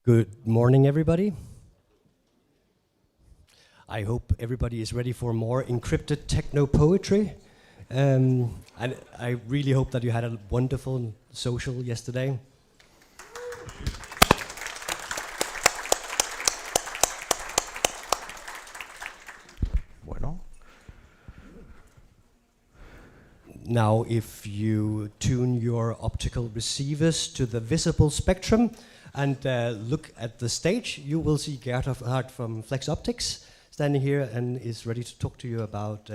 Good morning, everybody. I hope everybody is ready for more encrypted techno poetry. And I really hope that you had a wonderful social yesterday. Bueno. Now, if you tune your optical receivers to the visible spectrum and look at the stage, you will see Gerhard from Flex Optics standing here and is ready to talk to you about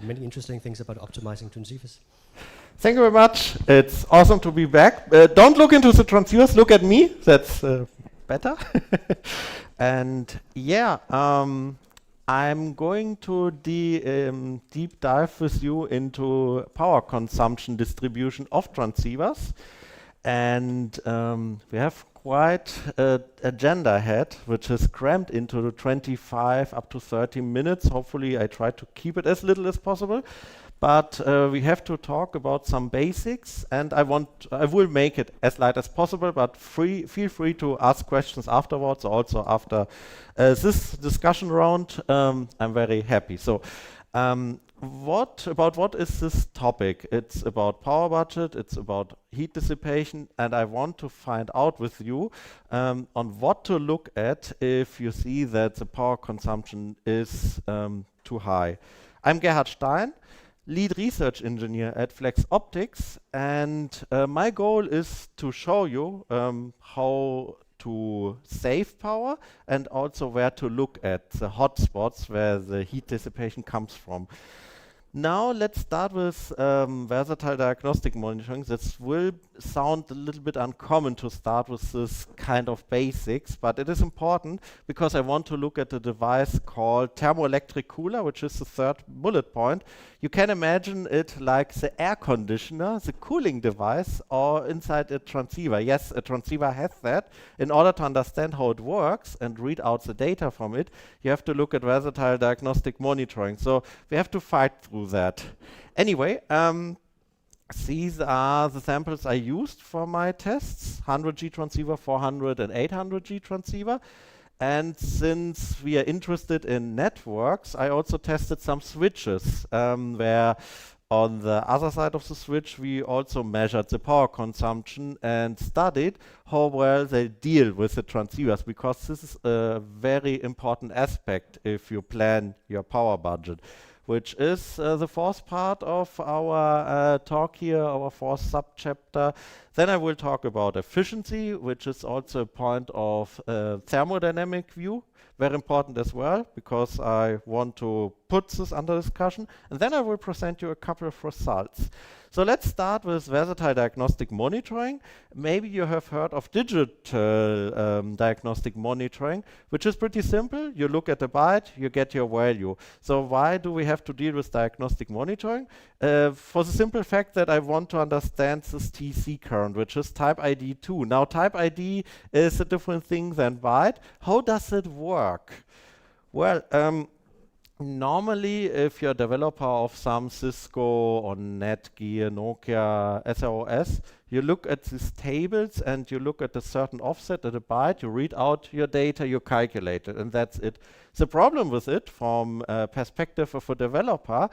many interesting things about optimizing transceivers. Thank you very much. It's awesome to be back. Don't look into the transceivers, look at me. That's better. And yeah, I'm going to deep dive with you into power consumption distribution of transceivers. And we have quite an agenda ahead, which is crammed into the 25 up to 30 minutes. Hopefully I try to keep it as little as possible. But we have to talk about some basics, and I will make it as light as possible, but feel free to ask questions afterwards, also after this discussion round. I'm very happy. So what is this topic? It's about power budget, it's about heat dissipation, and I want to find out with you on what to look at if you see that the power consumption is too high. I'm Gerhard Stein, lead research engineer at Flex Optics, and my goal is to show you how to save power and also where to look at the hotspots where the heat dissipation comes from. Now let's start with versatile diagnostic monitoring. This will sound a little bit uncommon to start with this kind of basics, but it is important because I want to look at a device called thermoelectric cooler, which is the third bullet point. You can imagine it like the air conditioner, the cooling device, or inside a transceiver. Yes, a transceiver has that. In order to understand how it works and read out the data from it, you have to look at versatile diagnostic monitoring. So we have to fight through that. Anyway, these are the samples I used for my tests, 100G transceiver, 400 and 800G transceiver. And since we are interested in networks, I also tested some switches where on the other side of the switch, we also measured the power consumption and studied how well they deal with the transceivers, because this is a very important aspect if you plan your power budget, which is the fourth part of our talk here, our fourth subchapter. Then I will talk about efficiency, which is also a point of thermodynamic view, very important as well, because I want to put this under discussion. And then I will present you a couple of results. So let's start with versatile diagnostic monitoring. Maybe you have heard of digital diagnostic monitoring, which is pretty simple. You look at the byte, you get your value. So why do we have to deal with diagnostic monitoring? For the simple fact that I want to understand this TC current, which is type ID 2. Now type ID is a different thing than byte. How does it work? Well, normally, if you're a developer of some Cisco or Netgear, Nokia, SROS, you look at these tables and you look at a certain offset at a byte, you read out your data, you calculate it, and that's it. The problem with it, from a perspective of a developer,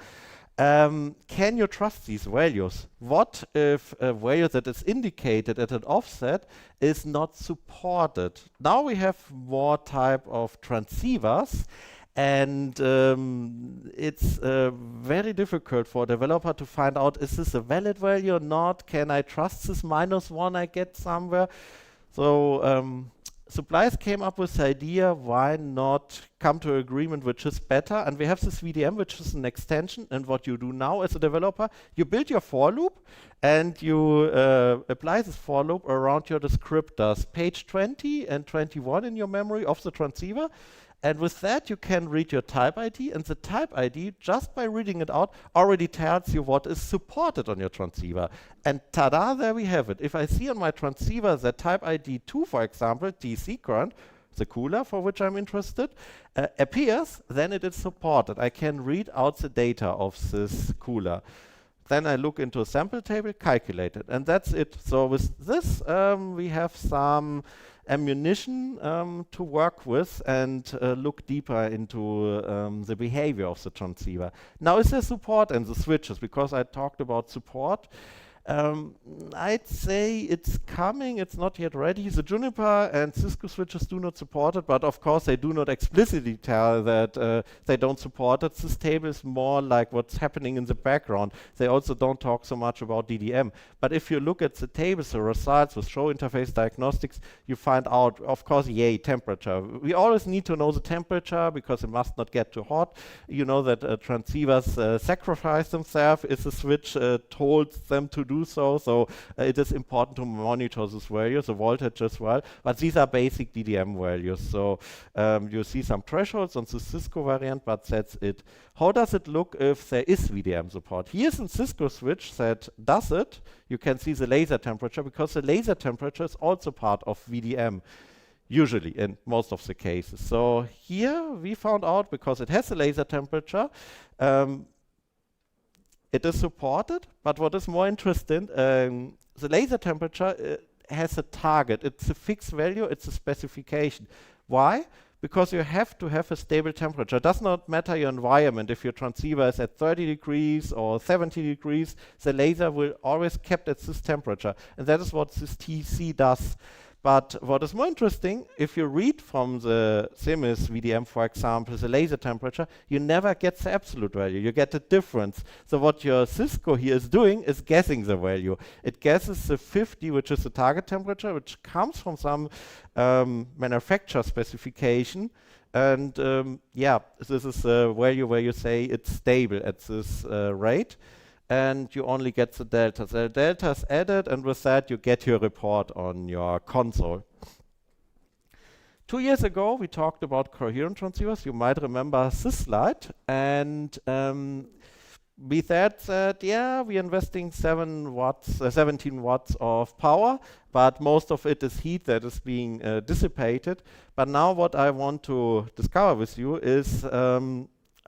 can you trust these values? What if a value that is indicated at an offset is not supported? Now we have more type of transceivers, and it's very difficult for a developer to find out, is this a valid value or not? Can I trust this -1 I get somewhere? So suppliers came up with the idea, why not come to an agreement which is better? And we have this VDM, which is an extension. And what you do now as a developer, you build your for loop and you apply this for loop around your descriptors, page 20 and 21 in your memory of the transceiver. And with that, you can read your type ID, and the type ID, just by reading it out, already tells you what is supported on your transceiver. And tada, there we have it. If I see on my transceiver that type ID 2, for example, DC current, the cooler for which I'm interested, appears, then it is supported. I can read out the data of this cooler. then I look into a sample table, calculate it, and that's it. So with this, we have some ammunition to work with and look deeper into the behavior of the transceiver. Now, is there support in the switches? Because I talked about support. I'd say it's coming, it's not yet ready. The Juniper and Cisco switches do not support it, but of course they do not explicitly tell that they don't support it. This table is more like what's happening in the background. They also don't talk so much about DDM. But if you look at the tables, the results with show interface diagnostics, you find out, of course, yay, temperature. We always need to know the temperature because it must not get too hot. You know that transceivers sacrifice themselves if the switch told them to do so. So it is important to monitor this value, the voltage as well. But these are basic DDM values. So you see some thresholds on the Cisco variant, but that's it. How does it look if there is VDM support? Here's a Cisco switch that does it. You can see the laser temperature because the laser temperature is also part of VDM. Usually, in most of the cases. So here we found out, because it has a laser temperature, it is supported, but what is more interesting, the laser temperature has a target. It's a fixed value, it's a specification. Why? Because you have to have a stable temperature. It does not matter your environment. If your transceiver is at 30 degrees or 70 degrees, the laser will always kept at this temperature. And that is what this TC does. But what is more interesting, if you read from the CMIS VDM, for example, the laser temperature, you never get the absolute value. You get the difference. So what your Cisco here is doing is guessing the value. It guesses the 50, which is the target temperature, which comes from some manufacturer specification. And yeah, this is a value where you say it's stable at this rate. And you only get the delta. The delta is added, and with that you get your report on your console. 2 years ago, we talked about coherent transceivers. You might remember this slide. And we said that, yeah, we're investing 17 watts of power, but most of it is heat that is being dissipated. But now what I want to discover with you is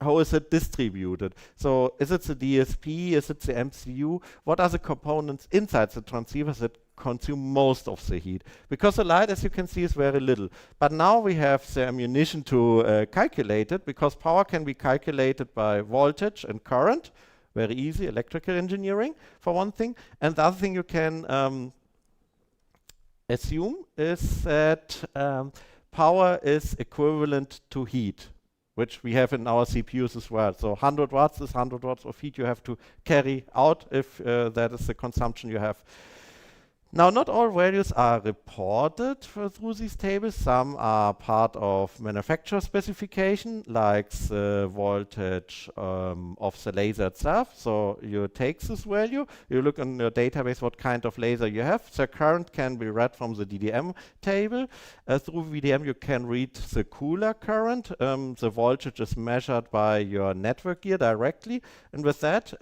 how is it distributed? So is it the DSP? Is it the MCU? What are the components inside the transceivers that consume most of the heat? Because the light, as you can see, is very little. But now we have the ammunition to calculate it, because power can be calculated by voltage and current. Very easy, electrical engineering for one thing. And the other thing you can assume is that power is equivalent to heat, which we have in our CPUs as well. So 100 watts is 100 watts of heat you have to carry out if that is the consumption you have. Now, not all values are reported through these tables. Some are part of manufacturer specification, like the voltage of the laser itself. So you take this value, you look in your database what kind of laser you have. The current can be read from the DDM table. Through VDM you can read the cooler current. The voltage is measured by your network gear directly. And with that,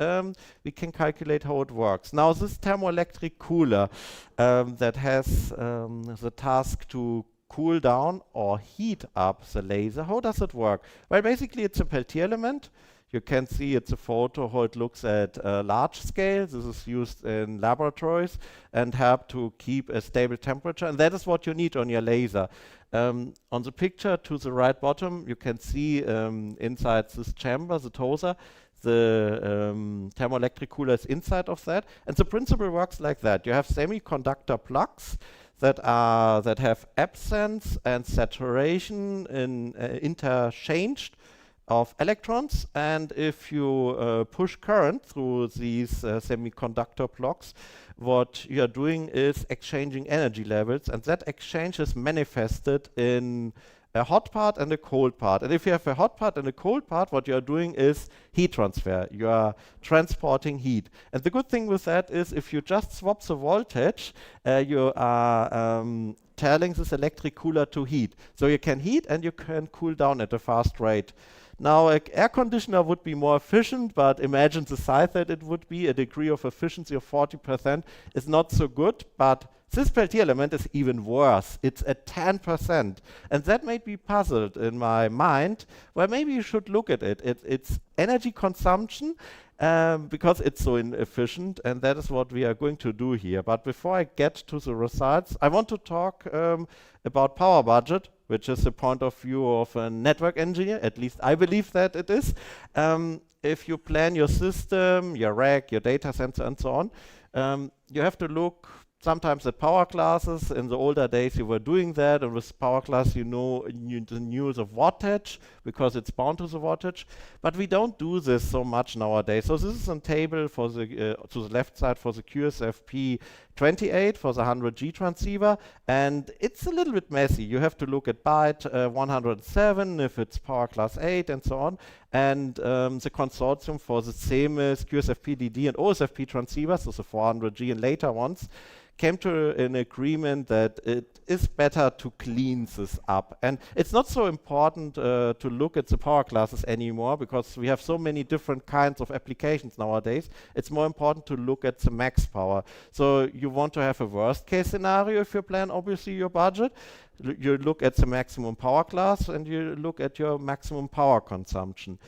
we can calculate how it works. Now, this thermoelectric cooler that has the task to cool down or heat up the laser. How does it work? Well, basically it's a Peltier element. You can see it's a photo how it looks at large scale. This is used in laboratories and help to keep a stable temperature. And that is what you need on your laser. On the picture to the right bottom, you can see inside this chamber, the TOSA, the thermoelectric cooler is inside of that, and the principle works like that. You have semiconductor plugs that have absence and saturation in interchanged of electrons, and if you push current through these semiconductor plugs, what you are doing is exchanging energy levels, and that exchange is manifested in a hot part and a cold part. And if you have a hot part and a cold part, what you are doing is heat transfer. You are transporting heat. And the good thing with that is if you just swap the voltage, you are telling this electric cooler to heat. So you can heat and you can cool down at a fast rate. Now, an air conditioner would be more efficient, but imagine the size that it would be. A degree of efficiency of 40% is not so good, but this Peltier element is even worse. It's at 10%. And that made me puzzled in my mind. Well, maybe you should look at it. It's energy consumption because it's so inefficient, and that is what we are going to do here. But before I get to the results, I want to talk about power budget, which is the point of view of a network engineer. At least I believe that it is. If you plan your system, your rack, your data center, and so on, you have to look sometimes at power classes. In the older days you were doing that, and with power class you know the use of wattage because it's bound to the wattage, but we don't do this so much nowadays. So this is a table for the to the left side for the QSFP28 for the 100G transceiver, and it's a little bit messy. You have to look at byte 107 if it's power class 8 and so on, and the consortium for the same as QSFP-DD and OSFP transceivers, so the 400G and later ones, came to an agreement that it is better to clean this up. And it's not so important to look at the power classes anymore because we have so many different kinds of applications nowadays. It's more important to look at the max power. So you want to have a worst case scenario if you plan obviously your budget. You look at the maximum power class and you look at your maximum power consumption,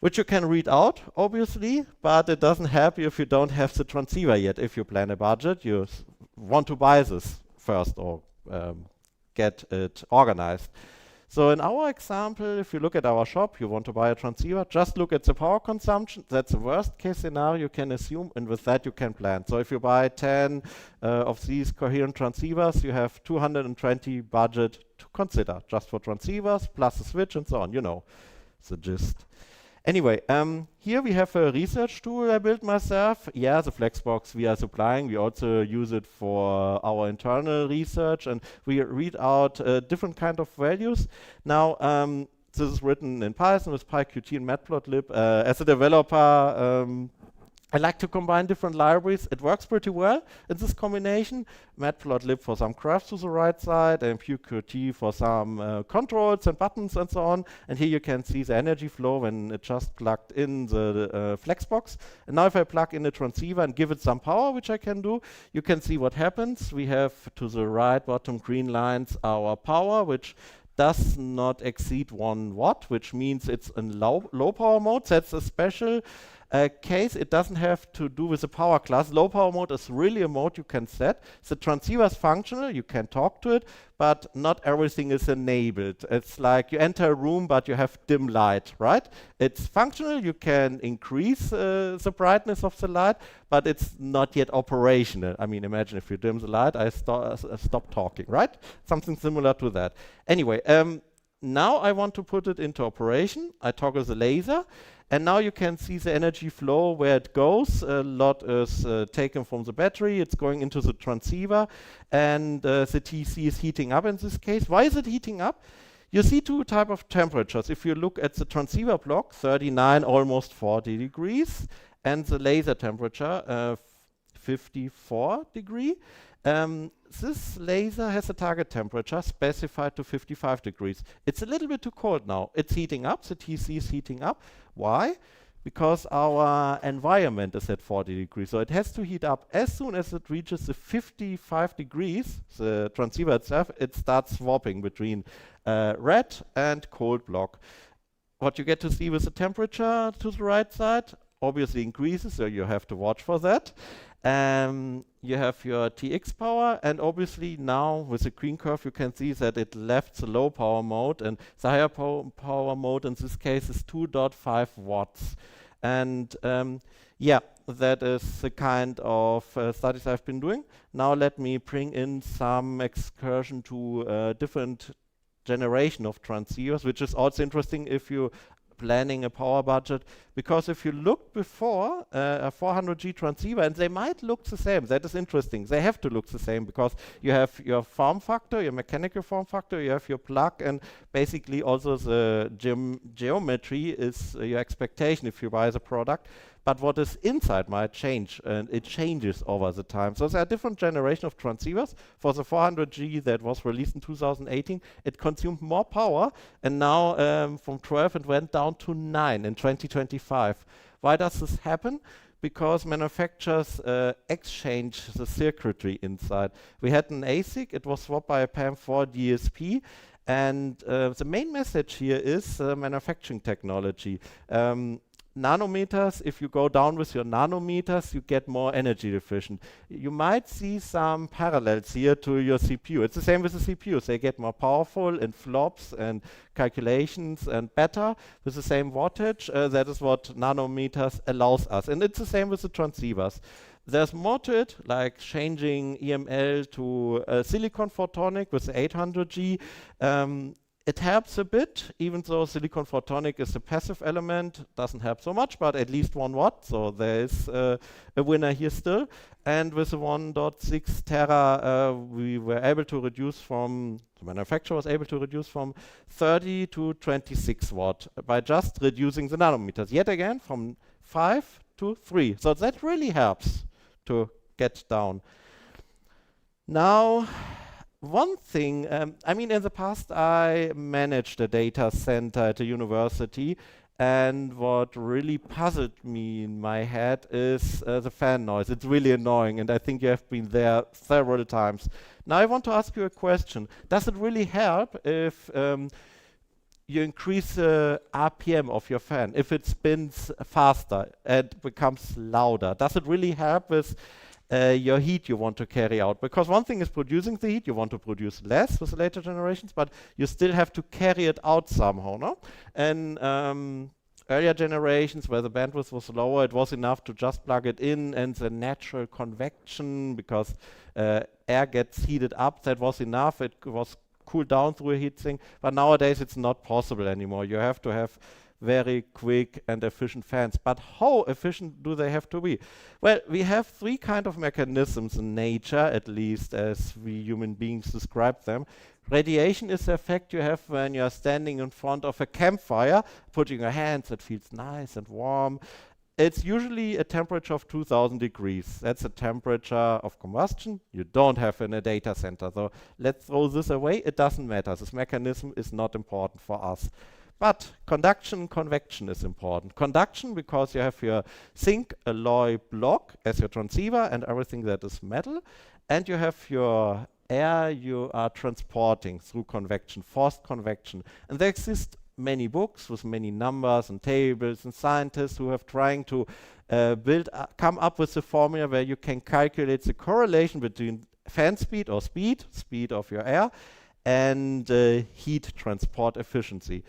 which you can read out, obviously, but it doesn't help you if you don't have the transceiver yet. If you plan a budget, you want to buy this first or get it organized. So in our example, if you look at our shop, you want to buy a transceiver, just look at the power consumption. That's the worst case scenario you can assume, and with that you can plan. So if you buy 10 of these coherent transceivers, you have 220 budget to consider, just for transceivers, plus a switch and so on, you know, the gist. Anyway, here we have a research tool I built myself. Yeah, the Flexbox we are supplying. We also use it for our internal research, and we read out different kind of values. Now, this is written in Python with PyQt and Matplotlib. As a developer, I like to combine different libraries. It works pretty well in this combination. Matplotlib for some graphs to the right side, and PyQt for some controls and buttons and so on. And here you can see the energy flow when it just plugged in the Flexbox. And now if I plug in a transceiver and give it some power, which I can do, you can see what happens. We have to the right bottom green lines our power, which does not exceed 1 watt, which means it's in low power mode. That's a special case. It doesn't have to do with the power class. Low power mode is really a mode you can set. The transceiver is functional, you can talk to it, but not everything is enabled. It's like you enter a room, but you have dim light, right? It's functional, you can increase the brightness of the light, but it's not yet operational. I mean, imagine if you dim the light, I stop talking, right? Something similar to that. Anyway, now I want to put it into operation. I toggle the laser, and now you can see the energy flow where it goes. A lot is taken from the battery. It's going into the transceiver, and the TC is heating up in this case. Why is it heating up? You see two types of temperatures. If you look at the transceiver block, 39, almost 40 degrees, and the laser temperature, 54 degree. This laser has a target temperature specified to 55 degrees. It's a little bit too cold now. It's heating up, the TC is heating up. Why? Because our environment is at 40 degrees. So it has to heat up. As soon as it reaches the 55 degrees, the transceiver itself, it starts swapping between red and cold block. What you get to see with the temperature to the right side obviously increases, so you have to watch for that. You have your TX power, and obviously now with the green curve you can see that it left the low power mode, and the higher power mode in this case is 2.5 watts. And yeah, that is the kind of studies I've been doing. Now let me bring in some excursion to different generation of transceivers, which is also interesting if you planning a power budget, because if you look before a 400G transceiver, and they might look the same, that is interesting. They have to look the same because you have your form factor, your mechanical form factor, you have your plug, and basically also the geometry is your expectation if you buy the product. but what is inside might change, and it changes over the time. So there are different generations of transceivers. For the 400G that was released in 2018, it consumed more power, and now from 12 it went down to 9 in 2025. Why does this happen? Because manufacturers exchange the circuitry inside. We had an ASIC, it was swapped by a PAM4 DSP, and the main message here is manufacturing technology. Nanometers, if you go down with your nanometers, you get more energy efficient. You might see some parallels here to your CPU. It's the same with the CPUs. They get more powerful in flops and calculations and better with the same wattage. That is what nanometers allows us. And it's the same with the transceivers. There's more to it, like changing EML to silicon photonic with the 800G. It helps a bit, even though silicon photonic is a passive element, doesn't help so much, but at least 1 watt, so there is a winner here still. And with the 1.6 tera, we were able to reduce from, the manufacturer was able to reduce from 30 to 26 watt by just reducing the nanometers. Yet again, from 5 to 3. So that really helps to get down. Now, one thing, I mean, in the past I managed a data center at a university, and what really puzzled me in my head is the fan noise. It's really annoying, and I think you have been there several times. Now I want to ask you a question. Does it really help if you increase the RPM of your fan, if it spins faster and becomes louder? Does it really help with your heat you want to carry out? Because one thing is producing the heat, you want to produce less with the later generations, but you still have to carry it out somehow, no? And earlier generations where the bandwidth was lower, it was enough to just plug it in, and the natural convection, because air gets heated up, that was enough. It was cooled down through a heat sink, but nowadays it's not possible anymore. You have to have very quick and efficient fans. But how efficient do they have to be? Well, we have 3 kind of mechanisms in nature, at least as we human beings describe them. Radiation is the effect you have when you are standing in front of a campfire, putting your hands, it feels nice and warm. It's usually a temperature of 2000 degrees. That's a temperature of combustion you don't have in a data center. So let's throw this away. It doesn't matter. This mechanism is not important for us. But conduction, convection is important. Conduction, because you have your zinc alloy block as your transceiver and everything that is metal, and you have your air you are transporting through convection, forced convection. And there exist many books with many numbers and tables and scientists who have trying to come up with a formula where you can calculate the correlation between fan speed or speed of your air, and heat transport efficiency.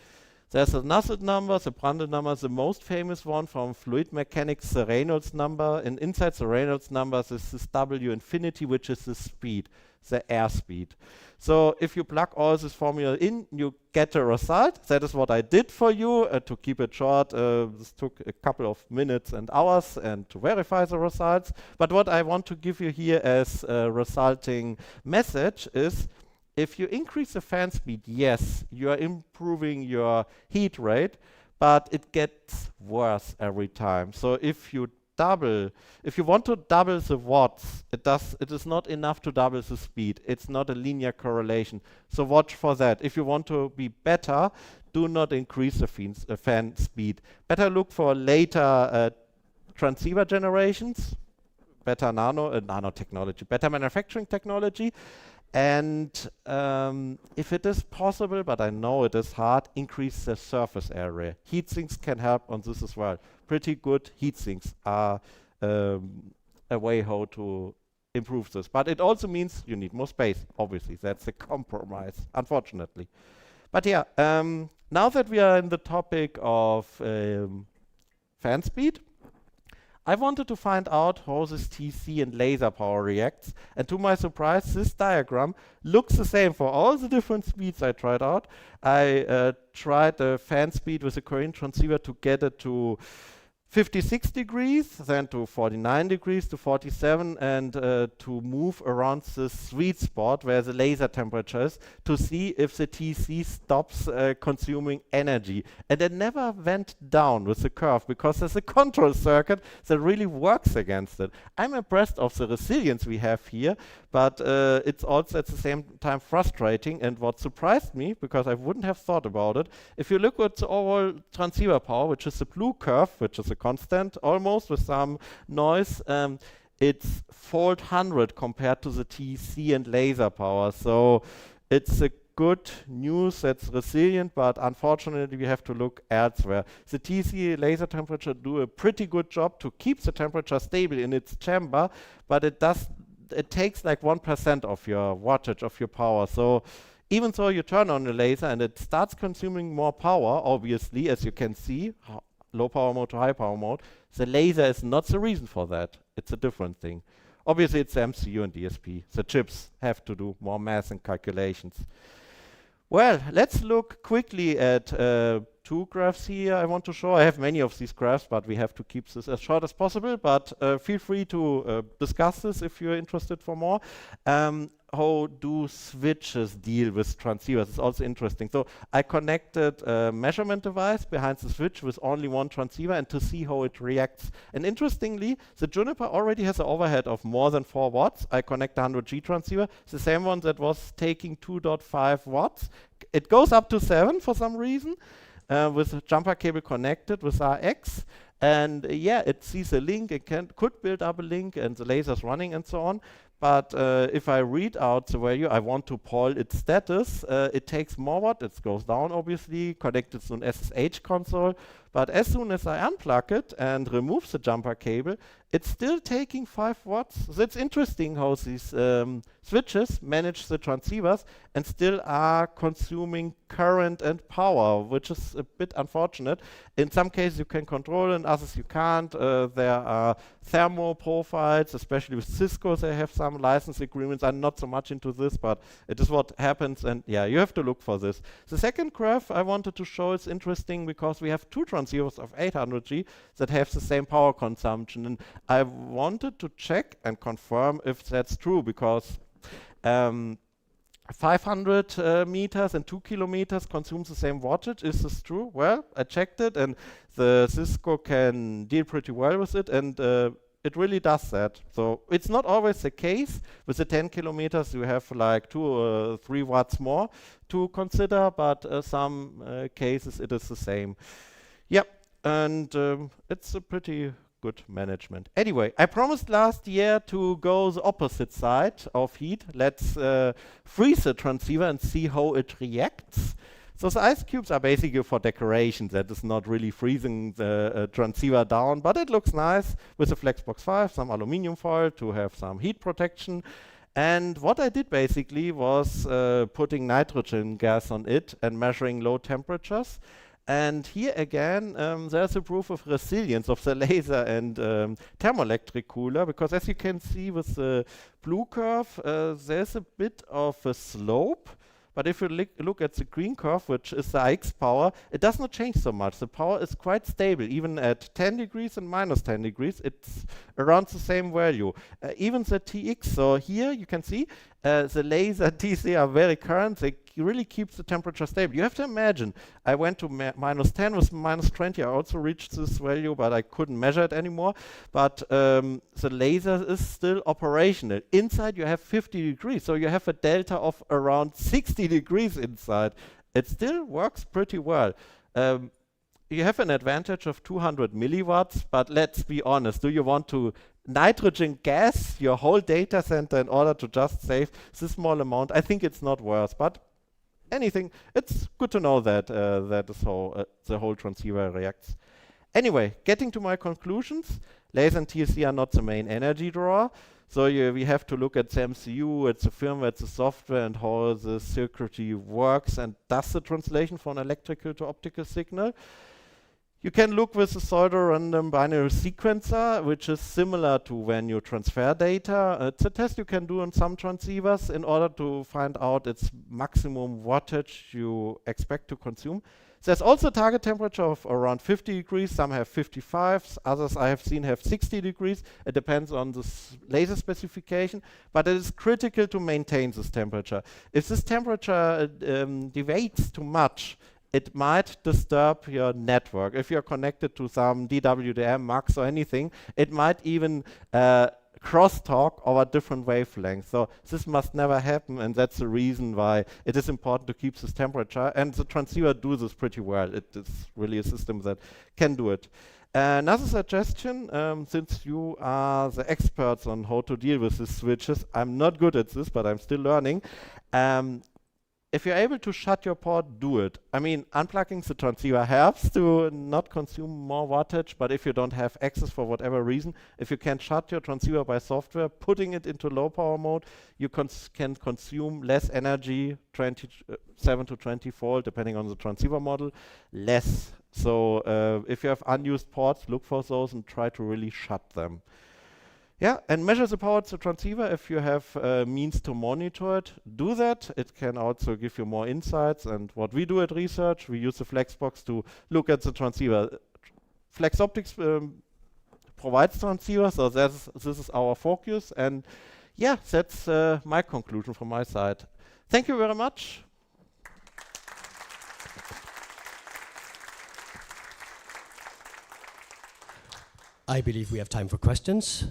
There's a Nusselt number, the Prandtl number, the most famous one from fluid mechanics, the Reynolds number. And inside the Reynolds number is this W infinity, which is the speed, the airspeed. So if you plug all this formula in, you get a result. That is what I did for you. To keep it short, this took a couple of minutes and hours and to verify the results. But what I want to give you here as a resulting message is, if you increase the fan speed, yes, you are improving your heat rate, but it gets worse every time. So if you want to double the watts, it is not enough to double the speed. It's not a linear correlation. So watch for that. If you want to be better, do not increase the fan speed. Better look for later transceiver generations, better nanotechnology, better manufacturing technology. And if it is possible, but I know it is hard, increase the surface area. Heat sinks can help on this as well. Pretty good heat sinks are a way how to improve this. But it also means you need more space, obviously. That's a compromise, unfortunately. But yeah, now that we are in the topic of fan speed, I wanted to find out how this TC and laser power reacts, and to my surprise, this diagram looks the same for all the different speeds I tried out. I tried the fan speed with a Korean transceiver to get it to 56 degrees, then to 49 degrees, to 47, and to move around the sweet spot where the laser temperature is to see if the TC stops consuming energy. And it never went down with the curve because there's a control circuit that really works against it. I'm impressed of the resilience we have here, but it's also at the same time frustrating. And what surprised me, because I wouldn't have thought about it, if you look at the overall transceiver power, which is the blue curve, which is a constant almost with some noise, it's fold 100 compared to the TC and laser power. So it's a good news that's resilient, but unfortunately we have to look elsewhere. The TC laser temperature do a pretty good job to keep the temperature stable in its chamber, but it takes like 1% of your wattage of your power. So even though you turn on the laser and it starts consuming more power, obviously, as you can see, low power mode to high power mode, the laser is not the reason for that. It's a different thing. Obviously, it's the MCU and DSP. The chips have to do more math and calculations. Well, let's look quickly at two graphs here I want to show. I have many of these graphs, but we have to keep this as short as possible. But feel free to discuss this if you're interested for more. How do switches deal with transceivers? It's also interesting. So I connected a measurement device behind the switch with only one transceiver and to see how it reacts. And interestingly, the Juniper already has an overhead of more than 4 watts. I connect a 100G transceiver, the same one that was taking 2.5 watts. It goes up to 7 for some reason with a jumper cable connected with RX. And yeah, it sees a link, it could build up a link, and the laser's running and so on. But if I read out the value, I want to poll its status. It takes more watt, it goes down obviously, connected to an SSH console. But as soon as I unplug it and remove the jumper cable, it's still taking 5 watts. So it's interesting how these switches manage the transceivers and still are consuming current and power, which is a bit unfortunate. In some cases you can control, in others you can't. There are thermal profiles, especially with Cisco, they have some license agreements. I'm not so much into this, but it is what happens, and yeah, you have to look for this. The second graph I wanted to show is interesting because we have 2 transceivers of 800G that have the same power consumption, and I wanted to check and confirm if that's true, because 500 meters and 2 kilometers consume the same wattage. Is this true? Well, I checked it, and the Cisco can deal pretty well with it, and it really does that. So it's not always the case. With the 10 kilometers, you have like 2 or 3 watts more to consider, but some cases it is the same. Yep, and it's a pretty good management. Anyway, I promised last year to go the opposite side of heat. Let's freeze the transceiver and see how it reacts. So the ice cubes are basically for decoration. That is not really freezing the transceiver down, but it looks nice with a Flexbox 5, some aluminum foil to have some heat protection. And what I did basically was putting nitrogen gas on it and measuring low temperatures. And here again, there's a proof of resilience of the laser and thermoelectric cooler, because as you can see with the blue curve, there's a bit of a slope. But if you look at the green curve, which is the IX power, it does not change so much. The power is quite stable. Even at 10 degrees and minus 10 degrees, it's around the same value. Even the TX, so here you can see the laser TC are very current. They really keep the temperature stable. You have to imagine, I went to minus 10 with minus 20. I also reached this value, but I couldn't measure it anymore. But the laser is still operational. Inside you have 50 degrees, so you have a delta of around 60 degrees inside. It still works pretty well. You have an advantage of 200 milliwatts, but let's be honest, do you want to nitrogen gas your whole data center in order to just save this small amount? I think it's not worth, but anything, it's good to know that that is how the whole transceiver reacts. Anyway, getting to my conclusions, laser and TLC are not the main energy drawer. So we have to look at the MCU, at the firmware, at the software, and how the circuitry works and does the translation from electrical to optical signal. You can look with the pseudo-random binary sequencer, which is similar to when you transfer data. It's a test you can do on some transceivers in order to find out its maximum wattage you expect to consume. There's also a target temperature of around 50 degrees. Some have 55, others I have seen have 60 degrees. It depends on the laser specification, but it is critical to maintain this temperature. If this temperature deviates too much, it might disturb your network. If you're connected to some DWDM, MUX or anything, it might even crosstalk over different wavelengths. So this must never happen, and that's the reason why it is important to keep this temperature. And the transceiver do this pretty well. It is really a system that can do it. Another suggestion, since you are the experts on how to deal with these switches, I'm not good at this, but I'm still learning. If you're able to shut your port, do it. I mean, unplugging the transceiver helps to not consume more wattage, but if you don't have access for whatever reason, if you can shut your transceiver by software, putting it into low power mode, you can consume less energy, 27 to 20 volt, depending on the transceiver model, less. So if you have unused ports, look for those and try to really shut them. Yeah, and measure the power of the transceiver. If you have means to monitor it, do that. It can also give you more insights. And what we do at research, we use the Flexbox to look at the transceiver. Flex Optics provides transceivers, so this is our focus. And yeah, that's my conclusion from my side. Thank you very much. I believe we have time for questions.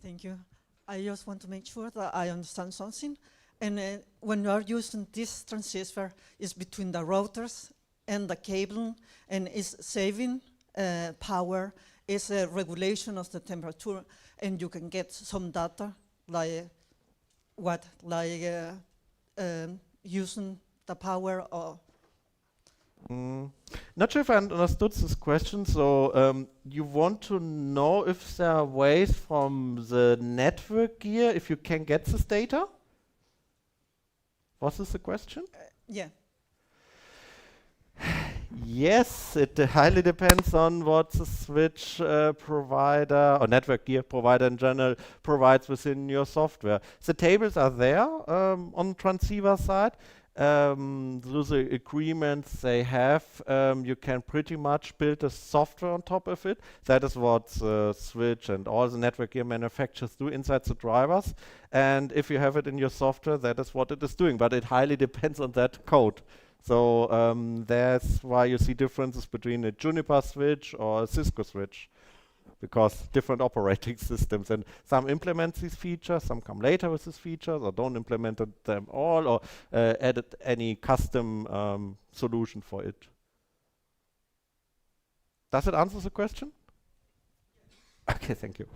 Thank you. I just want to make sure that I understand something. And when you are using this transistor, it's between the routers and the cable, and it's saving power, it's a regulation of the temperature, and you can get some data, like what, like using the power or. Not sure if I understood this question. So you want to know if there are ways from the network gear, if you can get this data? Was this the question? Yeah. Yes, it highly depends on what the switch provider or network gear provider in general provides within your software. The tables are there on the transceiver side. Through the agreements they have, you can pretty much build a software on top of it. That is what the switch and all the network gear manufacturers do inside the drivers. And if you have it in your software, that is what it is doing. But it highly depends on that code. So that's why you see differences between a Juniper switch or a Cisco switch, because different operating systems, and some implement these features, some come later with these features, or don't implement them all, or added any custom solution for it. Does it answer the question? Okay, thank you.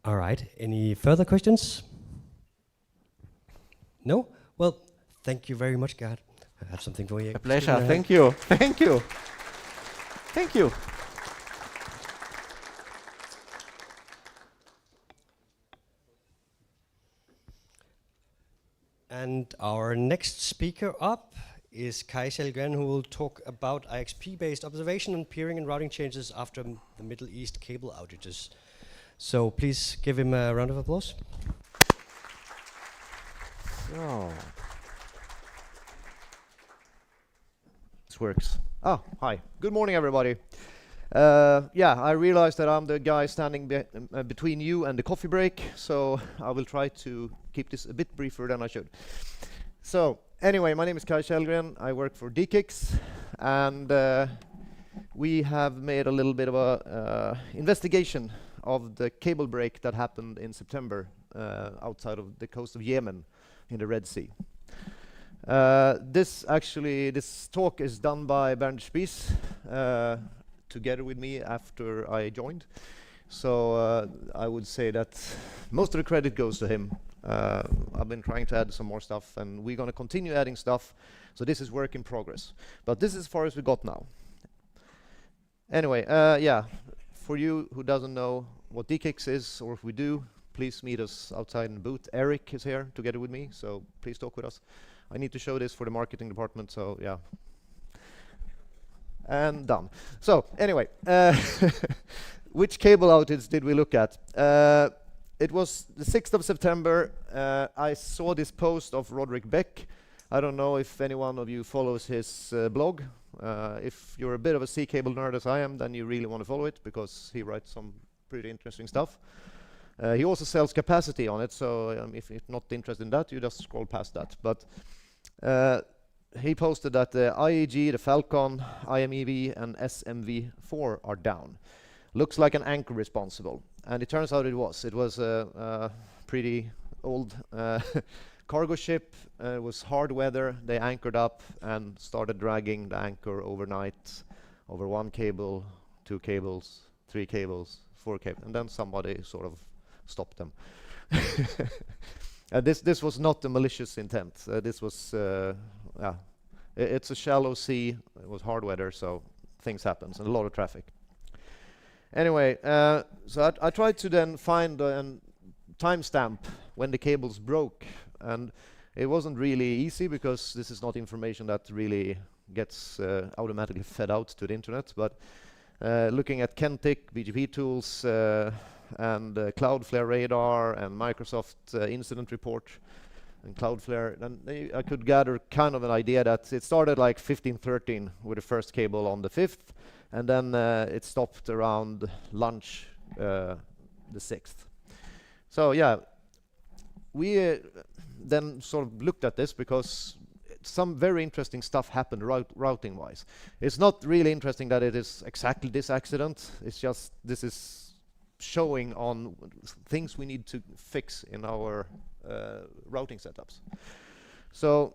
All right. Any further questions? No? Well, thank you very much, Gerhard. I have something for you. A pleasure. Thank you. Thank you. Thank you. And our next speaker up is Kai Selgren, who will talk about IXP-based observation and peering and routing changes after the Middle East cable outages. So please give him a round of applause. So. This works. Oh, hi. Good morning, everybody. Yeah, I realized that I'm the guy standing between you and the coffee break, so I will try to keep this a bit briefer than I should. So, anyway, my name is Kai Kjellgren. I work for DKNOG16, and we have made a little bit of a investigation of the cable break that happened in September outside of the coast of Yemen in the Red Sea. This talk is done by Bernd Spies together with me after I joined. So I would say that most of the credit goes to him. I've been trying to add some more stuff, and we're going to continue adding stuff. So this is work in progress. But this is as far as we got now. Anyway, yeah, for you who doesn't know what DKNOG16 is, or if we do, please meet us outside in the booth. Eric is here together with me, so please talk with us. I need to show this for the marketing department, so yeah. And done. So anyway, which cable outage did we look at? It was the 6th of September. I saw this post of Roderick Beck. I don't know if any one of you follows his blog. If you're a bit of a C cable nerd as I am, then you really want to follow it, because he writes some pretty interesting stuff. He also sells capacity on it, so if you're not interested in that, you just scroll past that. But he posted that the IEG, the Falcon, IMEV, and SMV4 are down. Looks like an anchor responsible. And it turns out it was. It was a pretty old cargo ship. It was hard weather. They anchored up and started dragging the anchor overnight over 1 cable, 2 cables, 3 cables, 4 cables, and then somebody sort of stopped them. This was not a malicious intent. This was, it's a shallow sea. It was hard weather, so things happen, and a lot of traffic. Anyway, so I tried to then find a timestamp when the cables broke, and it wasn't really easy, because this is not information that really gets automatically fed out to the internet. But looking at Kentic, BGP tools, and Cloudflare radar, and Microsoft incident report, and Cloudflare, then I could gather kind of an idea that it started like 1513 with the first cable on the 5th, and then it stopped around lunch the 6th. So yeah, we then sort of looked at this, because some very interesting stuff happened routing wise. It's not really interesting that it is exactly this accident. It's just this is showing on things we need to fix in our routing setups. So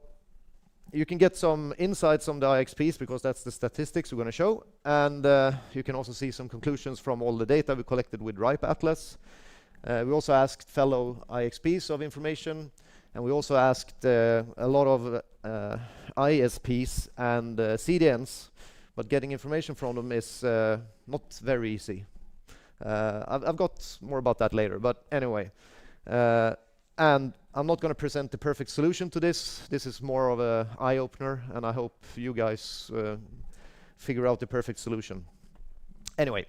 you can get some insights on the IXPs, because that's the statistics we're going to show, and you can also see some conclusions from all the data we collected with RIPE Atlas. We also asked fellow IXPs of information, and we also asked a lot of ISPs and CDNs, but getting information from them is not very easy. I've got more about that later, but anyway. And I'm not going to present the perfect solution to this. This is more of an eye-opener, and I hope you guys figure out the perfect solution. Anyway,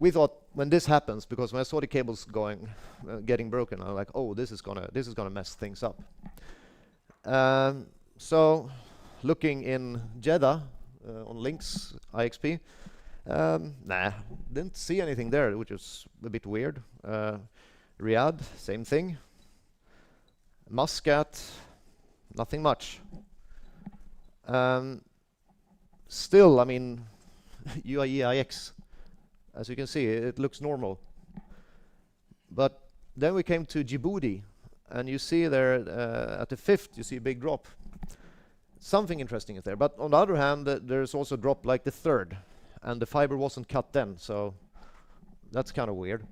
we thought when this happens, because when I saw the cables going, getting broken, I'm like, oh, this is gonna mess things up. So, looking in Jeddah on Lynx IXP, nah, didn't see anything there, which was a bit weird. Riyadh, same thing. Muscat, nothing much. Still, I mean, UAE-IX, as you can see, it looks normal. But then we came to Djibouti, and you see there at the 5th, you see a big drop. Something interesting is there, but on the other hand, there's also a drop like the 3rd, and the fiber wasn't cut then, so that's kind of weird.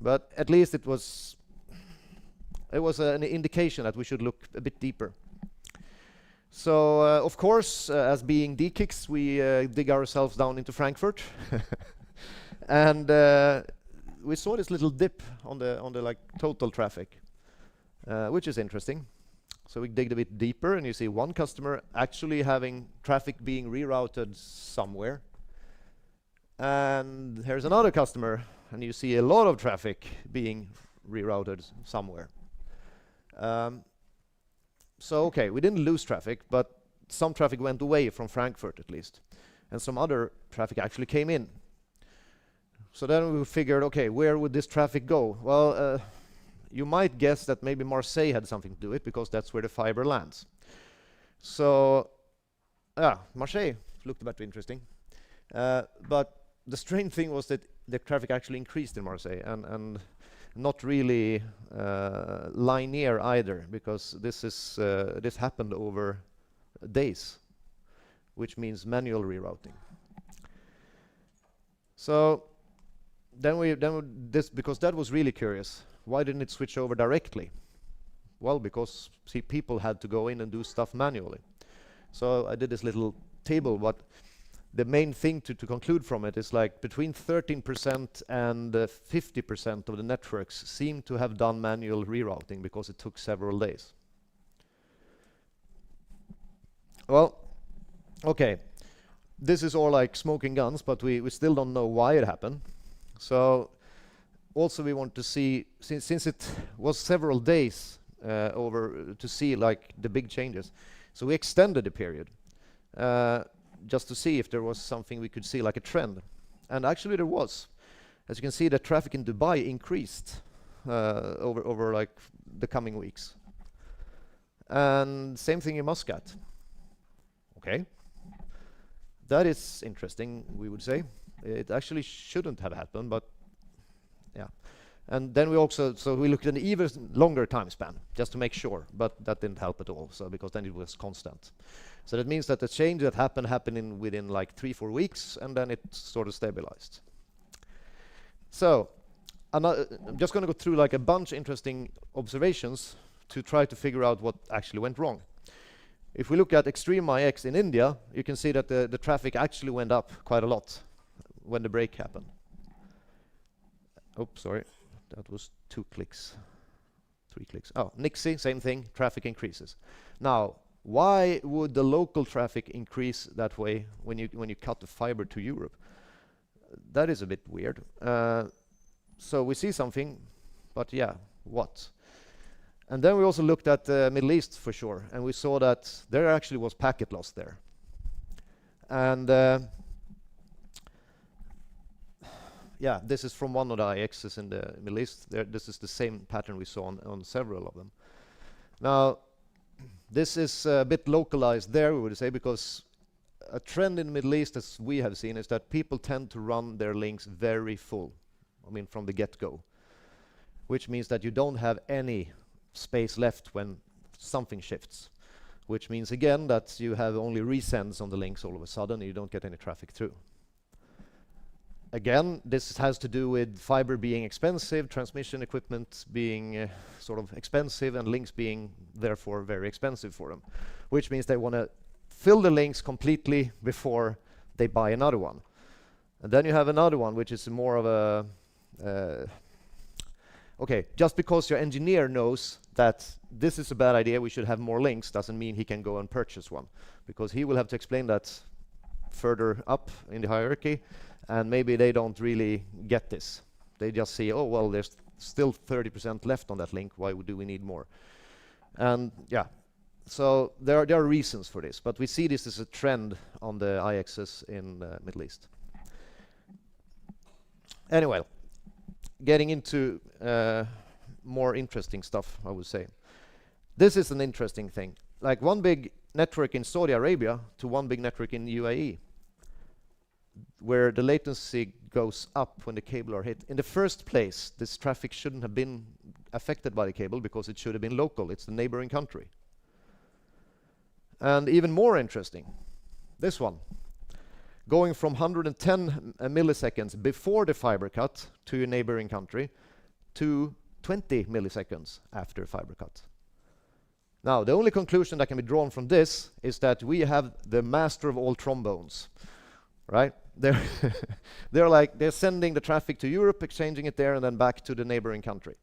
But at least it was an indication that we should look a bit deeper. So, of course, as being DKICs, we dig ourselves down into Frankfurt, and we saw this little dip on the like total traffic, which is interesting. So we digged a bit deeper, and you see one customer actually having traffic being rerouted somewhere, and here's another customer, and you see a lot of traffic being rerouted somewhere. So okay, we didn't lose traffic, but some traffic went away from Frankfurt at least, and some other traffic actually came in. So then we figured, okay, where would this traffic go? Well, you might guess that maybe Marseille had something to do it, because that's where the fiber lands. So, Marseille looked a bit interesting. But the strange thing was that the traffic actually increased in Marseille, and not really linear either, because this happened over days, which means manual rerouting. So because that was really curious. Why didn't it switch over directly? Well, because people had to go in and do stuff manually. So I did this little table, but the main thing to conclude from it is like between 13% and 50% of the networks seem to have done manual rerouting because it took several days. Well, okay, this is all like smoking guns, but we still don't know why it happened. So also we want to see, since it was several days over to see like the big changes, so we extended the period just to see if there was something we could see like a trend. And actually there was. As you can see, the traffic in Dubai increased over like the coming weeks. And same thing in Muscat. Okay. That is interesting, we would say. It actually shouldn't have happened, but yeah. And then we also, so we looked at an even longer time span, just to make sure, but that didn't help at all, so because then it was constant. So that means that the change that happened within like 3-4 weeks, and then it sort of stabilized. So, I'm just going to go through like a bunch of interesting observations to try to figure out what actually went wrong. If we look at Extreme IX in India, you can see that the traffic actually went up quite a lot when the break happened. Oops, sorry, that was 2 clicks, 3 clicks. Oh, Nixie, same thing, traffic increases. Now, why would the local traffic increase that way when you cut the fiber to Europe? That is a bit weird. So we see something, but yeah, what? And then we also looked at the Middle East for sure, and we saw that there actually was packet loss there. And yeah, this is from one of the IXs in the Middle East. This is the same pattern we saw on several of them. Now, this is a bit localized there, we would say, because a trend in the Middle East, as we have seen, is that people tend to run their links very full. I mean, from the get-go. Which means that you don't have any space left when something shifts. Which means, again, that you have only resends on the links all of a sudden, and you don't get any traffic through. Again, this has to do with fiber being expensive, transmission equipment being sort of expensive, and links being therefore very expensive for them. Which means they want to fill the links completely before they buy another one. And then you have another one, which is more of a okay, just because your engineer knows that this is a bad idea, we should have more links, doesn't mean he can go and purchase one. Because he will have to explain that further up in the hierarchy, and maybe they don't really get this. They just see, oh, well, there's still 30% left on that link, why do we need more? And yeah, so there are reasons for this, but we see this as a trend on the IXs in the Middle East. Anyway, getting into more interesting stuff, I would say. This is an interesting thing. Like one big network in Saudi Arabia to one big network in UAE, where the latency goes up when the cable are hit. In the first place, this traffic shouldn't have been affected by the cable because it should have been local. It's the neighboring country. And even more interesting, this one. Going from 110 milliseconds before the fiber cut to a neighboring country to 20 milliseconds after fiber cut. Now, the only conclusion that can be drawn from this is that we have the master of all trombones, right? They're sending the traffic to Europe, exchanging it there, and then back to the neighboring country.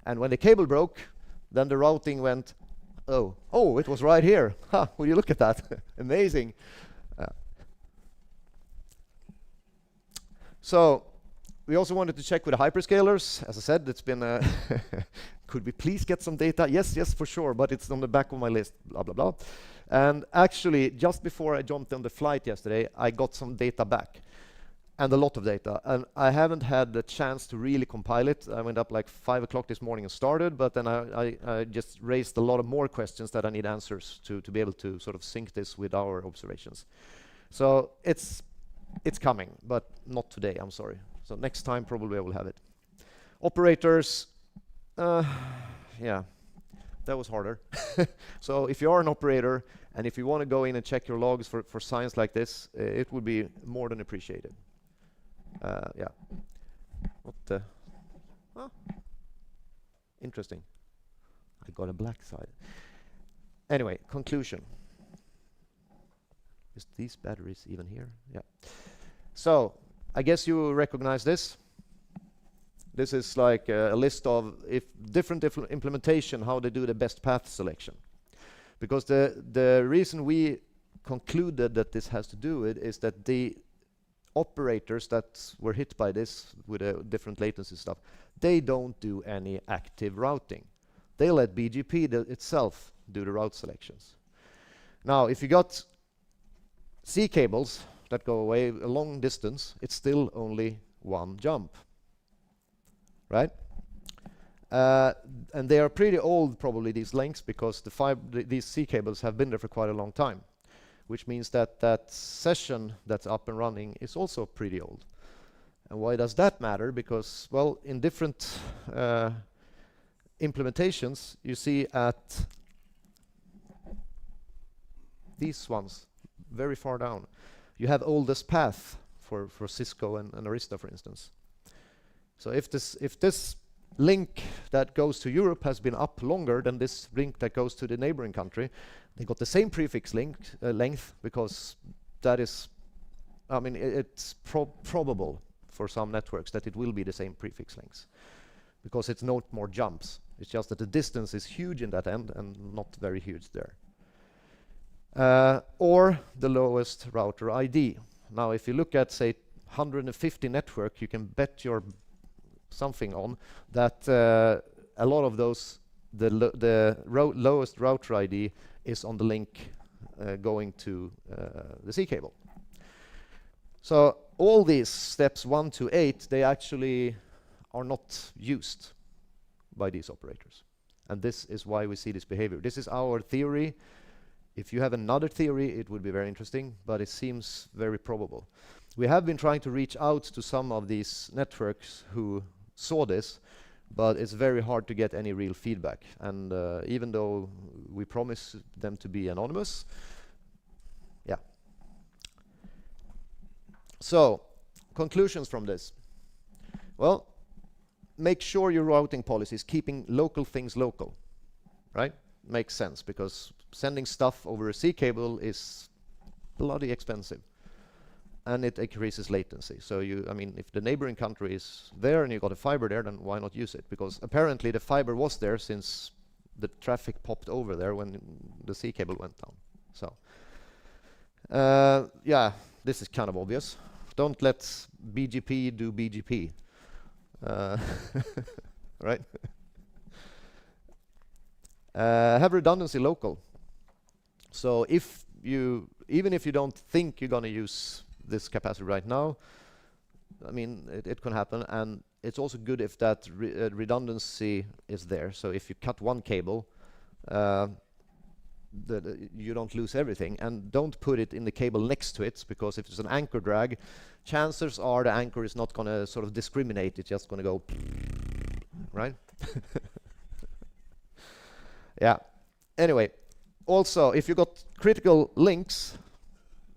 And when the cable broke, then the routing went, oh, it was right here. Ha, will you look at that? Amazing. So we also wanted to check with the hyperscalers. As I said, it's been could we please get some data? Yes, for sure, but it's on the back of my list, blah, blah, blah. And actually, just before I jumped on the flight yesterday, I got some data back, and a lot of data. And I haven't had the chance to really compile it. I went up like 5 o'clock this morning and started, but then I just raised a lot of more questions that I need answers to be able to sort of sync this with our observations. So it's coming, but not today, I'm sorry. So next time probably I will have it. Operators, yeah, that was harder. So if you are an operator and if you want to go in and check your logs for signs like this, it would be more than appreciated. Yeah. What the? Oh. Interesting. I got a black side. Anyway, conclusion. Is these batteries even here? Yeah. So I guess you recognize this. This is like a list of if different implementation, how they do the best path selection. Because the reason we concluded that this has to do it is that the operators that were hit by this with a different latency stuff, they don't do any active routing. They let BGP itself do the route selections. Now, if you got C cables that go away a long distance, it's still only one jump, right? And they are pretty old, probably, these lengths, because these C cables have been there for quite a long time, which means that that session that's up and running is also pretty old. And why does that matter? Because, well, in different implementations, you see at these ones, very far down, you have oldest path for Cisco and Arista, for instance. So if this link that goes to Europe has been up longer than this link that goes to the neighboring country, they got the same prefix length, because that is, I mean, it's probable for some networks that it will be the same prefix lengths, because it's no more jumps. It's just that the distance is huge in that end and not very huge there. Or the lowest router ID. Now, if you look at, say, 150 network, you can bet your something on that a lot of those, the lowest router ID is on the link going to the C cable. So all these steps 1 to 8, they actually are not used by these operators. And this is why we see this behavior. This is our theory. If you have another theory, it would be very interesting, but it seems very probable. We have been trying to reach out to some of these networks who saw this, but it's very hard to get any real feedback. And even though we promise them to be anonymous, yeah. So, conclusions from this. Well, make sure your routing policy is keeping local things local, right? Makes sense, because sending stuff over a C cable is bloody expensive, and it increases latency. So I mean, if the neighboring country is there and you got a fiber there, then why not use it? Because apparently the fiber was there since the traffic popped over there when the C cable went down. So, yeah, this is kind of obvious. Don't let BGP do BGP, right? Have redundancy local. So even if you don't think you're going to use this capacity right now, I mean, it can happen, and it's also good if that redundancy is there. So if you cut one cable, you don't lose everything, and don't put it in the cable next to it, because if it's an anchor drag, chances are the anchor is not going to sort of discriminate. It's just going to go, right? Yeah. Anyway, also, if you got critical links,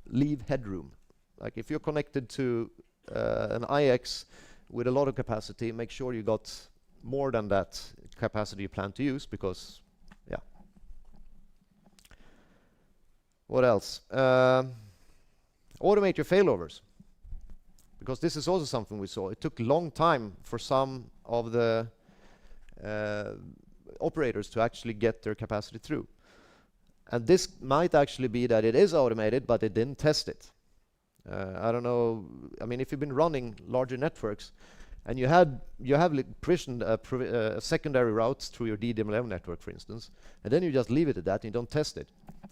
leave headroom. Like if you're connected to an IX with a lot of capacity, make sure you got more than that capacity you plan to use, because, yeah. What else? Automate your failovers, because this is also something we saw. It took a long time for some of the operators to actually get their capacity through. And this might actually be that it is automated, but they didn't test it. I don't know. I mean, if you've been running larger networks and you have provisioned a secondary routes through your DDM11 network, for instance, and then you just leave it at that and you don't test it.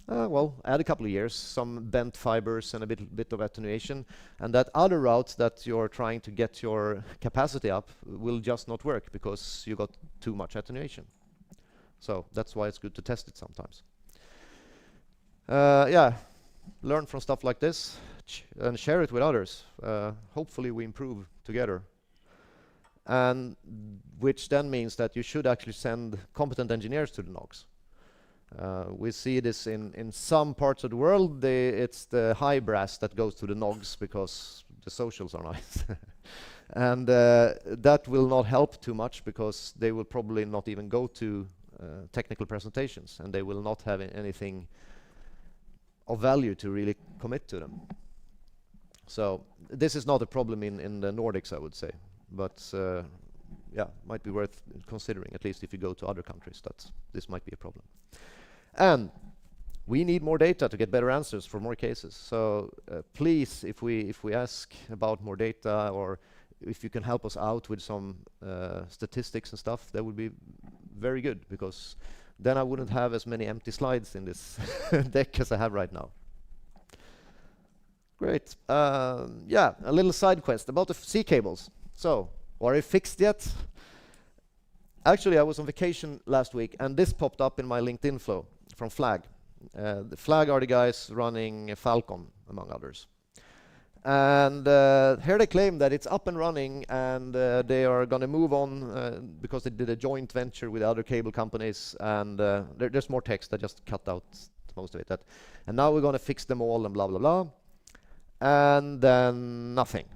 Well, add a couple of years, some bent fibers and a bit of attenuation, and that other route that you're trying to get your capacity up will just not work because you got too much attenuation. So that's why it's good to test it sometimes. Yeah, learn from stuff like this and share it with others. Hopefully we improve together. And which then means that you should actually send competent engineers to the NOGs. We see this in some parts of the world. It's the high brass that goes to the NOGs because the socials are nice. And that will not help too much, because they will probably not even go to technical presentations, and they will not have anything of value to really commit to them. So this is not a problem in the Nordics, I would say, but yeah, might be worth considering, at least if you go to other countries. This might be a problem. And we need more data to get better answers for more cases. So please, if we ask about more data, or if you can help us out with some statistics and stuff, that would be very good, because then I wouldn't have as many empty slides in this deck as I have right now. Great. Yeah, a little side quest about the sea cables. So, are they fixed yet? Actually, I was on vacation last week, and this popped up in my LinkedIn flow from Flag. The Flag are the guys running Falcon, among others. And here they claim that it's up and running, and they are going to move on because they did a joint venture with other cable companies. And there's more text. I just cut out most of it. And now we're going to fix them all, and blah blah blah. And then nothing.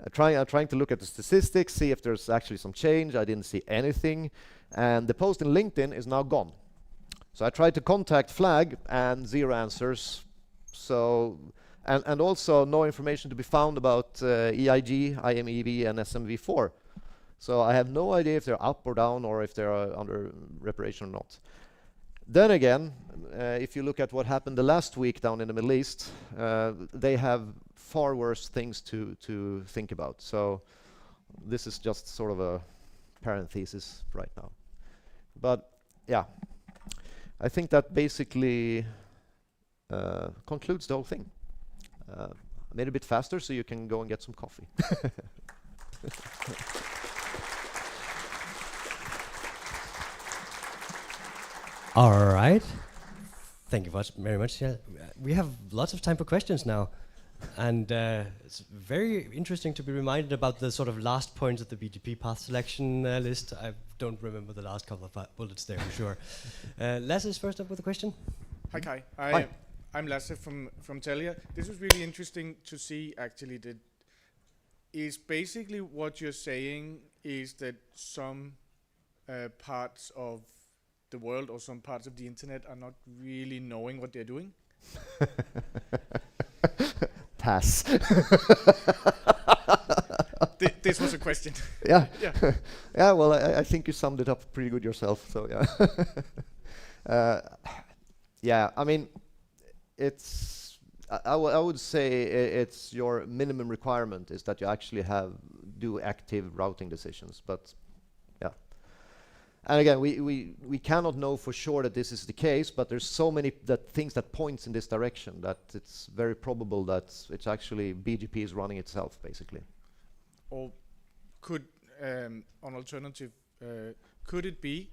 I'm trying to look at the statistics, see if there's actually some change. I didn't see anything, and the post in LinkedIn is now gone. So I tried to contact Flag, and 0 answers. So and also no information to be found about EIG, IMEV, and SMV4. So I have no idea if they're up or down, or if they're under reparation or not. Then again, if you look at what happened the last week down in the Middle East, they have far worse things to think about. So this is just sort of a parenthesis right now. But yeah, I think that basically concludes the whole thing. I made it a bit faster so you can go and get some coffee. All right. Thank you very much. Yeah. We have lots of time for questions now. And it's very interesting to be reminded about the sort of last points of the BGP path selection list. I don't remember the last couple of bullets there for sure. Lasse is first up with a question. Hi Kai, Hi. I'm Lasse from Telia. This was really interesting to see actually. That is basically what you're saying is that some parts of the world or some parts of the internet are not really knowing what they're doing? Pass. This was a question. Yeah. Yeah. Yeah, well, I think you summed it up pretty good yourself, so yeah. Yeah, I mean, it's, I would say it's your minimum requirement is that you actually do active routing decisions, but yeah. And again, we cannot know for sure that this is the case, but there's so many things that points in this direction that it's very probable that it's actually BGP is running itself, basically. Or could an alternative, could it be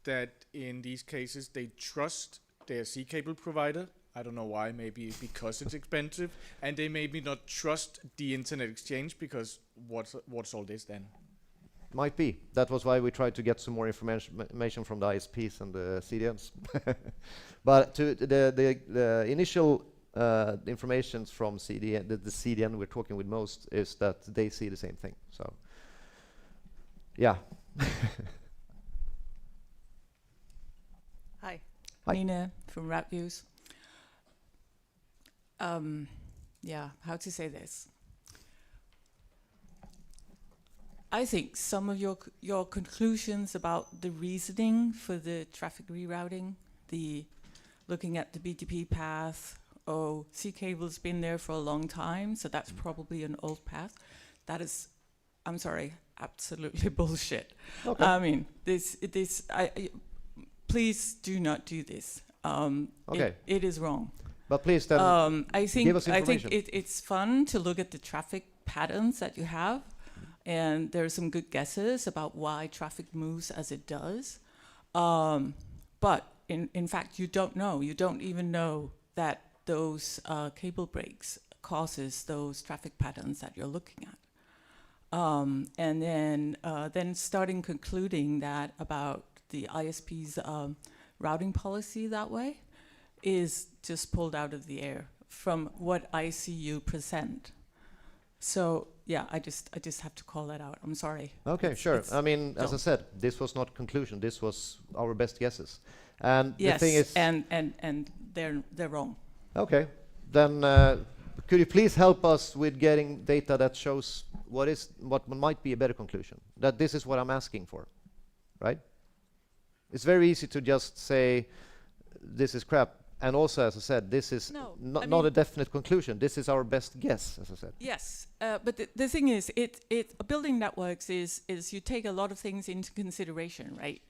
that in these cases they trust their sea cable provider? I don't know why, maybe because it's expensive, and they maybe not trust the internet exchange because what's all this then? Might be. That was why we tried to get some more information from the ISPs and the CDNs. But to the initial information from CDN, the CDN we're talking with most, is that they see the same thing. So, yeah. Hi. Hi. Nina from RapViews. Yeah, how to say this? I think some of your conclusions about the reasoning for the traffic rerouting, the looking at the BGP path, sea cable's been there for a long time, so that's probably an old path. That is, I'm sorry, absolutely bullshit. Okay. I mean, please do not do this. Okay. It is wrong. But please then I give us think information. it's fun to look at the traffic patterns that you have, and there are some good guesses about why traffic moves as it does. But in fact, you don't know. You don't even know that those cable breaks causes those traffic patterns that you're looking at. And then starting concluding that about the ISP's routing policy that way is just pulled out of the air from what I see you present. So yeah, I just have to call that out. I'm sorry. Okay, sure. I mean, as I said, this was not conclusion. This was our best guesses. And yes, the thing is, and they're wrong. Okay, then could you please help us with getting data that shows what might be a better conclusion? That this is what I'm asking for, right? It's very easy to just say this is crap, and also, as I said, this is No, not a definite conclusion. This is our best guess, as I said. Yes, but the thing is, building networks is you take a lot of things into consideration, right?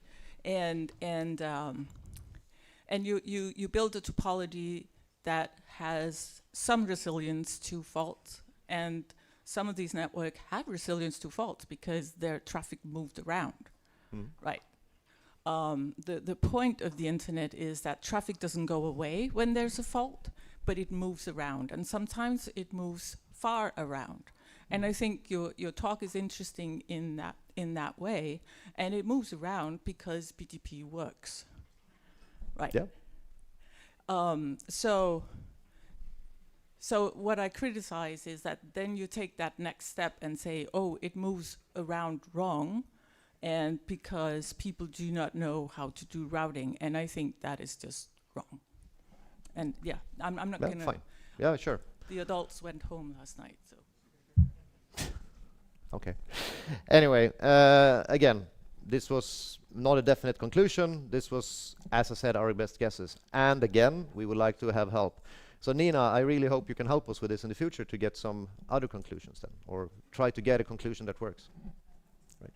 And you build a topology that has some resilience to faults, and some of these networks have resilience to faults because their traffic moved around, right? The point of the internet is that traffic doesn't go away when there's a fault, but it moves around, and sometimes it moves far around. And I think your talk is interesting in that way, and it moves around because BGP works, right? Yeah. So what I criticize is that then you take that next step and say, oh, it moves around wrong, and because people do not know how to do routing, and I think that is just wrong. And yeah, I'm not Yeah, gonna. fine. Yeah, sure. The adults went home last night, so. Okay. Anyway, again, this was not a definite conclusion. This was, as I said, our best guesses. And again, we would like to have help. So Nina, I really hope you can help us with this in the future to get some other conclusions then, or try to get a conclusion that works. Right?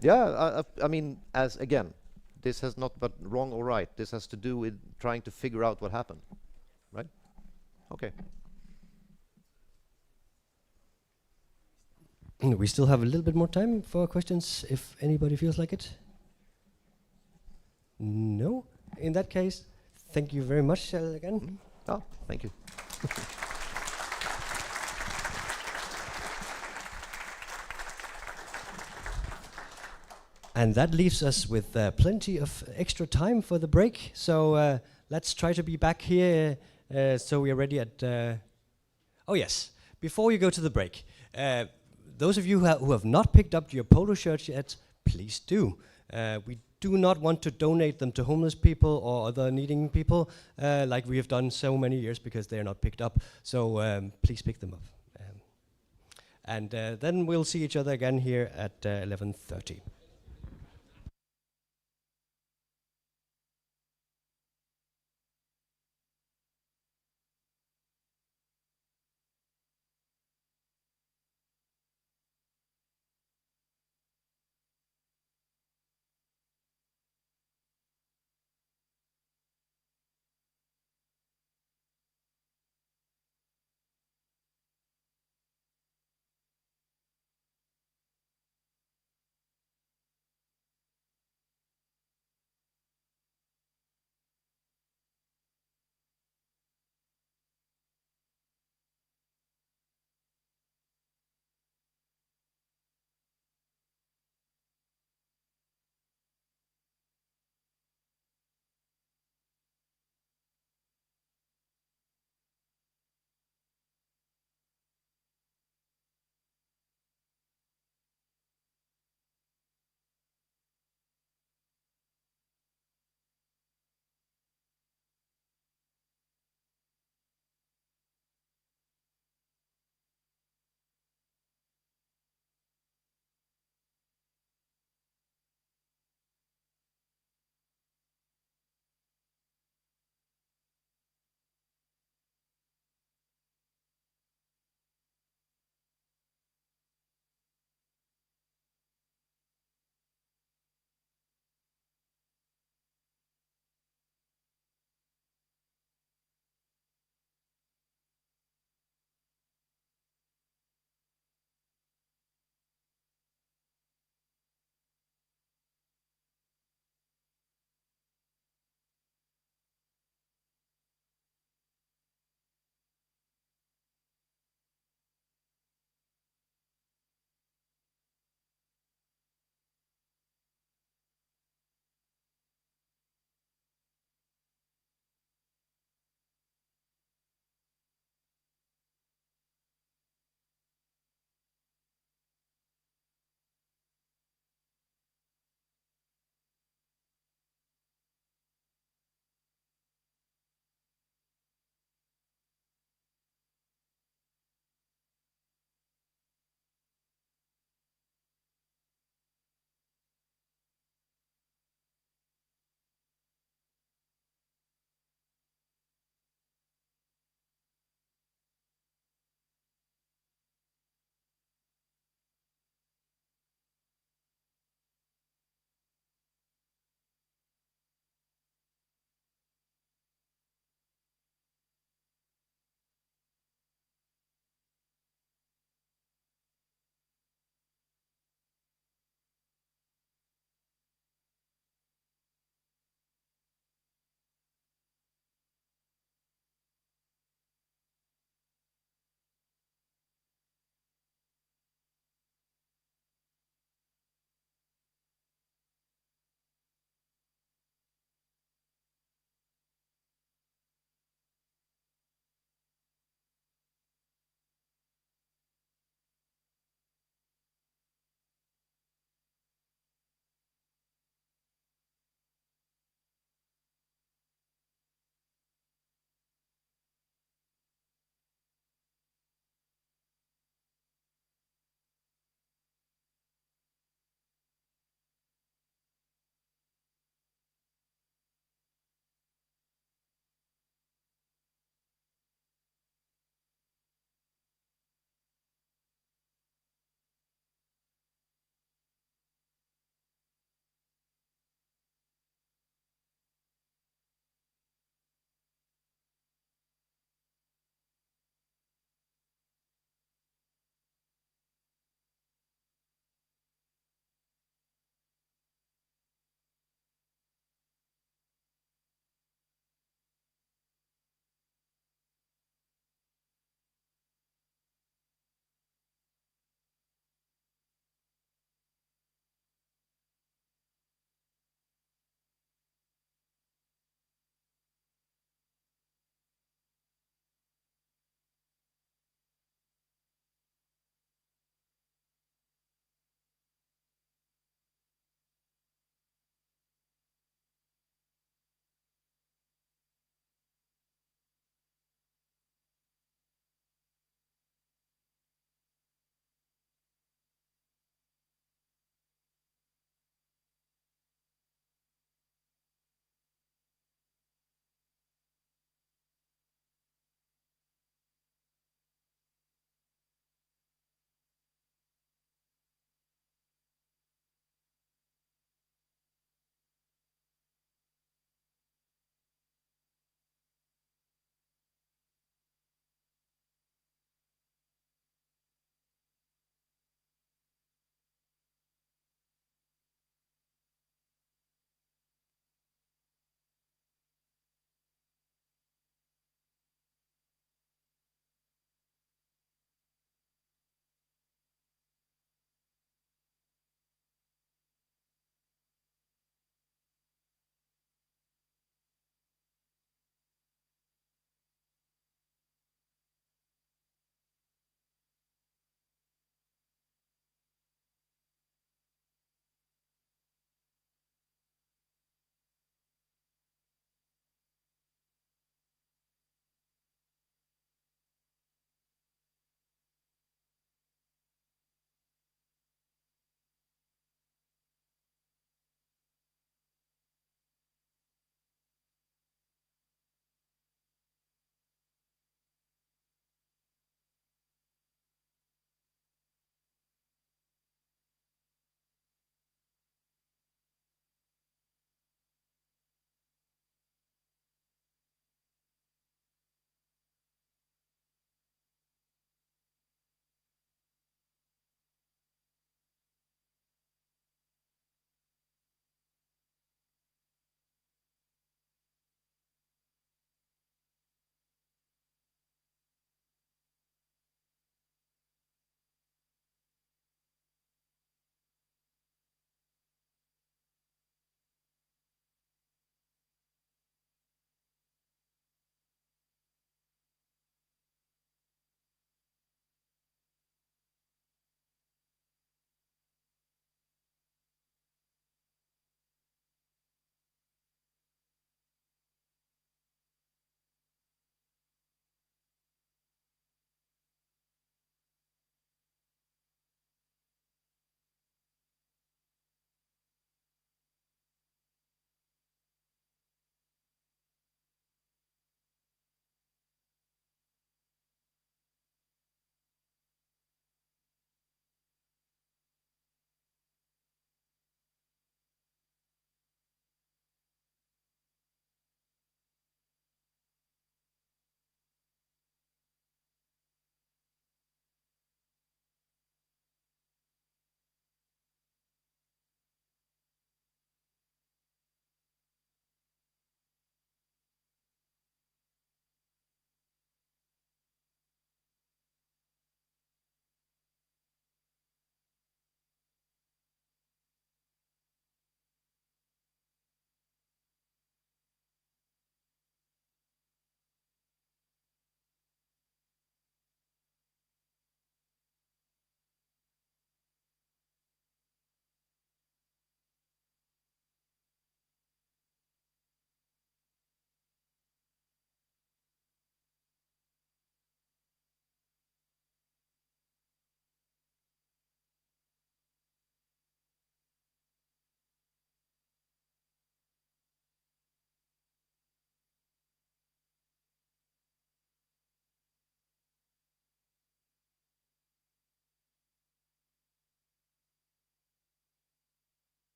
Yeah, I mean, as again, this has not but wrong or right. This has to do with trying to figure out what happened. Right? Okay. We still have a little bit more time for questions if anybody feels like it. No? In that case, thank you very much again. Oh, thank you. And that leaves us with plenty of extra time for the break. So let's try to be back here so we are ready at... oh yes, before you go to the break, those of you who have not picked up your polo shirts yet, please do. We do not want to donate them to homeless people or other needing people like we have done so many years because they are not picked up. So please pick them up. And then we'll see each other again here at 11:30.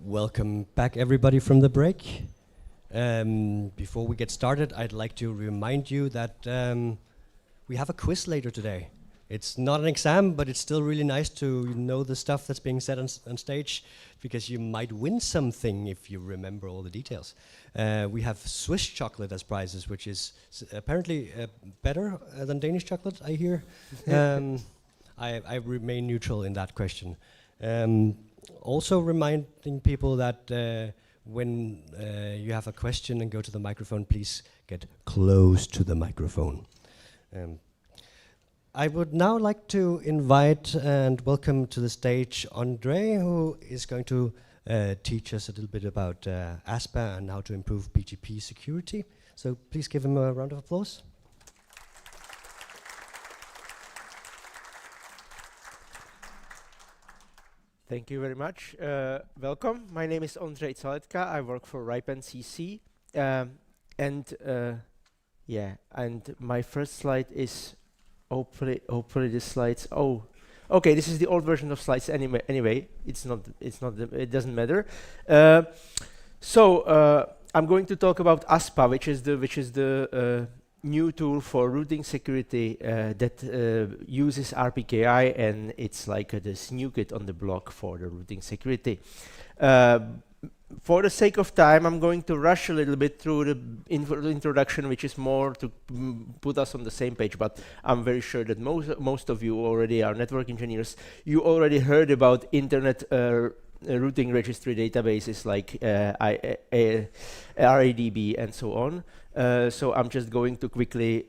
Welcome back, everybody, from the break. Before we get started, I'd like to remind you that we have a quiz later today. It's not an exam, but it's still really nice to know the stuff that's being said on stage, because you might win something if you remember all the details. We have Swiss chocolate as prizes, which is apparently better than Danish chocolate, I hear. I remain neutral in that question. Also reminding people that when you have a question and go to the microphone, please get close to the microphone. I would now like to invite and welcome to the stage Andre, who is going to teach us a little bit about ASPA and how to improve BGP security. So please give him a round of applause. Thank you very much. Welcome. My name is Ondřej Caletka. I work for RipeNCC. And my first slide is hopefully the slides. Oh, okay. This is the old version of slides. Anyway, it's not. It doesn't matter. I'm going to talk about ASPA, which is the new tool for routing security that uses RPKI, and it's like the new kid on the block for the routing security. For the sake of time, I'm going to rush a little bit through the introduction, which is more to put us on the same page, but I'm very sure that most of you already are network engineers. You already heard about internet routing registry databases like RADB and so on. So I'm just going to quickly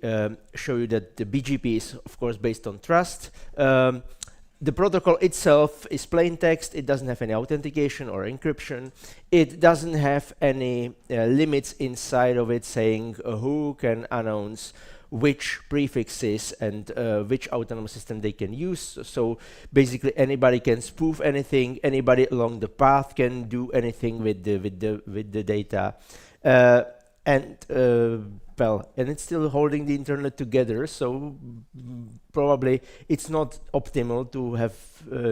show you that the BGP is, of course, based on trust. The protocol itself is plain text. It doesn't have any authentication or encryption. It doesn't have any limits inside of it saying who can announce which prefixes and which autonomous system they can use. So basically anybody can spoof anything. Anybody along the path can do anything with the data. And it's still holding the internet together, so probably it's not optimal to have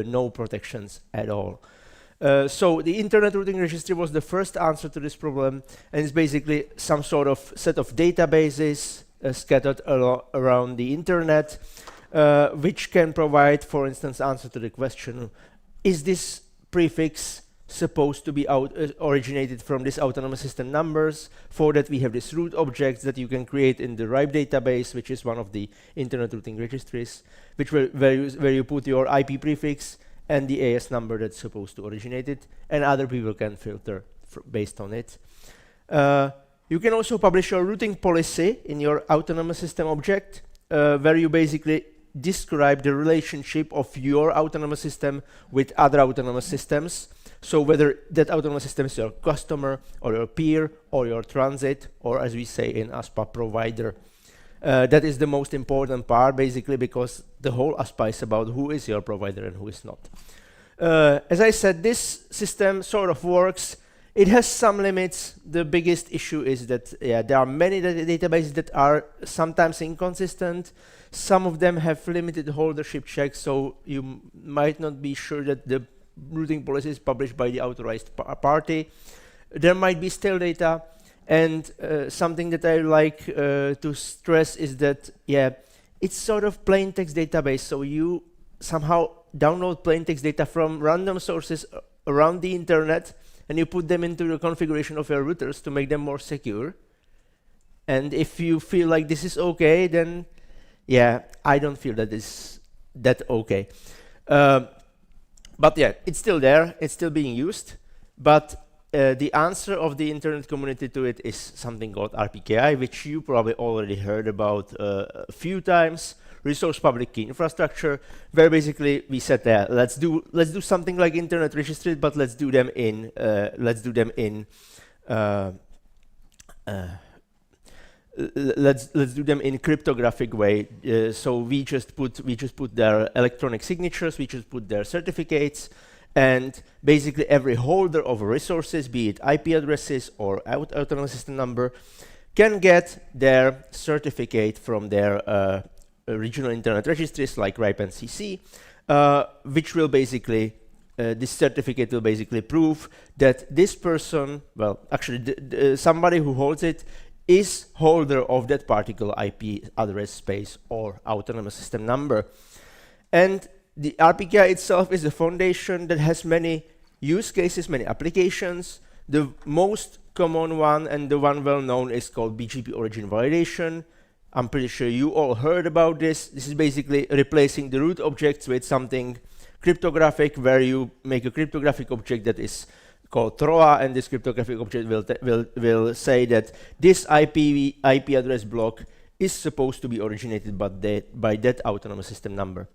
no protections at all. So the Internet Routing Registry was the first answer to this problem, and it's basically some sort of set of databases scattered around the internet, which can provide, for instance, answer to the question, is this prefix supposed to be originated from this autonomous system numbers? For that we have this root objects that you can create in the RIPE database, which is one of the internet routing registries, where you put your IP prefix and the AS number that's supposed to originate it, and other people can filter based on it. You can also publish your routing policy in your autonomous system object, where you basically describe the relationship of your autonomous system with other autonomous systems. So whether that autonomous system is your customer or your peer or your transit, or as we say in ASPA, provider. That is the most important part, basically, because the whole ASPA is about who is your provider and who is not. As I said, this system sort of works. It has some limits. The biggest issue is that there are many databases that are sometimes inconsistent. Some of them have limited holdership checks, so you might not be sure that the routing policy is published by the authorized party. There might be stale data, and something that I like to stress is that, it's sort of plain text database, so you somehow download plain text data from random sources around the internet, and you put them into the configuration of your routers to make them more secure. And if you feel like this is okay, then I don't feel that is that okay. But it's still there, it's still being used, but the answer of the internet community to it is something called RPKI, which you probably already heard about a few times. Resource public key infrastructure, where basically we said that let's do something like internet registry, but let's do them in cryptographic way. So we just put their electronic signatures, we just put their certificates, and basically every holder of resources, be it IP addresses or autonomous system number, can get their certificate from their regional internet registries like RIPE-NCC, which will basically this certificate will basically prove that this person, well, actually somebody who holds it is holder of that particular IP address space or autonomous system number. And the RPKI itself is a foundation that has many use cases, many applications. The most common one and the one well known is called BGP origin validation. I'm pretty sure you all heard about this. This is basically replacing the root objects with something cryptographic, where you make a cryptographic object that is called TROA, and this cryptographic object will say that this IP address block is supposed to be originated by that autonomous system number.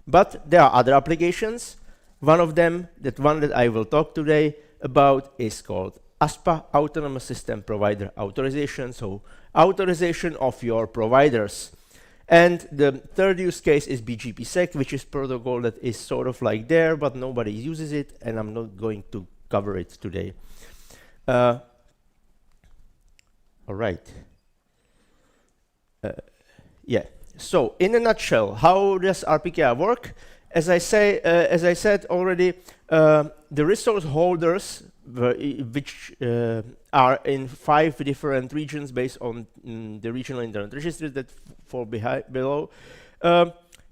But there are other applications. One of them, that one that I will talk today about, is called ASPA, Autonomous System Provider Authorization, so authorization of your providers. And the third use case is BGPsec, which is protocol that is sort of like there, but nobody uses it, and I'm not going to cover it today. All right. Yeah. So, in a nutshell, how does RPKI work? As I said already, the resource holders, which are in 5 different regions based on the regional internet registries that fall below,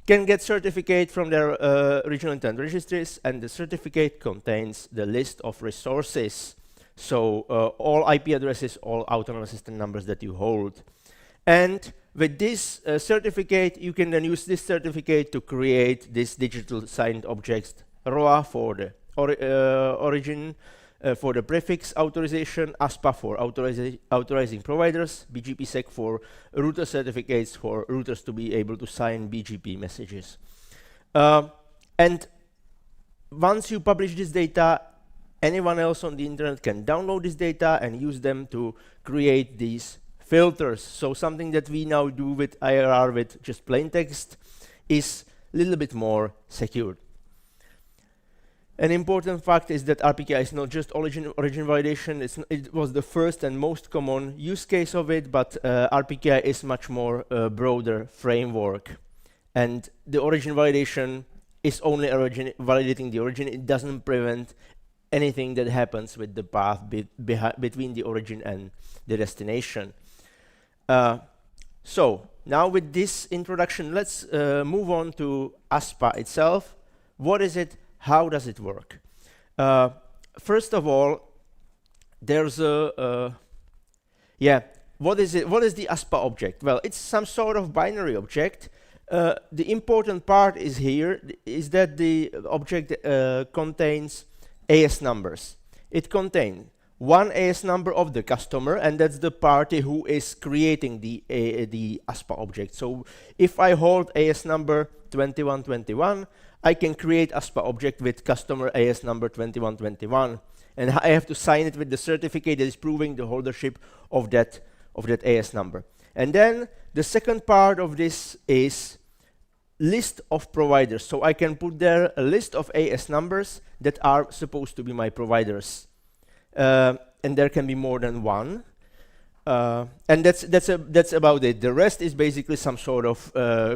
can get certificate from their regional internet registries, and the certificate contains the list of resources. So all IP addresses, all autonomous system numbers that you hold. And with this certificate, you can then use this certificate to create this digital signed objects, ROA for the origin, for the prefix authorization, ASPA for authorizing providers, BGPsec for router certificates for routers to be able to sign BGP messages. And once you publish this data, anyone else on the internet can download this data and use them to create these filters. So something that we now do with IRR with just plain text is a little bit more secure. An important fact is that RPKI is not just origin validation. It was the first and most common use case of it, but RPKI is much more broader framework. And the origin validation is only validating the origin. It doesn't prevent anything that happens with the path between the origin and the destination. So now with this introduction, let's move on to ASPA itself. What is it? How does it work? First of all, there's what is it? What is the ASPA object? Well, it's some sort of binary object. The important part is that the object contains AS numbers. It contains one AS number of the customer, and that's the party who is creating the ASPA object. So if I hold AS number 2121, I can create ASPA object with customer AS number 2121, and I have to sign it with the certificate that is proving the holdership of that AS number. And then the second part of this is list of providers. So I can put there a list of AS numbers that are supposed to be my providers, and there can be more than one. And that's about it. The rest is basically some sort of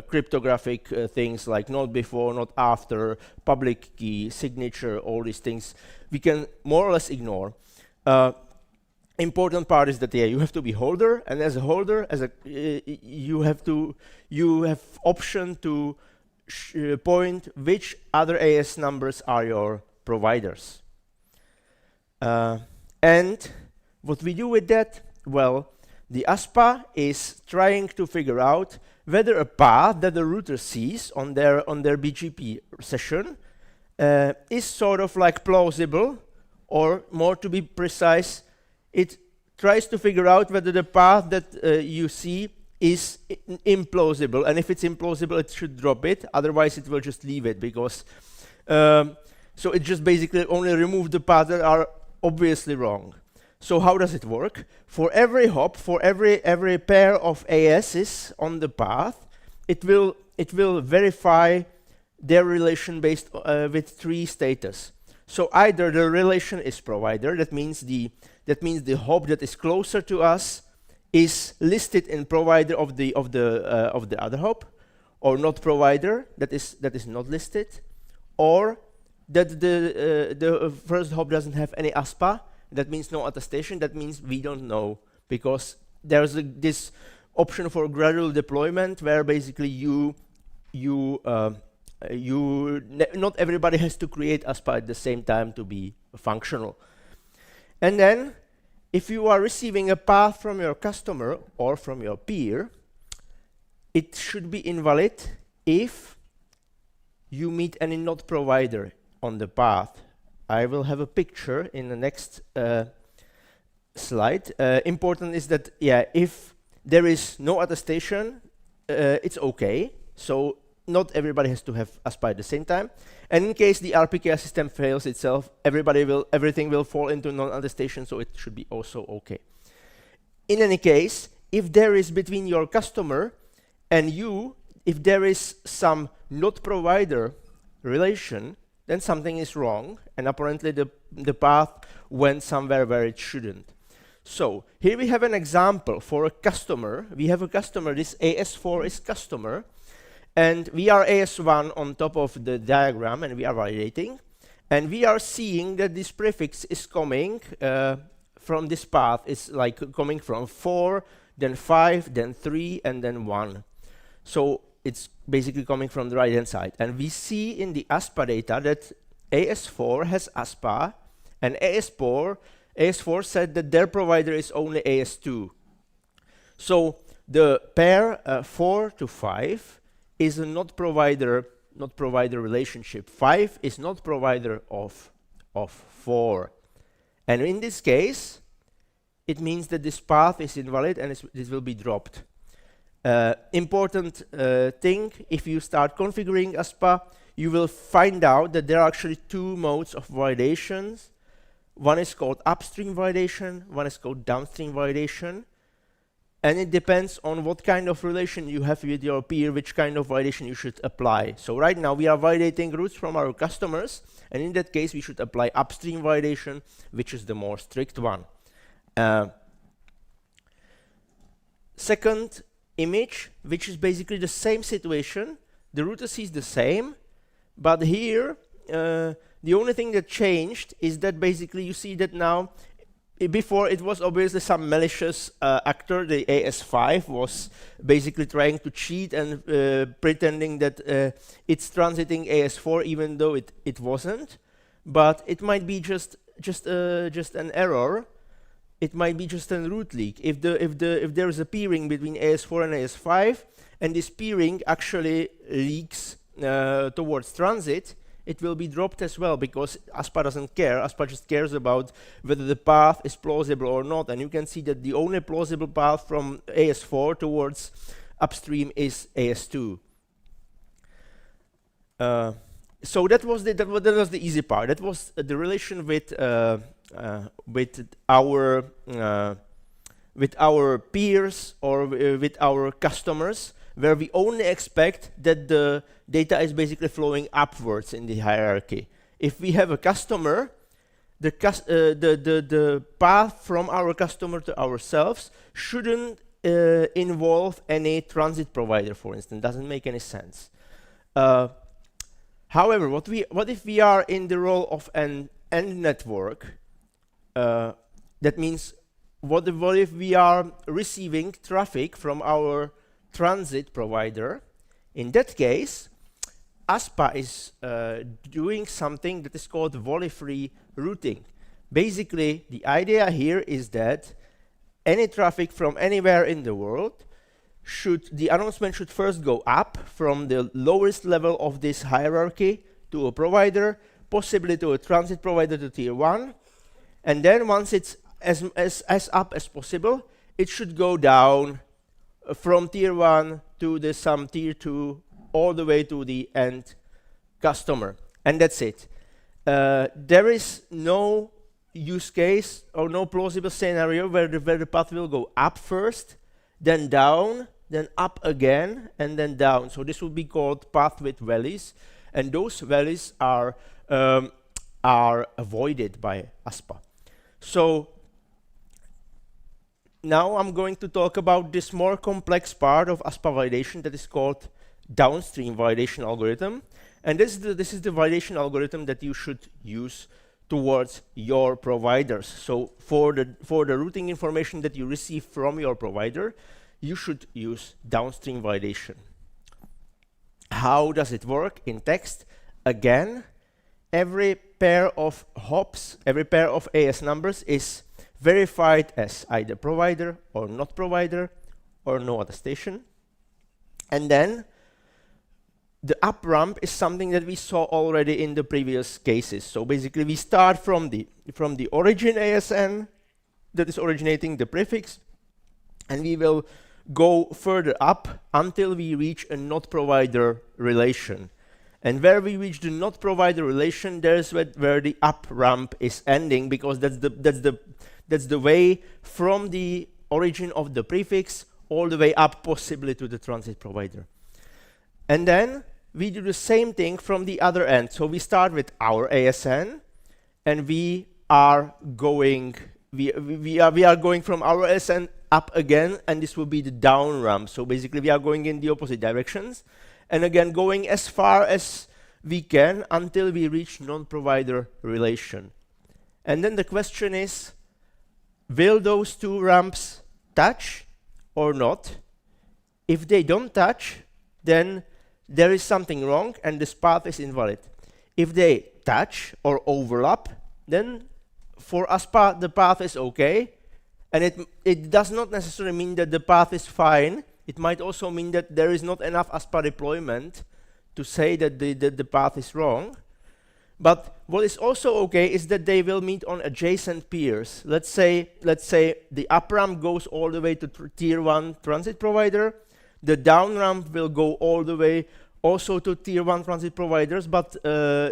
cryptographic things like not before, not after, public key, signature, all these things we can more or less ignore. Important part is that you have to be holder, and as a holder, you have option to point which other AS numbers are your providers. And what we do with that? Well, the ASPA is trying to figure out whether a path that the router sees on their BGP session is sort of like plausible, or more to be precise, it tries to figure out whether the path that you see is implausible, and if it's implausible, it should drop it. Otherwise, it will just leave it, because so it just basically only remove the paths that are obviously wrong. So how does it work? For every hop, for every pair of ASs on the path, it will verify their relation based with 3 status. So either the relation is provider, that means the hop that is closer to us is listed in provider of the other hop, or not provider, that is not listed, or that the first hop doesn't have any ASPA. That means no attestation. That means we don't know, because there's this option for gradual deployment where basically not everybody has to create ASPA at the same time to be functional. And then, if you are receiving a path from your customer or from your peer, it should be invalid if you meet any node provider on the path. I will have a picture in the next slide. Important is that, yeah, if there is no attestation, it's okay. So not everybody has to have ASPA at the same time. And in case the RPKI system fails itself, everything will fall into non-attestation, so it should be also okay. In any case, if there is between your customer and you, if there is some node provider relation, then something is wrong, and apparently the path went somewhere where it shouldn't. So here we have an example for a customer. We have a customer, this AS4 is customer, and we are AS1 on top of the diagram, and we are validating. And we are seeing that this prefix is coming from this path. It's like coming from 4, then 5, then 3, and then 1. So it's basically coming from the right-hand side. And we see in the ASPA data that AS4 has ASPA, and AS4 said that their provider is only AS2. So the pair 4 to 5 is a not provider relationship. 5 is not provider of 4. And in this case, it means that this path is invalid and this will be dropped. Important thing, if you start configuring ASPA, you will find out that there are actually 2 modes of validations. One is called upstream validation, one is called downstream validation. And it depends on what kind of relation you have with your peer, which kind of validation you should apply. So right now we are validating routes from our customers, and in that case we should apply upstream validation, which is the more strict one. Second image, which is basically the same situation. The router sees the same, but here the only thing that changed is that basically you see that now, before it was obviously some malicious actor, the AS5 was basically trying to cheat and pretending that it's transiting AS4 even though it wasn't. But it might be just an error. It might be just a route leak. If there is a peering between AS4 and AS5, and this peering actually leaks towards transit, it will be dropped as well, because ASPA doesn't care. ASPA just cares about whether the path is plausible or not. And you can see that the only plausible path from AS4 towards upstream is AS2. So that was the easy part. That was the relation with our peers or with our customers, where we only expect that the data is basically flowing upwards in the hierarchy. If we have a customer, the path from our customer to ourselves shouldn't involve any transit provider, for instance. Doesn't make any sense. However, what if we are in the role of an end network? That means, what if we are receiving traffic from our transit provider? In that case, ASPA is doing something that is called volley-free routing. Basically, the idea here is that any traffic from anywhere in the world, the announcement should first go up from the lowest level of this hierarchy to a provider, possibly to a transit provider to tier 1, and then once it's as up as possible, it should go down from tier 1 to some tier 2, all the way to the end customer. And that's it. There is no use case or no plausible scenario where the path will go up first, then down, then up again, and then down. So this would be called path with valleys, and those valleys are avoided by ASPA. So now I'm going to talk about this more complex part of ASPA validation that is called downstream validation algorithm. And this is the validation algorithm that you should use towards your providers. So for the routing information that you receive from your provider, you should use downstream validation. How does it work in text? Again, every pair of hops, every pair of AS numbers is verified as either provider or not provider or no attestation. And then the up ramp is something that we saw already in the previous cases. So basically we start from the origin ASN that is originating the prefix, and we will go further up until we reach a not provider relation. And where we reach the not provider relation, there's where the up ramp is ending, because that's the way from the origin of the prefix all the way up, possibly to the transit provider. And then we do the same thing from the other end. So we start with our ASN, and we are going from our ASN up again, and this will be the down ramp. So basically we are going in the opposite directions, and again going as far as we can until we reach non-provider relation. And then the question is, will those two ramps touch or not? If they don't touch, then there is something wrong and this path is invalid. If they touch or overlap, then for ASPA the path is okay, and it does not necessarily mean that the path is fine. It might also mean that there is not enough ASPA deployment to say that the path is wrong. But what is also okay is that they will meet on adjacent peers. Let's say the up ramp goes all the way to tier 1 transit provider. The down ramp will go all the way also to tier 1 transit providers, but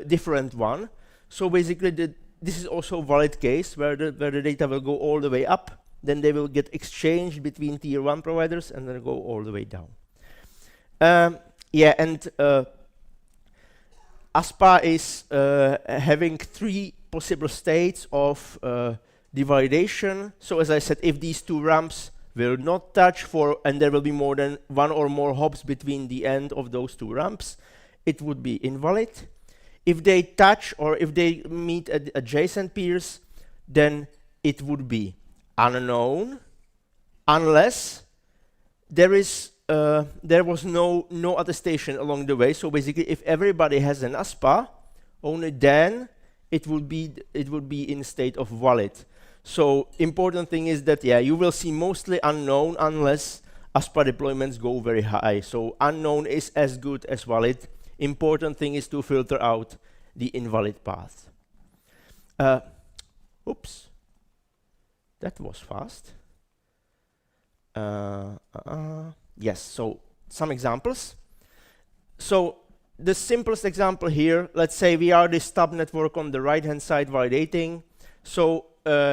different one. So basically this is also a valid case where the data will go all the way up, then they will get exchanged between tier 1 providers and then go all the way down. ASPA is having 3 possible states of the validation. So as I said, if these two ramps will not touch and there will be more than 1 or more hops between the end of those two ramps, it would be invalid. If they touch or if they meet adjacent peers, then it would be unknown, unless there was no attestation along the way. So basically, if everybody has an ASPA, only then it would be in state of valid. So important thing is that you will see mostly unknown unless ASPA deployments go very high. So unknown is as good as valid. Important thing is to filter out the invalid path. Oops, that was fast. Yes, so some examples. So the simplest example here, let's say we are this stub network on the right-hand side validating. So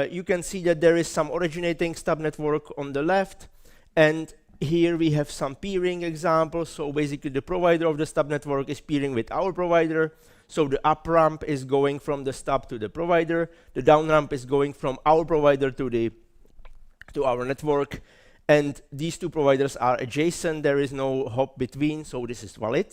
you can see that there is some originating stub network on the left, and here we have some peering examples. So basically the provider of the stub network is peering with our provider. So the up ramp is going from the stub to the provider. The down ramp is going from our provider to our network. And these two providers are adjacent. There is no hop between, so this is valid.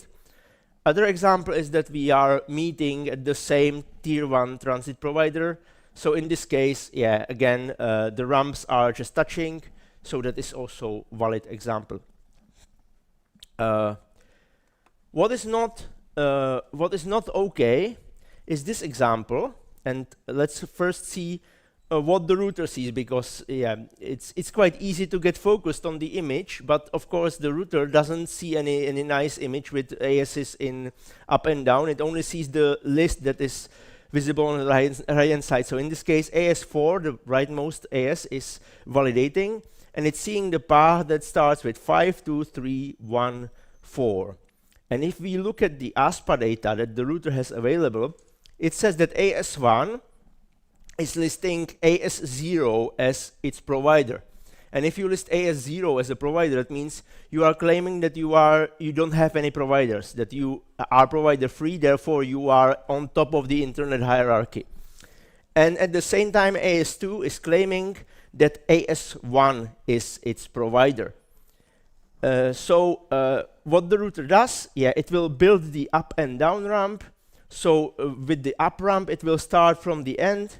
Other example is that we are meeting at the same tier 1 transit provider. So in this case, again, the ramps are just touching. So that is also valid example. What is not okay is this example, and let's first see what the router sees, because it's quite easy to get focused on the image, but of course the router doesn't see any nice image with ASs in up and down. It only sees the list that is visible on the right-hand side. So in this case, AS4, the rightmost AS, is validating, and it's seeing the path that starts with 5, 2, 3, 1, 4. And if we look at the ASPA data that the router has available, it says that AS1 is listing AS0 as its provider. And if you list AS0 as a provider, that means you are claiming that you don't have any providers, that you are provider free, therefore you are on top of the internet hierarchy. And at the same time, AS2 is claiming that AS1 is its provider. What the router does, it will build the up and down ramp. So with the up ramp, it will start from the end,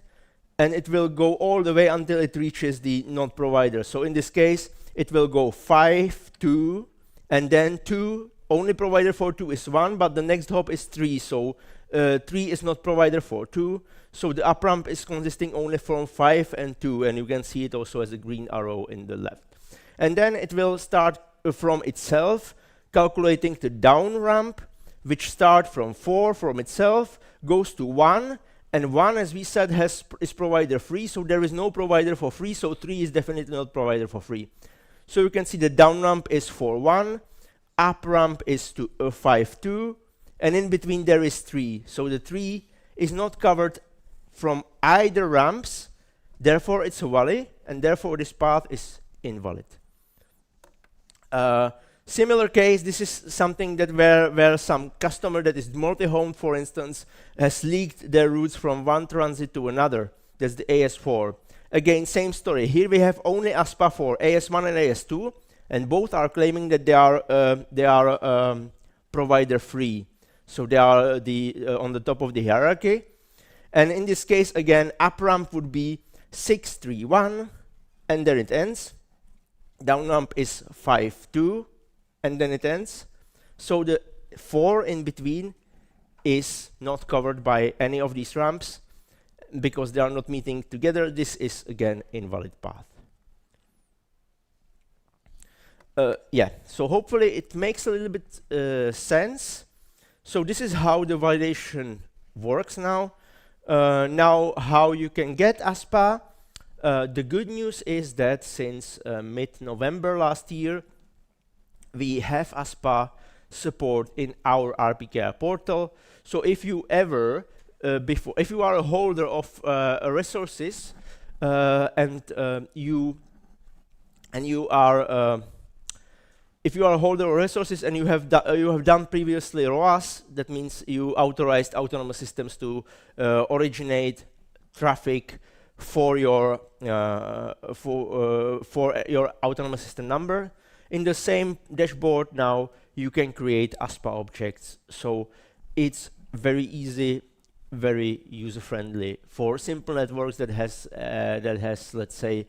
and it will go all the way until it reaches the node provider. So in this case, it will go 5, 2, and then 2. Only provider for 2 is 1, but the next hop is 3. So 3 is not provider for 2. So the up ramp is consisting only from 5 and 2, and you can see it also as a green arrow in the left. And then it will start from itself, calculating the down ramp, which start from 4 from itself, goes to 1, and 1, as we said, is provider free, so there is no provider for free, so 3 is definitely not provider for free. So you can see the down ramp is 4, 1, up ramp is to 5, 2, and in between there is 3. So the 3 is not covered from either ramps, therefore it's a valley, and therefore this path is invalid. Similar case, this is something that where some customer that is multi-home, for instance, has leaked their routes from one transit to another. That's the AS4. Again, same story. Here we have only ASPA for AS1 and AS2, and both are claiming that they are provider free. So they are on the top of the hierarchy. And in this case, again, up ramp would be 6, 3, 1, and then it ends. Down ramp is 5, 2, and then it ends. So the 4 in between is not covered by any of these ramps because they are not meeting together. This is again invalid path. So hopefully it makes a little bit sense. So this is how the validation works now. Now how you can get ASPA. The good news is that since mid-November last year, we have ASPA support in our RPKI portal. So if you ever, if you are a holder of resources if you are a holder of resources and you have done previously ROAS, that means you authorized autonomous systems to originate traffic for your autonomous system number. In the same dashboard now, you can create ASPA objects. So it's very easy, very user-friendly for simple networks that has let's say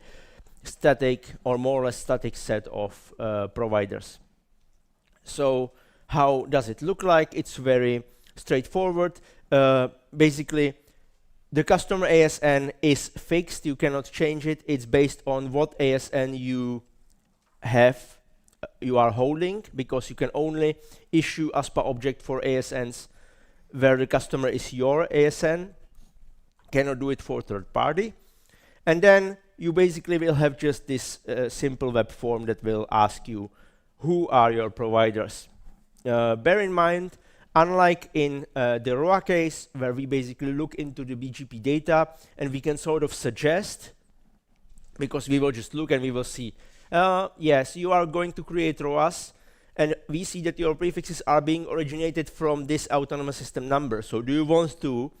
static or more or less static set of providers. So how does it look like? It's very straightforward. Basically, the customer ASN is fixed. You cannot change it. It's based on what ASN you are holding, because you can only issue ASPA object for ASNs where the customer is your ASN. Cannot do it for third party. And then you basically will have just this simple web form that will ask you who are your providers. Bear in mind, unlike in the ROA case, where we basically look into the BGP data and we can sort of suggest, because we will just look and we will see, yes, you are going to create ROAS, and we see that your prefixes are being originated from this autonomous system number. So do you want to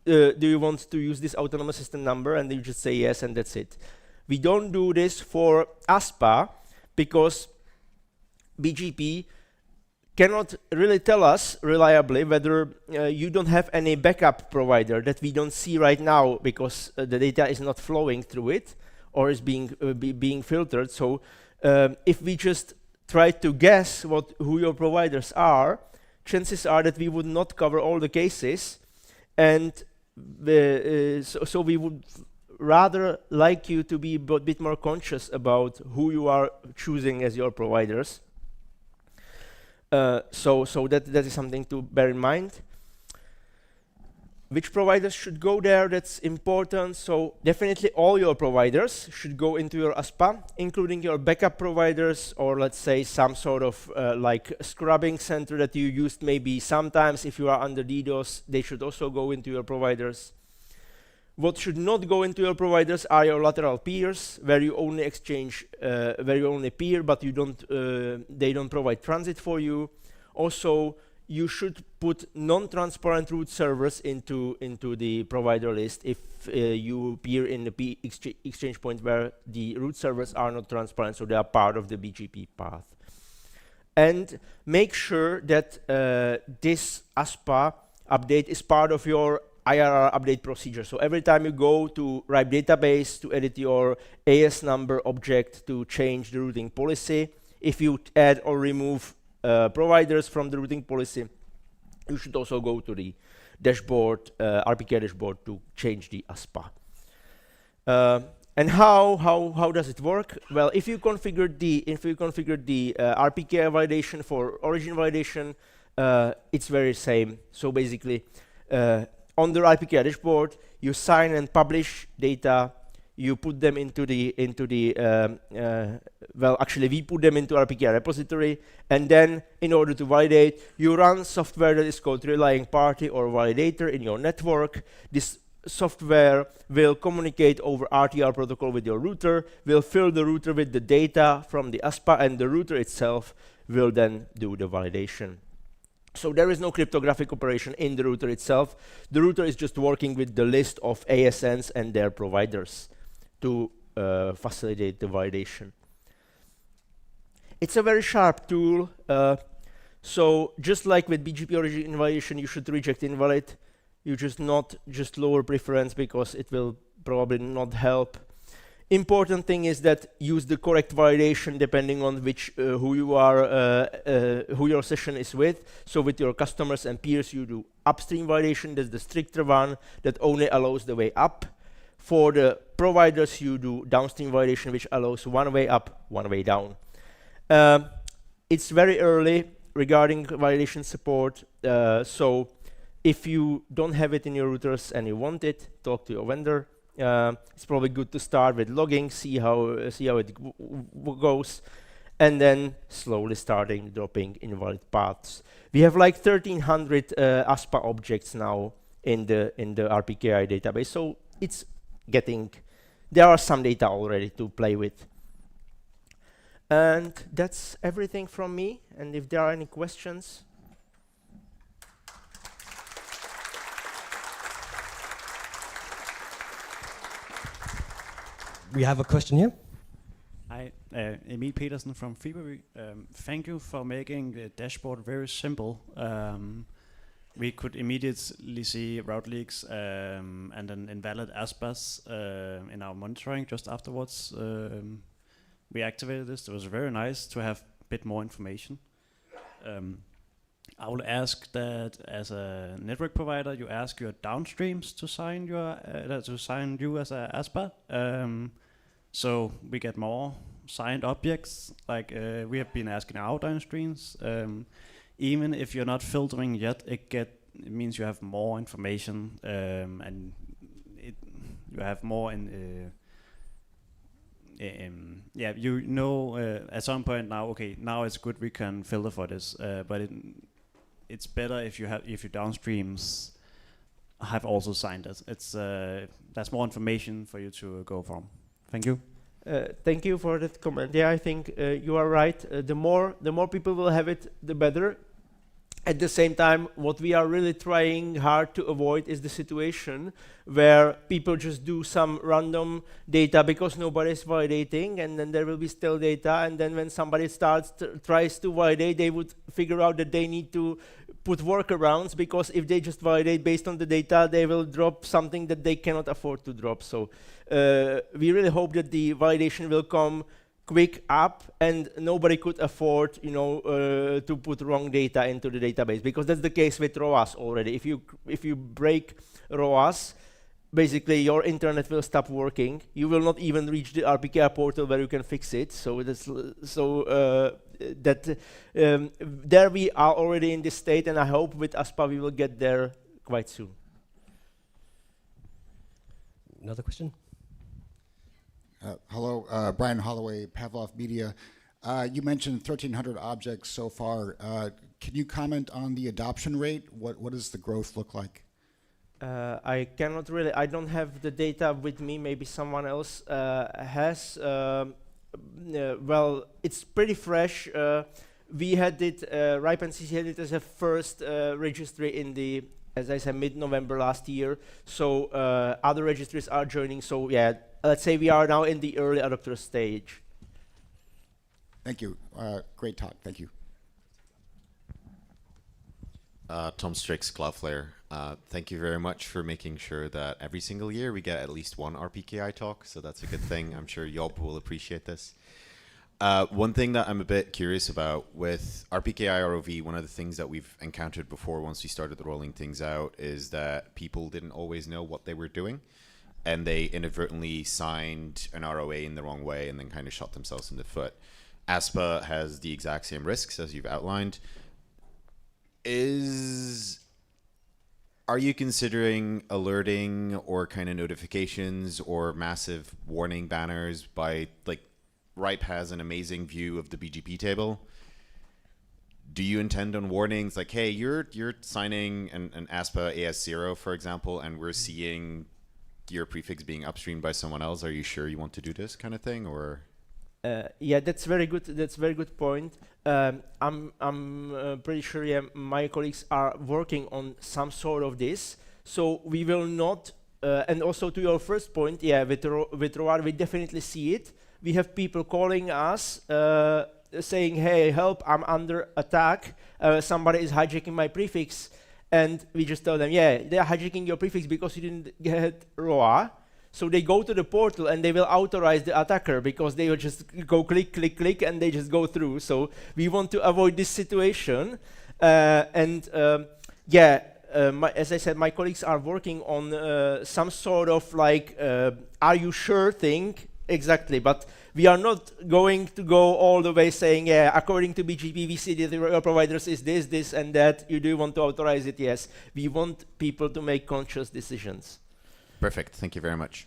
use this autonomous system number? And you just say yes, and that's it. We don't do this for ASPA because BGP cannot really tell us reliably whether you don't have any backup provider that we don't see right now because the data is not flowing through it or is being filtered. So if we just try to guess who your providers are, chances are that we would not cover all the cases, and so we would rather like you to be a bit more conscious about who you are choosing as your providers. So that is something to bear in mind. Which providers should go there? That's important. So definitely all your providers should go into your ASPA, including your backup providers, or let's say some sort of like scrubbing center that you used maybe sometimes if you are under DDoS. They should also go into your providers. What should not go into your providers are your lateral peers, where you only exchange, where you only peer, but you don't, they don't provide transit for you. Also, you should put non-transparent root servers into the provider list if you peer in the exchange point where the root servers are not transparent, so they are part of the BGP path. and make sure that this ASPA update is part of your IRR update procedure. So every time you go to RIPE database to edit your AS number object to change the routing policy, if you add or remove providers from the routing policy, you should also go to the dashboard, RPK dashboard, to change the ASPA. And how does it work? Well, if you configure the RPK validation for origin validation, it's very same. So basically, on the RPK dashboard, you sign and publish data. You put them into the well, actually, we put them into RPK repository, and then in order to validate, you run software that is called relying party or validator in your network. This software will communicate over RTR protocol with your router, will fill the router with the data from the ASPA, and the router itself will then do the validation. So there is no cryptographic operation in the router itself. The router is just working with the list of ASNs and their providers to facilitate the validation. It's a very sharp tool. So just like with BGP origin validation, you should reject invalid. You just not just lower preference because it will probably not help. Important thing is that use the correct validation depending on which who you are, who your session is with. So with your customers and peers, you do upstream validation. That's the stricter one that only allows the way up. For the providers, you do downstream validation, which allows one way up, one way down. It's very early regarding validation support. So if you don't have it in your routers and you want it, talk to your vendor. It's probably good to start with logging, see how it goes, and then slowly dropping invalid paths. We have like 1,300 ASPA objects now in the RPKI database, so it's there are some data already to play with. And that's everything from me. And if there are any questions. We have a question here. Hi, Emil Petersen from Fiberby. Thank you for making the dashboard very simple. We could immediately see route leaks and an invalid ASPAs in our monitoring just afterwards. We activated this. It was very nice to have a bit more information. I will ask that as a network provider, you ask your downstreams to sign you as a ASPA. So we get more signed objects. Like we have been asking our downstreams. Even if you're not filtering yet, it means you have more information and you have more yeah, you know at some point now, okay, now it's good we can filter for this, but it's better if your downstreams have also signed it. That's more information for you to go from. Thank you. Thank you for that comment. Yeah, I think you are right. The more people will have it, the better. At the same time, what we are really trying hard to avoid is the situation where people just do some random data because nobody is validating, and then there will be still data, and then when somebody tries to validate, they would figure out that they need to put workarounds, because if they just validate based on the data, they will drop something that they cannot afford to drop. So we really hope that the validation will come quick up and nobody could afford, to put wrong data into the database, because that's the case with ROAS already. If you break ROAS, basically your internet will stop working. You will not even reach the RPKI portal where you can fix it. So there we are already in this state, and I hope with ASPA we will get there quite soon. Another question? Hello, Brian Holloway, Pavlov Media. You mentioned 1,300 objects so far. Can you comment on the adoption rate? What does the growth look like? I cannot really. I don't have the data with me. Maybe someone else has. Well, it's pretty fresh. We had it, RIPE and CC had it as a first registry in the, as I said, mid-November last year. So other registries are joining. So yeah, let's say we are now in the early adopter stage. Thank you. Great talk. Thank you. Tom Strix, Cloudflare. Thank you very much for making sure that every single year we get at least one RPKI talk, so that's a good thing. I'm sure Job will appreciate this. One thing that I'm a bit curious about with RPKI ROV, one of the things that we've encountered before once we started rolling things out is that people didn't always know what they were doing, and they inadvertently signed an ROA in the wrong way and then kind of shot themselves in the foot. ASPA has the exact same risks as you've outlined. Are you considering alerting or kind of notifications or massive warning banners by, like, RIPE has an amazing view of the BGP table. Do you intend on warnings like, hey, you're signing an ASPA AS0, for example, and we're seeing your prefix being upstreamed by someone else? Are you sure you want to do this kind of thing, or? Yeah, that's very good. That's very good point. I'm pretty sure my colleagues are working on some sort of this. So we will not. And also to your first point, yeah, with ROAR we definitely see it. We have people calling us saying, "Hey, help! I'm under attack. Somebody is hijacking my prefix." And we just tell them, "Yeah, they're hijacking your prefix because you didn't get ROAR." So they go to the portal and they will authorize the attacker because they will just go click, click, click, and they just go through. So we want to avoid this situation. As I said, my colleagues are working on some sort of like, are you sure thing. Exactly, but we are not going to go all the way saying, yeah, according to BGP, we see that your providers is this, this, and that. You do want to authorize it, yes. We want people to make conscious decisions. Perfect. Thank you very much.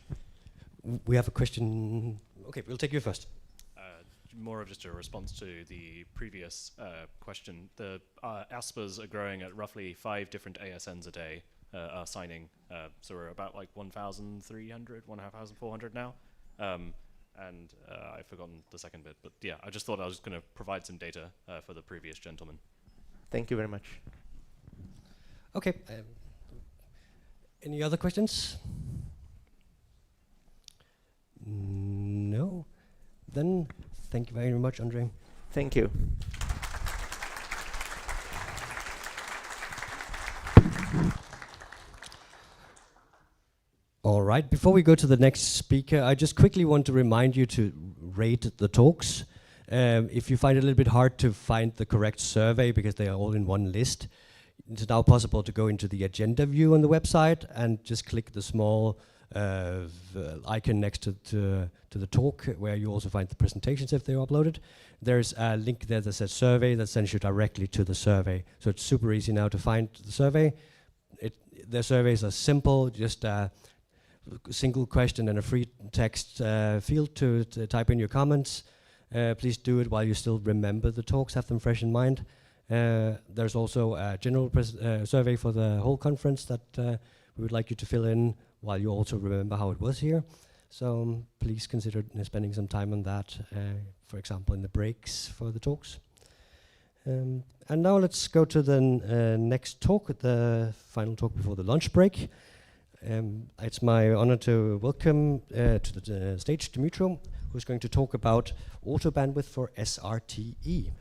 We have a question. Okay, we'll take you first. More of just a response to the previous question. The ASPAs are growing at roughly 5 different ASNs a day are signing. So we're about like 1,300, 1,400 now. And I've forgotten the second bit, but yeah, I just thought I was going to provide some data for the previous gentleman. Thank you very much. Okay. Any other questions? No? Then thank you very much, Andre. Thank you. All right, before we go to the next speaker, I just quickly want to remind you to rate the talks. If you find it a little bit hard to find the correct survey because they are all in one list, it's now possible to go into the agenda view on the website and just click the small icon next to the talk where you also find the presentations if they're uploaded. There's a link there that says survey that sends you directly to the survey. So it's super easy now to find the survey. The surveys are simple, just a single question and a free text field to type in your comments. Please do it while you still remember the talks, have them fresh in mind. There's also a general survey for the whole conference that we would like you to fill in while you also remember how it was here. So please consider spending some time on that, for example, in the breaks for the talks. And now let's go to the next talk, the final talk before the lunch break. It's my honor to welcome to the stage Dimitro, who's going to talk about auto bandwidth for SRTE.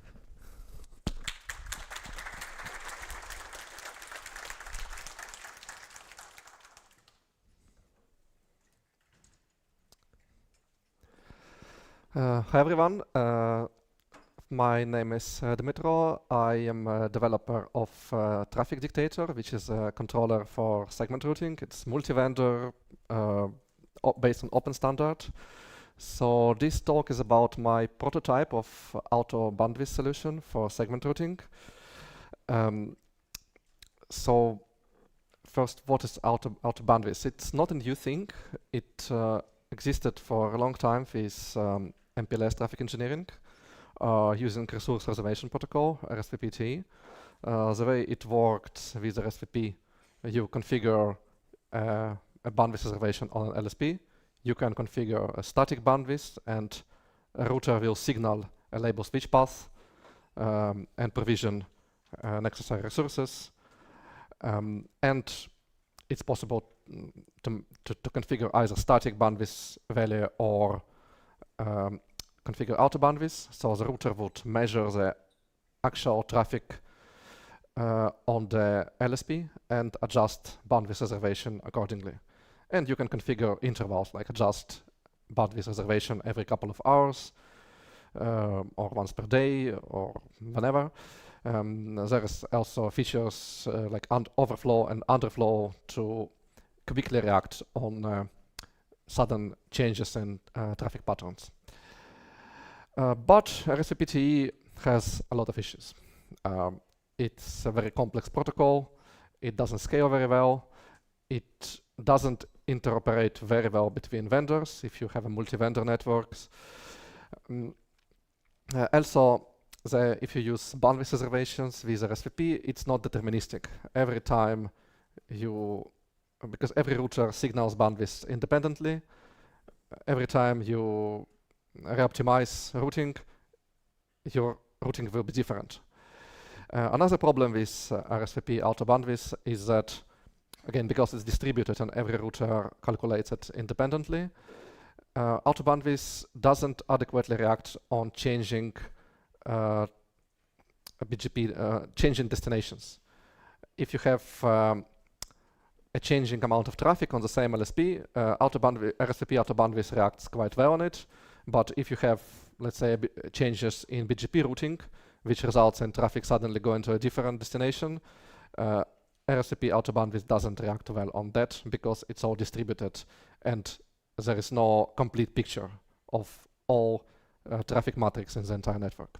Hi everyone, my name is Dimitro. I am a developer of Traffic Dictator, which is a controller for segment routing. It's multi-vendor based on open standard. So this talk is about my prototype of auto bandwidth solution for segment routing. So first, what is auto bandwidth? It's not a new thing. It existed for a long time with MPLS traffic engineering using resource reservation protocol, RSVP-T. The way it worked with RSVP, you configure a bandwidth reservation on an LSP. You can configure a static bandwidth, and a router will signal a label switch path and provision necessary resources. And it's possible to configure either static bandwidth value or configure auto bandwidth. So the router would measure the actual traffic on the LSP and adjust bandwidth reservation accordingly. And you can configure intervals, like adjust bandwidth reservation every couple of hours, or once per day, or whenever. There is also features like overflow and underflow to quickly react on sudden changes in traffic patterns. But RSVP-TE has a lot of issues. It's a very complex protocol. It doesn't scale very well. It doesn't interoperate very well between vendors if you have a multi-vendor networks. Also, if you use bandwidth reservations with RSVP, it's not deterministic. Every time because every router signals bandwidth independently, every time you reoptimize routing, your routing will be different. Another problem with RSVP auto bandwidth is that, again, because it's distributed and every router calculates it independently, auto bandwidth doesn't adequately react on changing changing destinations. If you have a changing amount of traffic on the same LSP, RSVP auto bandwidth reacts quite well on it. But if you have, let's say, changes in BGP routing, which results in traffic suddenly going to a different destination, RSVP auto bandwidth doesn't react well on that because it's all distributed and there is no complete picture of all traffic matrix in the entire network.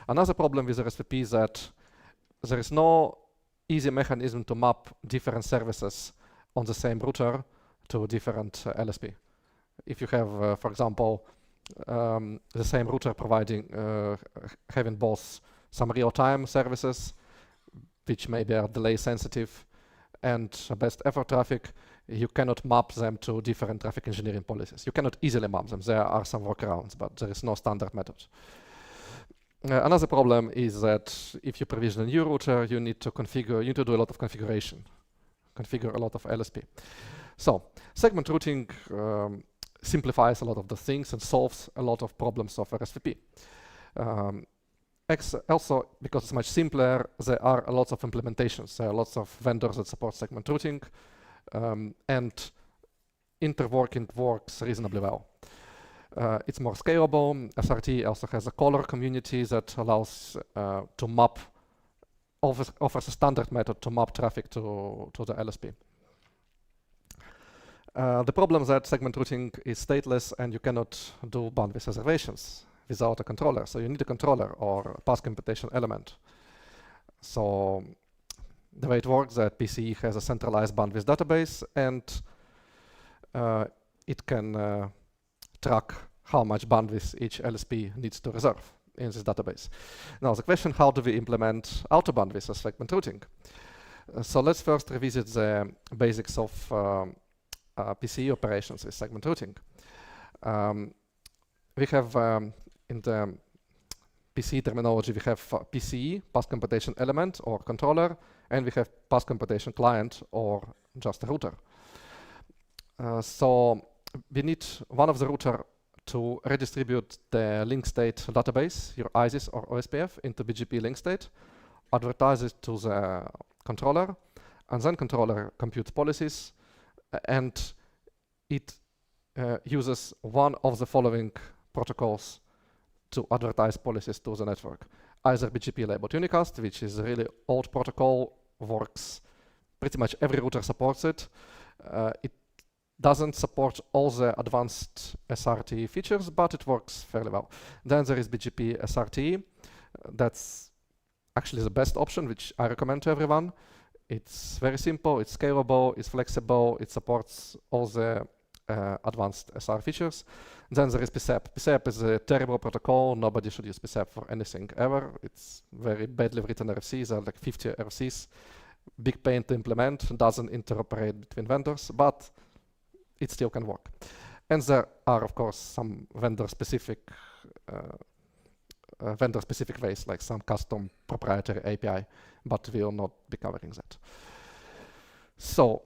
Another problem with RSVP is that there is no easy mechanism to map different services on the same router to different LSP. If you have, for example, the same router providing, having both some real-time services, which maybe are delay sensitive, and best effort traffic, you cannot map them to different traffic engineering policies. You cannot easily map them. There are some workarounds, but there is no standard method. Another problem is that if you provision a new router, you need to do a lot of configuration, configure a lot of LSP. So segment routing simplifies a lot of the things and solves a lot of problems of RSVP. Also, because it's much simpler, there are lots of implementations. There are lots of vendors that support segment routing, and interworking works reasonably well. It's more scalable. SRT also has a caller community that allows to map, offers a standard method to map traffic to the LSP. The problem is that segment routing is stateless and you cannot do bandwidth reservations without a controller. So you need a controller or a path computation element. So the way it works is that PCE has a centralized bandwidth database and it can track how much bandwidth each LSP needs to reserve in this database. Now the question, how do we implement auto bandwidth as segment routing? So let's first revisit the basics of PCE operations with segment routing. We have in the PCE terminology, we have PCE, path computation element or controller, and we have path computation client or just a router. So we need one of the router to redistribute the link state database, your ISIS or OSPF, into BGP link state, advertise it to the controller, and then controller computes policies, and it uses one of the following protocols to advertise policies to the network. Either BGP labeled unicast, which is a really old protocol, works, pretty much every router supports it. It doesn't support all the advanced SRT features, but it works fairly well. Then there is BGP SRT. That's actually the best option, which I recommend to everyone. It's very simple, it's scalable, it's flexible, it supports all the advanced SR features. Then there is PSAP. PSAP is a terrible protocol. Nobody should use PSAP for anything ever. It's very badly written RFCs. There are like 50 RFCs. Big pain to implement, doesn't interoperate between vendors, but it still can work. And there are, of course, some vendor-specific ways, like some custom proprietary API, but we will not be covering that. So,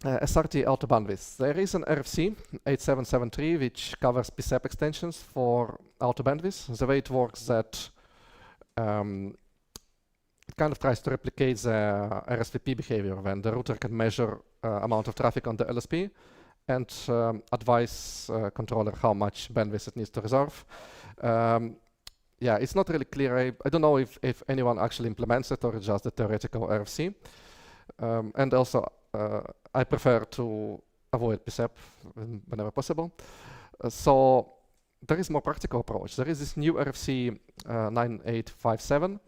SRT auto bandwidth. There is an RFC 8773 which covers PSAP extensions for auto bandwidth. The way it works is that it kind of tries to replicate the RSVP behavior when the router can measure amount of traffic on the LSP and advise controller how much bandwidth it needs to reserve. Yeah, it's not really clear. I don't know if anyone actually implements it or it's just the theoretical RFC. And also, I prefer to avoid PSEP whenever possible. So there is more practical approach. There is this new RFC 9857,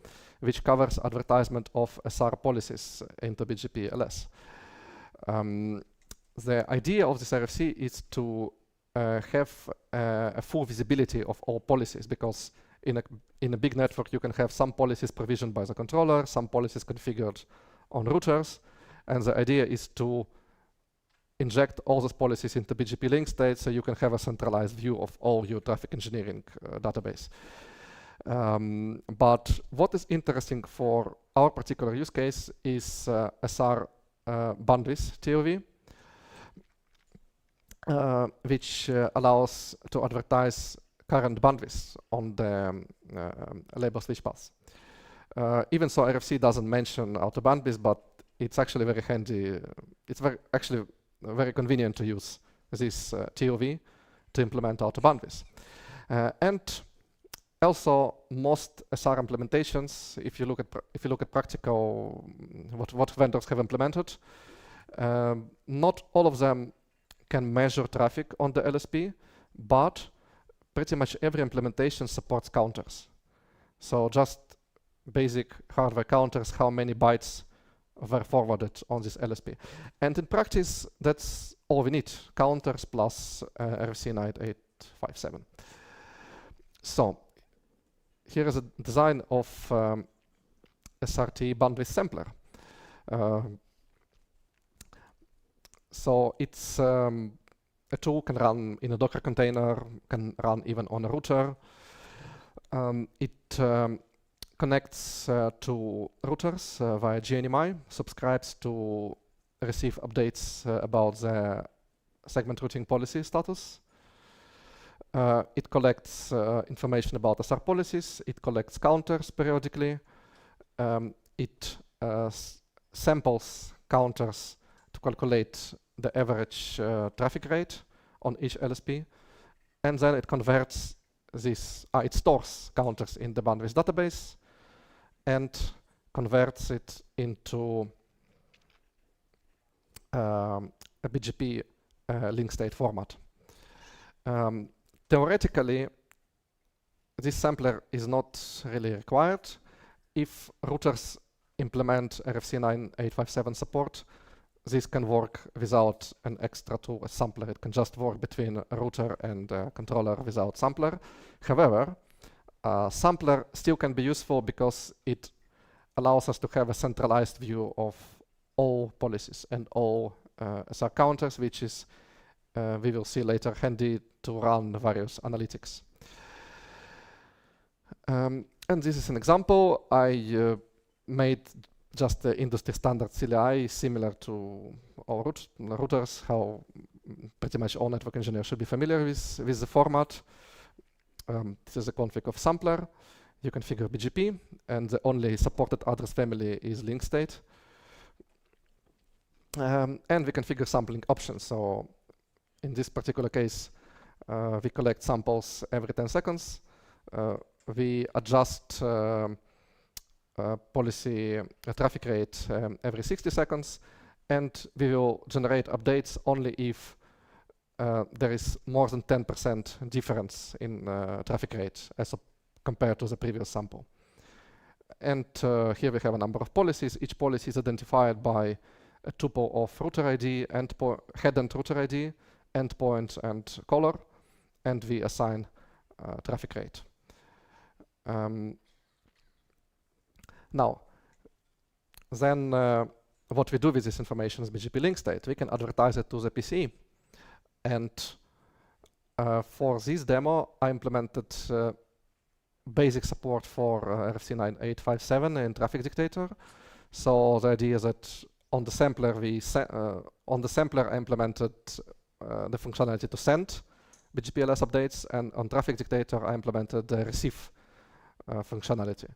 which covers advertisement of SR policies into BGP LS. The idea of this RFC is to have a full visibility of all policies, because in a big network you can have some policies provisioned by the controller, some policies configured on routers, and the idea is to inject all those policies into BGP link state so you can have a centralized view of all your traffic engineering database. But what is interesting for our particular use case is SR bandwidth TOV, which allows to advertise current bandwidth on the label switch paths. Even so, RFC doesn't mention auto bandwidth, but it's actually very handy. It's actually very convenient to use this TOV to implement auto bandwidth. And also, most SR implementations, if you look at practical what vendors have implemented, not all of them can measure traffic on the LSP, but pretty much every implementation supports counters. So just basic hardware counters, how many bytes were forwarded on this LSP. And in practice, that's all we need, counters plus RFC 9857. So here is a design of SRT bandwidth sampler. So it's a tool can run in a Docker container, can run even on a router. It connects to routers via GNMI, subscribes to receive updates about the segment routing policy status. It collects information about SR policies. It collects counters periodically. It samples counters to calculate the average traffic rate on each LSP, and then it converts this, it stores counters in the bandwidth database and converts it into a BGP link state format. Theoretically, this sampler is not really required. If routers implement RFC 9857 support, this can work without an extra tool, a sampler. It can just work between a router and a controller without sampler. However, sampler still can be useful because it allows us to have a centralized view of all policies and all SR counters, which is, we will see later, handy to run various analytics. And this is an example. I made just the industry standard CLI similar to all routers, how pretty much all network engineers should be familiar with the format. This is a config of sampler. You configure BGP, and the only supported address family is link state. And we configure sampling options. So in this particular case, we collect samples every 10 seconds. We adjust policy traffic rate every 60 seconds, and we will generate updates only if there is more than 10% difference in traffic rate as compared to the previous sample. And here we have a number of policies. Each policy is identified by a tuple of router ID, head and router ID, endpoint and caller, and we assign traffic rate. Now, then what we do with this information is BGP link state. We can advertise it to the PCE. And for this demo, I implemented basic support for RFC 9857 in Traffic Dictator. So the idea is that on the sampler, I implemented the functionality to send BGP-LS updates, and on Traffic Dictator, I implemented the receive functionality.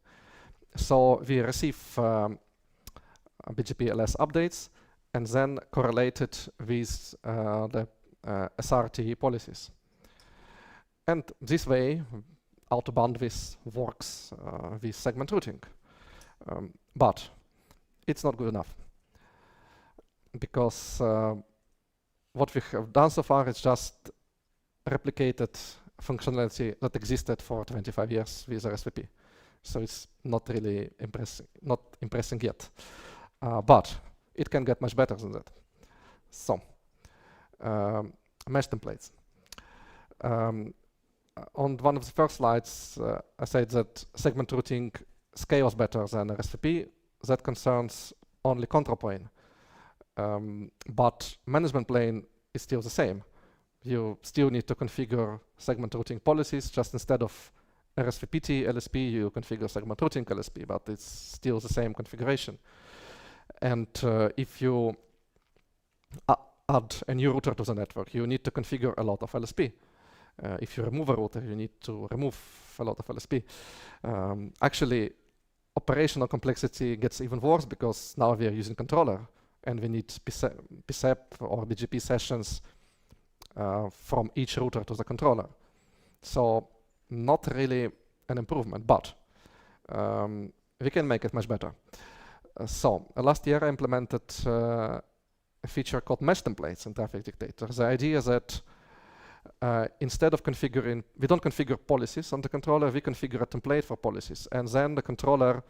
So we receive BGP LS updates and then correlate it with the SRT policies. And this way, auto bandwidth works with segment routing. But it's not good enough, because what we have done so far is just replicated functionality that existed for 25 years with RSVP. So it's not really impressing yet. But it can get much better than that. So, mesh templates. On one of the first slides, I said that segment routing scales better than RSVP. That concerns only control plane. But management plane is still the same. You still need to configure segment routing policies. Just instead of RSVPT LSP, you configure segment routing LSP, but it's still the same configuration. And if you add a new router to the network, you need to configure a lot of LSP. If you remove a router, you need to remove a lot of LSP. Actually, operational complexity gets even worse, because now we are using controller and we need PSEP or BGP sessions from each router to the controller. So not really an improvement, but we can make it much better. Last year I implemented a feature called mesh templates in Traffic Dictator. The idea is that instead of configuring, we don't configure policies on the controller, we configure a template for policies. And then the controller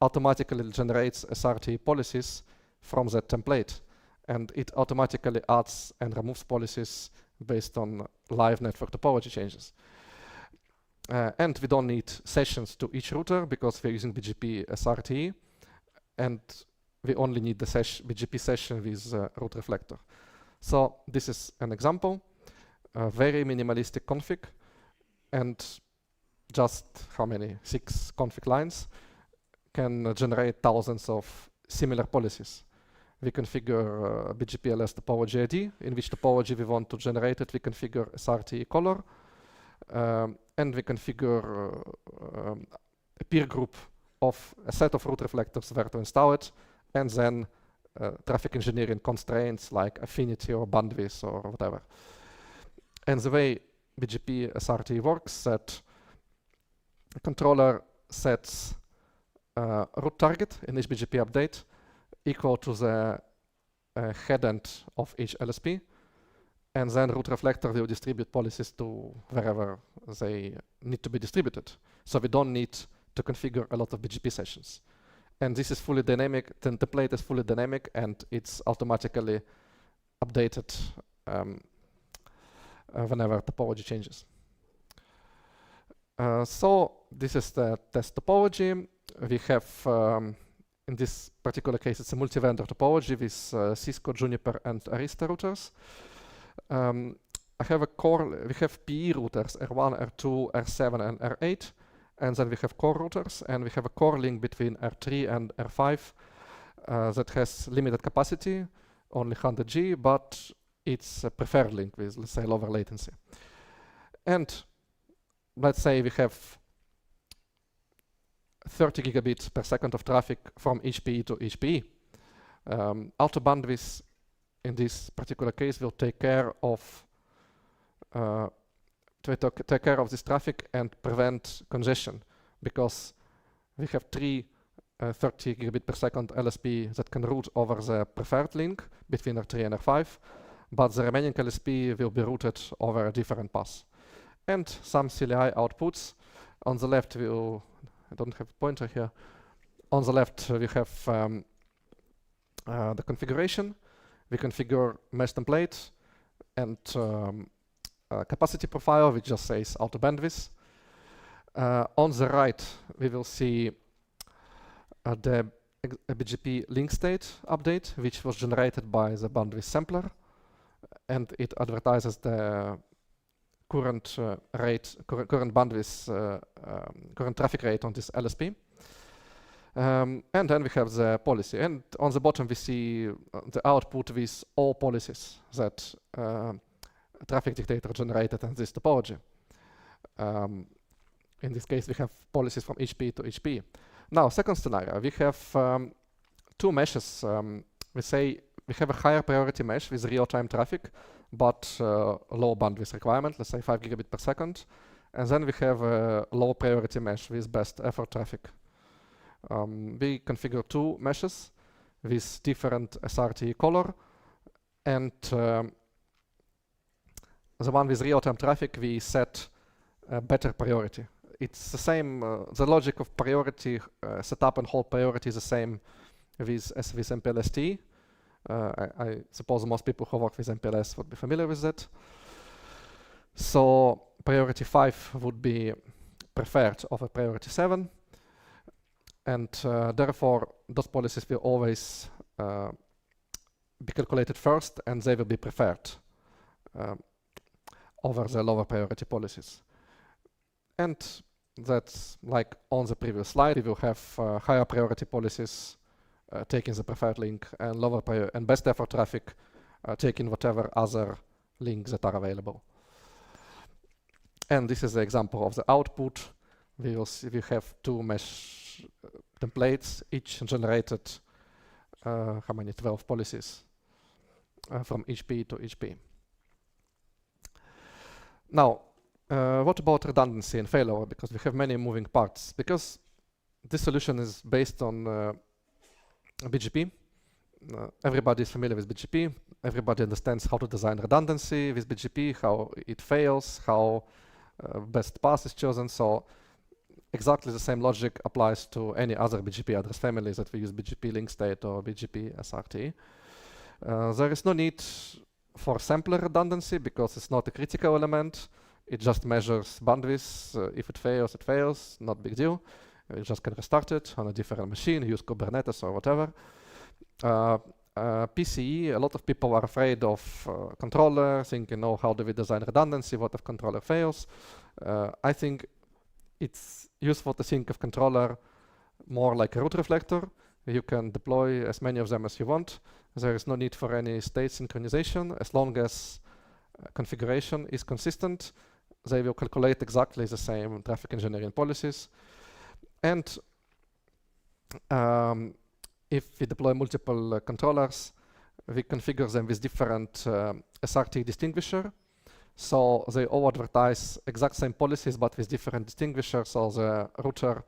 automatically generates SRT policies from that template. And it automatically adds and removes policies based on live network topology changes. And we don't need sessions to each router, because we're using BGP SRT. And we only need the BGP session with route reflector. So this is an example. Very minimalistic config, and just how many? 6 config lines can generate thousands of similar policies. We configure BGP LS topology ID, in which topology we want to generate it. We configure SRT color, and we configure a peer group of a set of route reflectors where to install it, and then traffic engineering constraints like affinity or bandwidth or whatever. And the way BGP SRT works, that the controller sets route target in each BGP update equal to the head end of each LSP, and then route reflector will distribute policies to wherever they need to be distributed. So we don't need to configure a lot of BGP sessions. And this is fully dynamic, the template is fully dynamic, and it's automatically updated whenever topology changes. So this is the test topology. We have, in this particular case, it's a multi-vendor topology with Cisco, Juniper, and Arista routers. I have a core, we have PE routers, R1, R2, R7, and R8. And then we have core routers, and we have a core link between R3 and R5 that has limited capacity, only 100G, but it's a preferred link with, let's say, lower latency. And let's say we have 30 gigabits per second of traffic from each PE to each PE. Auto bandwidth in this particular case will take care of this traffic and prevent congestion, because we have 3 30 gigabit per second LSP that can route over the preferred link between R3 and R5, but the remaining LSP will be routed over a different path. And some CLI outputs. On the left, I don't have a pointer here. On the left, we have the configuration. We configure mesh template and capacity profile, which just says auto bandwidth. On the right, we will see the BGP link state update, which was generated by the bandwidth sampler, and it advertises the current rate, current bandwidth, current traffic rate on this LSP. And then we have the policy, and on the bottom we see the output with all policies that Traffic Dictator generated in this topology. In this case, we have policies from HP to HP. Now, second scenario, we have two meshes. We say we have a higher priority mesh with real-time traffic, but low bandwidth requirement, let's say 5 gigabit per second. And then we have a low priority mesh with best effort traffic. We configure two meshes with different SRT color, and the one with real-time traffic, we set a better priority. It's the same, the logic of priority, setup and hold priority is the same as with MPLS-T. I suppose most people who work with MPLS would be familiar with that. So priority 5 would be preferred over priority 7. And therefore, those policies will always be calculated first, and they will be preferred over the lower priority policies. And that's like on the previous slide, we will have higher priority policies taking the preferred link, and lower and best effort traffic taking whatever other links that are available. And this is the example of the output. We will see we have two mesh templates, each generated how many 12 policies from each P to each P. Now, what about redundancy and failover? Because we have many moving parts. Because this solution is based on BGP. Everybody is familiar with BGP. Everybody understands how to design redundancy with BGP, how it fails, how best path is chosen. So exactly the same logic applies to any other BGP address families that we use, BGP link state or BGP SRT. There is no need for sampler redundancy because it's not a critical element. It just measures bandwidth. If it fails, not big deal. You just can restart it on a different machine, use Kubernetes or whatever. PCE, a lot of people are afraid of controller, thinking, oh, how do we design redundancy? What if controller fails? I think it's useful to think of controller more like a root reflector. You can deploy as many of them as you want. There is no need for any state synchronization. As long as configuration is consistent, they will calculate exactly the same traffic engineering policies. And if we deploy multiple controllers, we configure them with different SRT distinguisher. So they all advertise exact same policies, but with different distinguishers. So the router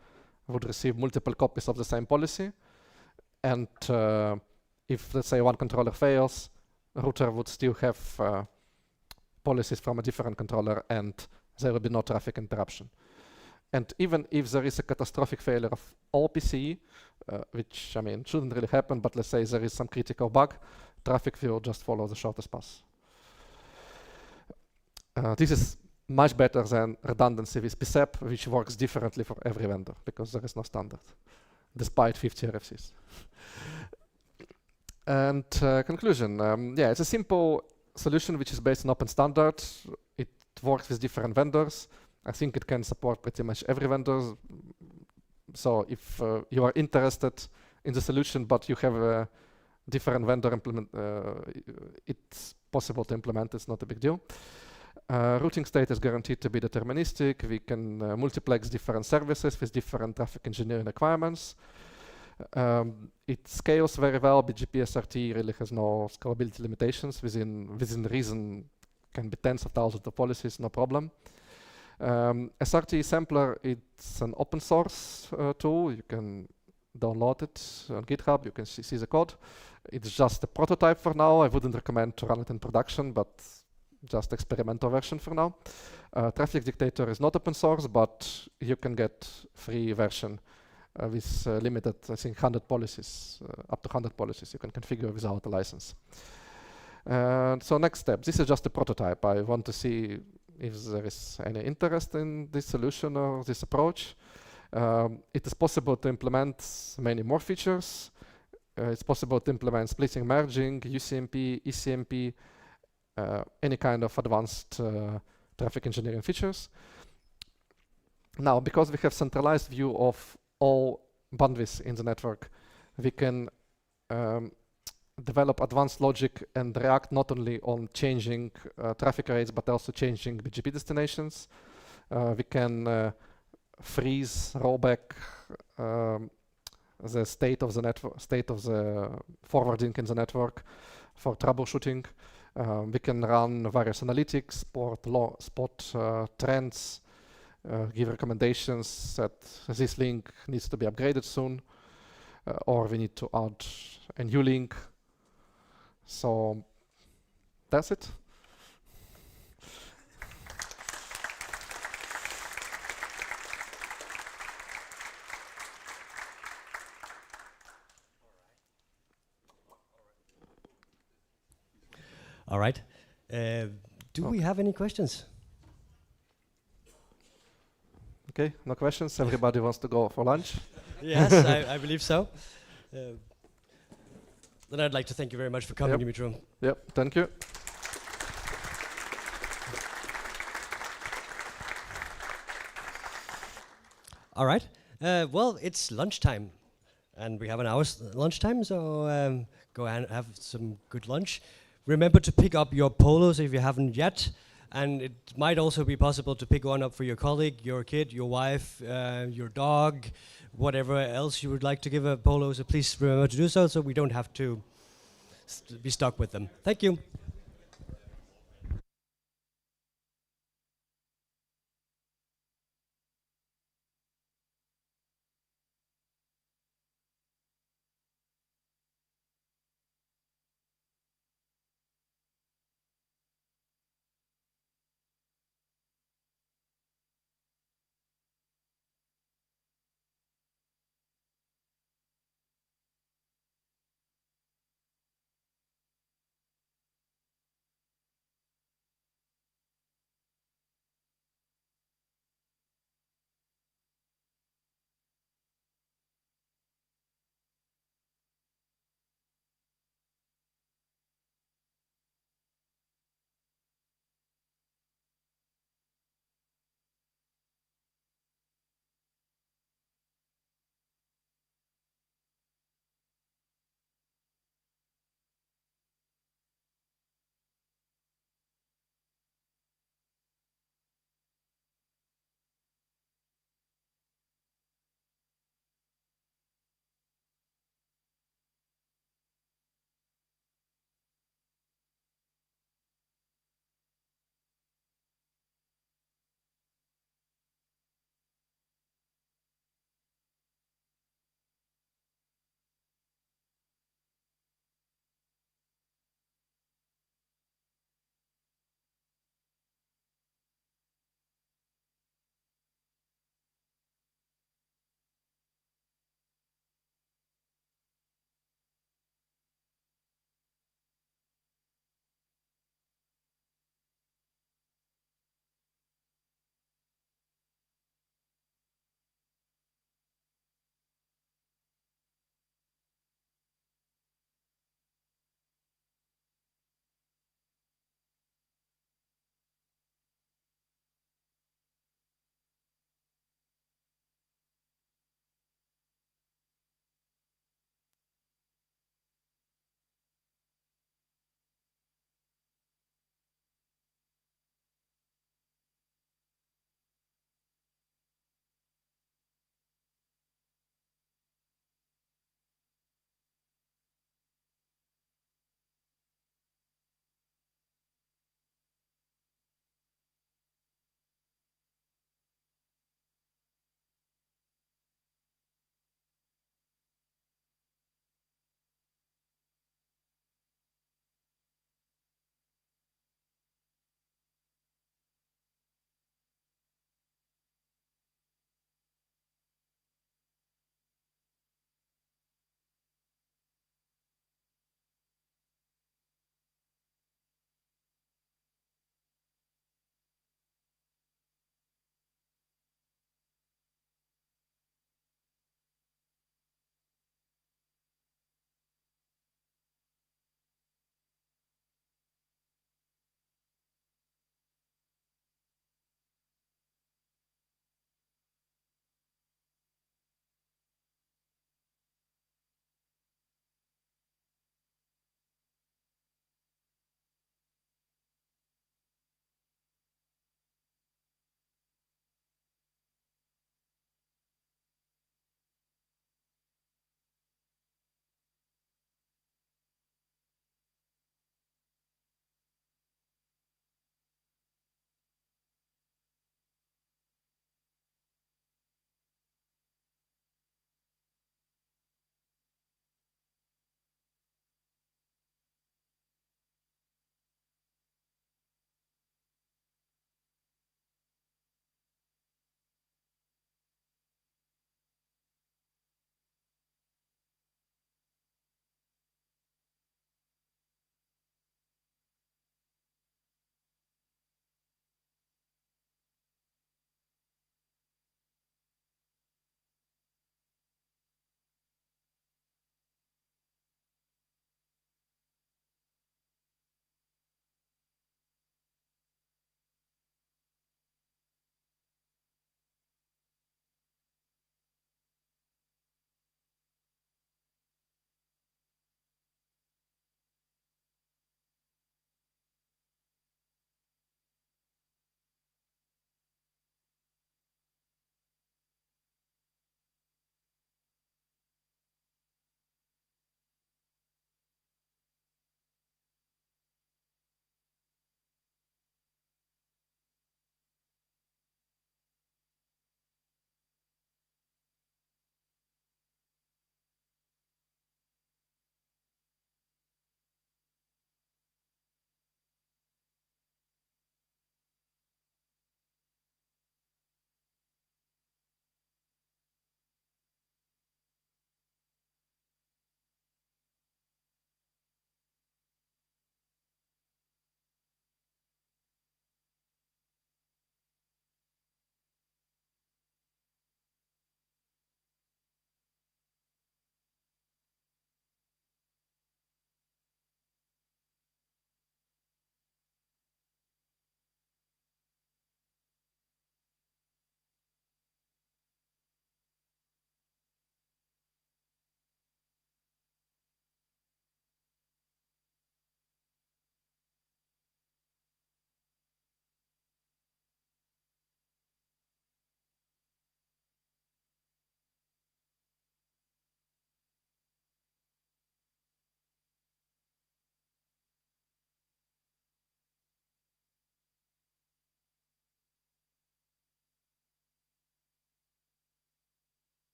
would receive multiple copies of the same policy. And if, let's say, one controller fails, the router would still have policies from a different controller, and there will be no traffic interruption. And even if there is a catastrophic failure of all PCE, which, I mean, shouldn't really happen, but let's say there is some critical bug, traffic will just follow the shortest path. This is much better than redundancy with PSEP, which works differently for every vendor because there is no standard, despite 50 RFCs. And conclusion, yeah, it's a simple solution which is based on open standard. It works with different vendors. I think it can support pretty much every vendor. So if you are interested in the solution, but you have a different vendor implement, it's possible to implement. It's not a big deal. Routing state is guaranteed to be deterministic. We can multiplex different services with different traffic engineering requirements. It scales very well. BGP SRT really has no scalability limitations. Within reason, can be tens of thousands of policies, no problem. SRT sampler, it's an open source tool. You can download it on GitHub. You can see the code. It's just a prototype for now. I wouldn't recommend to run it in production, but just experimental version for now. Traffic Dictator is not open source, but you can get free version with limited, I think, 100 policies, up to 100 policies you can configure without a license. So next step, this is just a prototype. I want to see if there is any interest in this solution or this approach. It is possible to implement many more features. It's possible to implement splitting, merging, UCMP, ECMP, any kind of advanced traffic engineering features. Now, because we have centralized view of all bandwidth in the network, we can develop advanced logic and react not only on changing traffic rates, but also changing BGP destinations. We can freeze, rollback the state of the network, state of the forwarding in the network for troubleshooting. We can run various analytics, spot trends, give recommendations that this link needs to be upgraded soon, or we need to add a new link. So that's it. All right. Do we have any questions? Okay, no questions. Everybody wants to go for lunch. Yes, I believe so. Then I'd like to thank you very much for coming, Dimitro. Yep, thank you. All right. Well, it's lunchtime, and we have an hour's lunchtime, so go and have some good lunch. Remember to pick up your polos if you haven't yet, and it might also be possible to pick one up for your colleague, your kid, your wife, your dog, whatever else you would like to give a polo, so please remember to do so we don't have to be stuck with them. Thank you.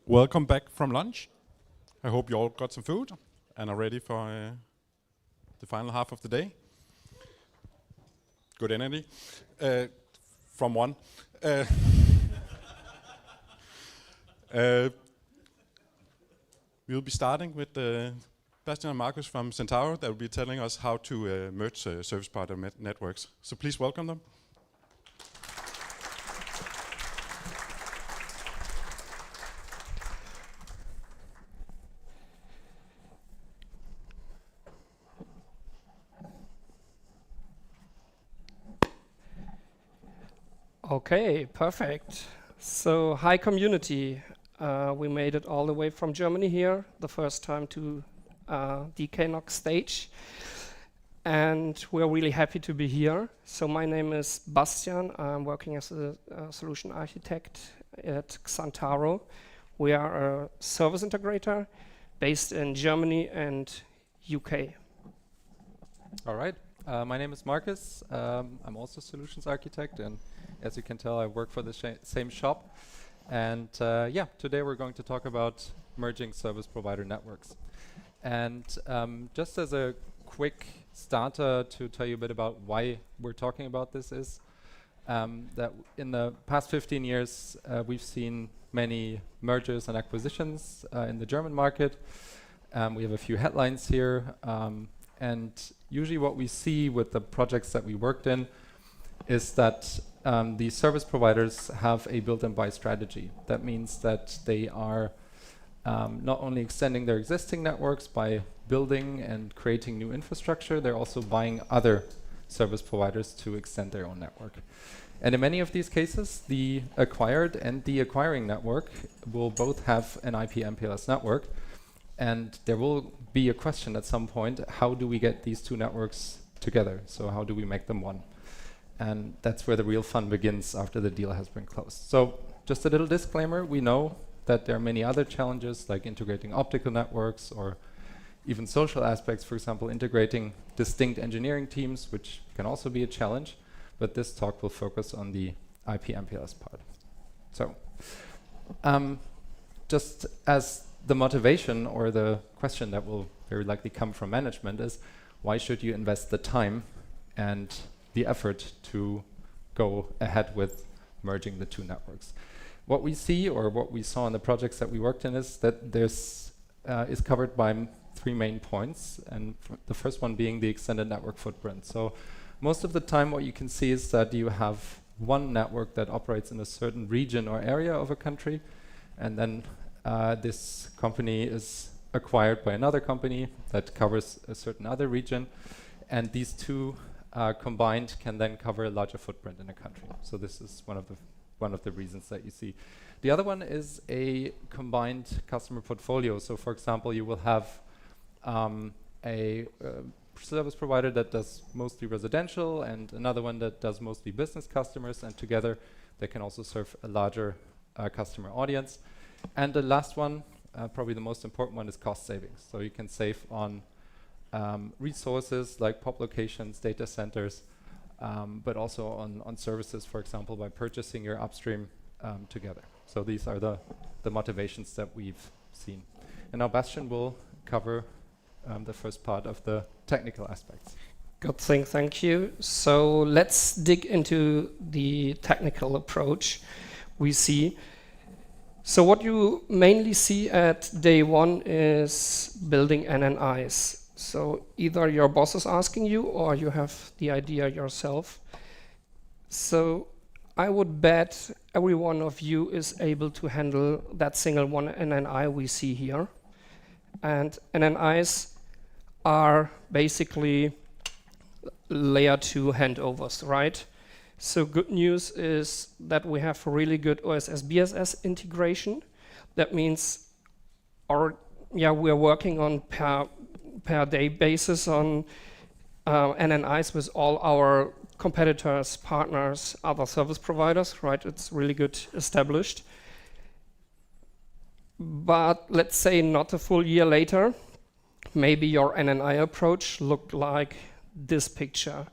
Welcome back from lunch. I hope you all got some food and are ready for the final half of the day. Good energy from one. We'll be starting with Bastian and Marcus from Centauro that will be telling us how to merge service provider networks. So please welcome them. Okay, perfect. So, hi community. We made it all the way from Germany here, the first time to DKNOG stage. And we're really happy to be here. So my name is Bastian. I'm working as a solution architect at Centauro. We are a service integrator based in Germany and UK. All right. My name is Marcus. I'm also a solutions architect, and as you can tell, I work for the same shop. And yeah, today we're going to talk about merging service provider networks. And just as a quick starter to tell you a bit about why we're talking about this is that in the past 15 years, we've seen many mergers and acquisitions in the German market. We have a few headlines here. And usually what we see with the projects that we worked in is that the service providers have a build and buy strategy. That means that they are not only extending their existing networks by building and creating new infrastructure, they're also buying other service providers to extend their own network. And in many of these cases, the acquired and the acquiring network will both have an IP/MPLS network. And there will be a question at some point, how do we get these two networks together? So how do we make them one? And that's where the real fun begins after the deal has been closed. So just a little disclaimer, we know that there are many other challenges like integrating optical networks or even social aspects, for example, integrating distinct engineering teams, which can also be a challenge. But this talk will focus on the IP/MPLS part. So just as the motivation or the question that will very likely come from management is, why should you invest the time and the effort to go ahead with merging the two networks? What we see, or what we saw in the projects that we worked in, is that this is covered by three main points, and the first one being the extended network footprint. So most of the time what you can see is that you have one network that operates in a certain region or area of a country, and then this company is acquired by another company that covers a certain other region, and these two combined can then cover a larger footprint in a country. So this is one of the reasons that you see. The other one is a combined customer portfolio. So for example, you will have a service provider that does mostly residential and another one that does mostly business customers, and together they can also serve a larger customer audience. And the last one, probably the most important one, is cost savings. So you can save on resources like POP locations, data centers, but also on services, for example, by purchasing your upstream together. So these are the motivations that we've seen. And now Bastian will cover the first part of the technical aspects. Good thing, thank you. So let's dig into the technical approach we see. So what you mainly see at day one is building NNIs. So either your boss is asking you or you have the idea yourself. So I would bet every one of you is able to handle that single one NNI we see here. And NNIs are basically layer 2 handovers, right? So good news is that we have really good OSS BSS integration. That means we're working on per day basis on NNIs with all our competitors, partners, other service providers, right? It's really good established. But let's say not a full year later, maybe your NNI approach looked like this picture.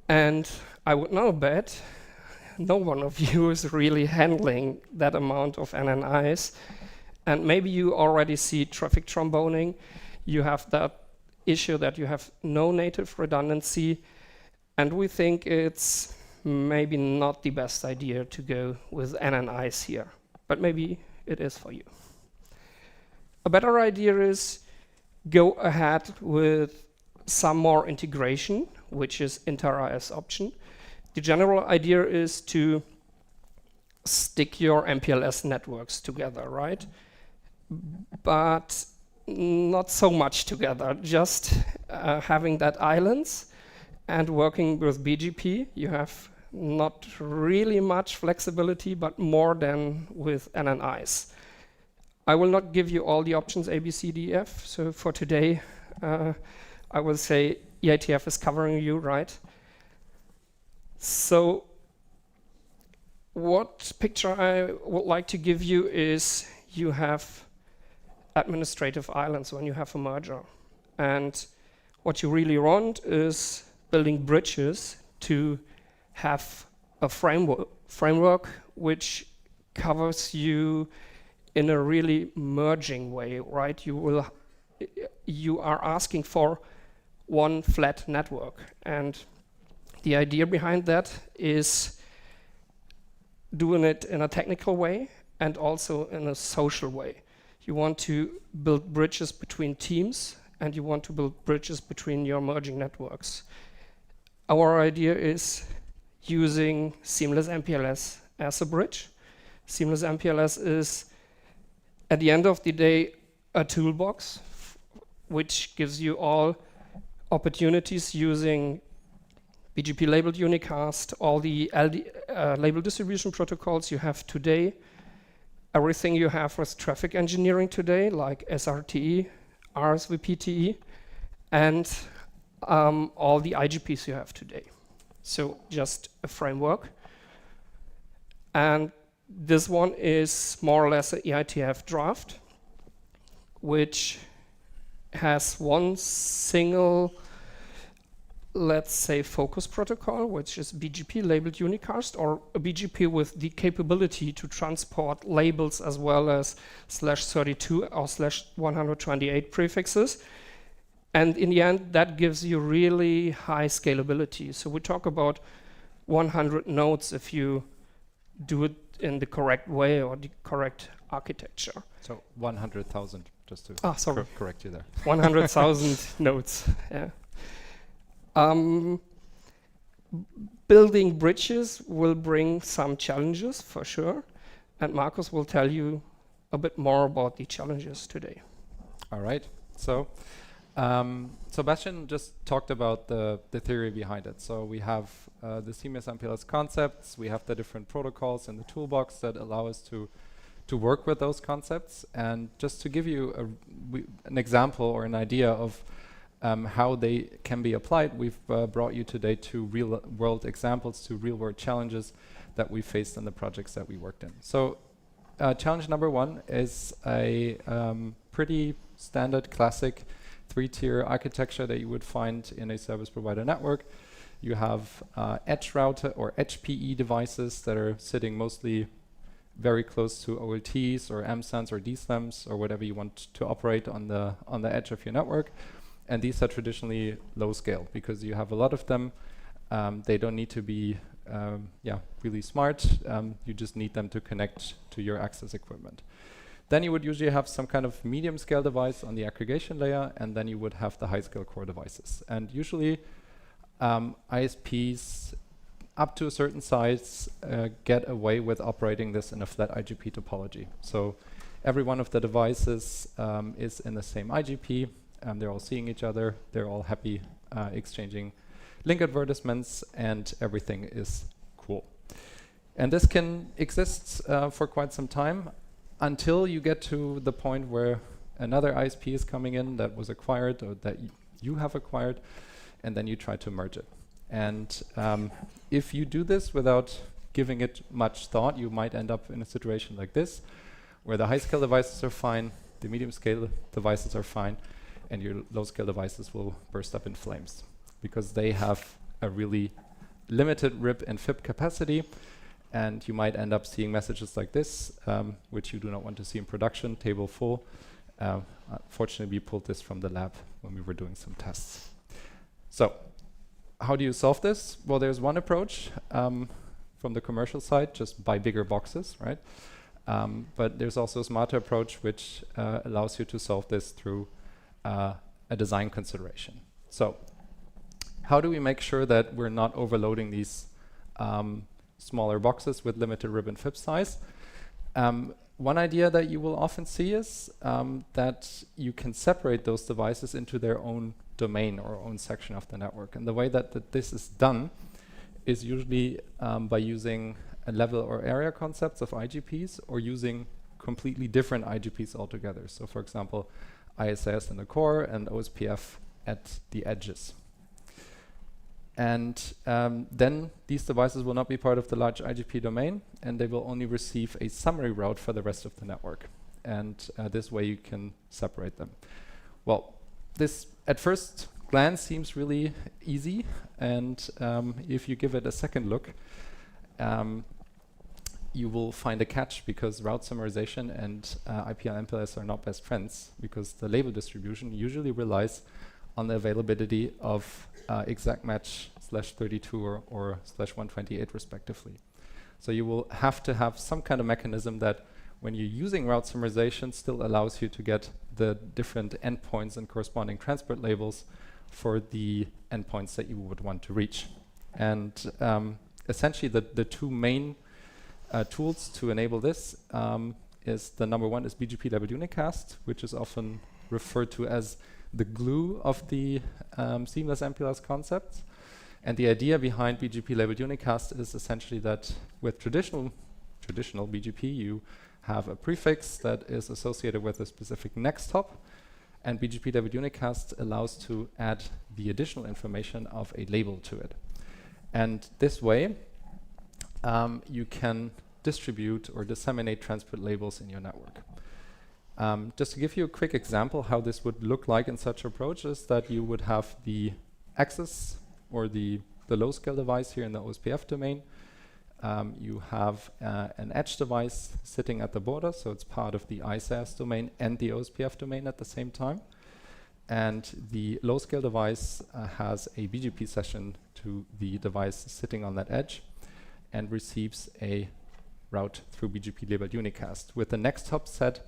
And I would now bet no one of you is really handling that amount of NNIs. And maybe you already see traffic tromboning. You have that issue that you have no native redundancy. And we think it's maybe not the best idea to go with NNIs here. But maybe it is for you. A better idea is go ahead with some more integration, which is inter-IS option. The general idea is to stick your MPLS networks together, right? But not so much together, just having that islands and working with BGP. You have not really much flexibility, but more than with NNIs. I will not give you all the options A, B, C, D, F. So for today, I will say EITF is covering you, right? So what picture I would like to give you is you have administrative islands when you have a merger. And what you really want is building bridges to have a framework which covers you in a really merging way, right? You are asking for one flat network. And the idea behind that is doing it in a technical way and also in a social way. You want to build bridges between teams and you want to build bridges between your merging networks. Our idea is using seamless MPLS as a bridge. Seamless MPLS is, at the end of the day, a toolbox which gives you all opportunities using BGP labeled unicast, all the label distribution protocols you have today, everything you have with traffic engineering today, like SRTE, RSVPTE, and all the IGPs you have today. So just a framework. And this one is more or less an EITF draft, which has one single, let's say, focus protocol, which is BGP labeled unicast, or a BGP with the capability to transport labels as well as /32 or /128 prefixes. And in the end, that gives you really high scalability. So we talk about 100 nodes if you do it in the correct way or the correct architecture. So 100,000, just to correct you there. 100,000 nodes, yeah. Building bridges will bring some challenges for sure, and Markus will tell you a bit more about the challenges today. All right. So Sebastian just talked about the theory behind it. So we have the seamless MPLS concepts, we have the different protocols in the toolbox that allow us to work with those concepts. And just to give you an example or an idea of how they can be applied, we've brought you today two real-world examples, two real-world challenges that we faced in the projects that we worked in. So challenge number one is a pretty standard classic 3-tier architecture that you would find in a service provider network. You have edge router or HPE devices that are sitting mostly very close to OLTs or MSANs or DSLAMs or whatever you want to operate on the edge of your network. And these are traditionally low scale because you have a lot of them. They don't need to be really smart. You just need them to connect to your access equipment. Then you would usually have some kind of medium scale device on the aggregation layer, and then you would have the high scale core devices. And usually ISPs up to a certain size get away with operating this in a flat IGP topology. So every one of the devices is in the same IGP. They're all seeing each other. They're all happy exchanging link advertisements, and everything is cool. And this can exist for quite some time until you get to the point where another ISP is coming in that was acquired or that you have acquired, and then you try to merge it. And if you do this without giving it much thought, you might end up in a situation like this, where the high-scale devices are fine, the medium-scale devices are fine, and your low-scale devices will burst up in flames because they have a really limited RIP and FIP capacity, and you might end up seeing messages like this, which you do not want to see in production, table full. Fortunately, we pulled this from the lab when we were doing some tests. So, how do you solve this? Well, there's one approach from the commercial side, just buy bigger boxes, right? But there's also a smarter approach which allows you to solve this through a design consideration. So, how do we make sure that we're not overloading these smaller boxes with limited ribbon fib size? One idea that you will often see is that you can separate those devices into their own domain or own section of the network. And the way that this is done is usually by using a level or area concepts of IGPs or using completely different IGPs altogether. So for example, ISS in the core and OSPF at the edges. And then these devices will not be part of the large IGP domain, and they will only receive a summary route for the rest of the network. And this way you can separate them. Well, this at first glance seems really easy, and if you give it a second look, you will find a catch, because route summarization and IPL MPLS are not best friends, because the label distribution usually relies on the availability of exact match /32 or /128 respectively. So you will have to have some kind of mechanism that when you're using route summarization still allows you to get the different endpoints and corresponding transport labels for the endpoints that you would want to reach. And essentially the two main tools to enable this is the number one is BGP labeled unicast, which is often referred to as the glue of the seamless MPLS concepts. And the idea behind BGP labeled unicast is essentially that with traditional BGP, you have a prefix that is associated with a specific next hop, and BGP labeled unicast allows to add the additional information of a label to it. And this way, you can distribute or disseminate transport labels in your network. Just to give you a quick example how this would look like in such approach is that you would have the access or the low scale device here in the OSPF domain. You have an edge device sitting at the border, so it's part of the ISAS domain and the OSPF domain at the same time. And the low scale device has a BGP session to the device sitting on that edge and receives a route through BGP labeled unicast with the next hop set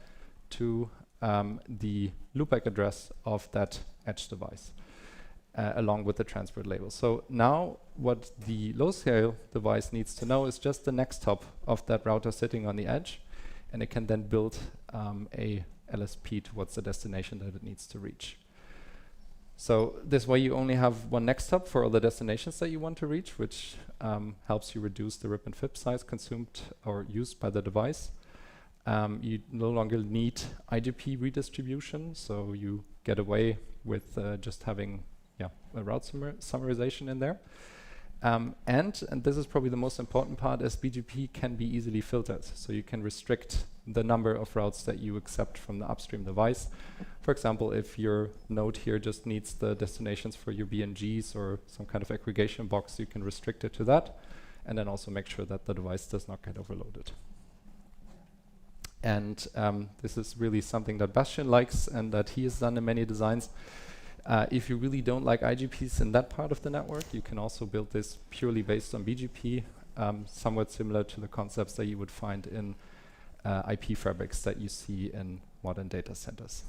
to the loopback address of that edge device, along with the transport label. So now what the low scale device needs to know is just the next hop of that router sitting on the edge, and it can then build a LSP towards the destination that it needs to reach. So this way you only have one next hop for all the destinations that you want to reach, which helps you reduce the rip and fib size consumed or used by the device. You no longer need IGP redistribution, so you get away with just having a route summarization in there. And this is probably the most important part, is BGP can be easily filtered. So you can restrict the number of routes that you accept from the upstream device. For example, if your node here just needs the destinations for your BNGs or some kind of aggregation box, you can restrict it to that, and then also make sure that the device does not get overloaded. And this is really something that Bastian likes and that he has done in many designs. If you really don't like IGPs in that part of the network, you can also build this purely based on BGP, somewhat similar to the concepts that you would find in IP fabrics that you see in modern data centers.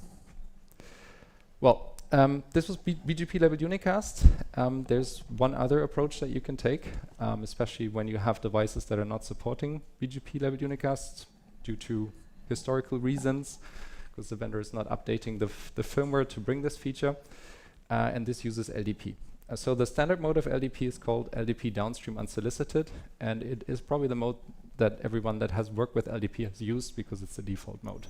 Well, this was BGP labeled unicast. There's one other approach that you can take, especially when you have devices that are not supporting BGP labeled unicast due to historical reasons, because the vendor is not updating the firmware to bring this feature, and this uses LDP. So the standard mode of LDP is called LDP downstream unsolicited, and it is probably the mode that everyone that has worked with LDP has used because it's the default mode.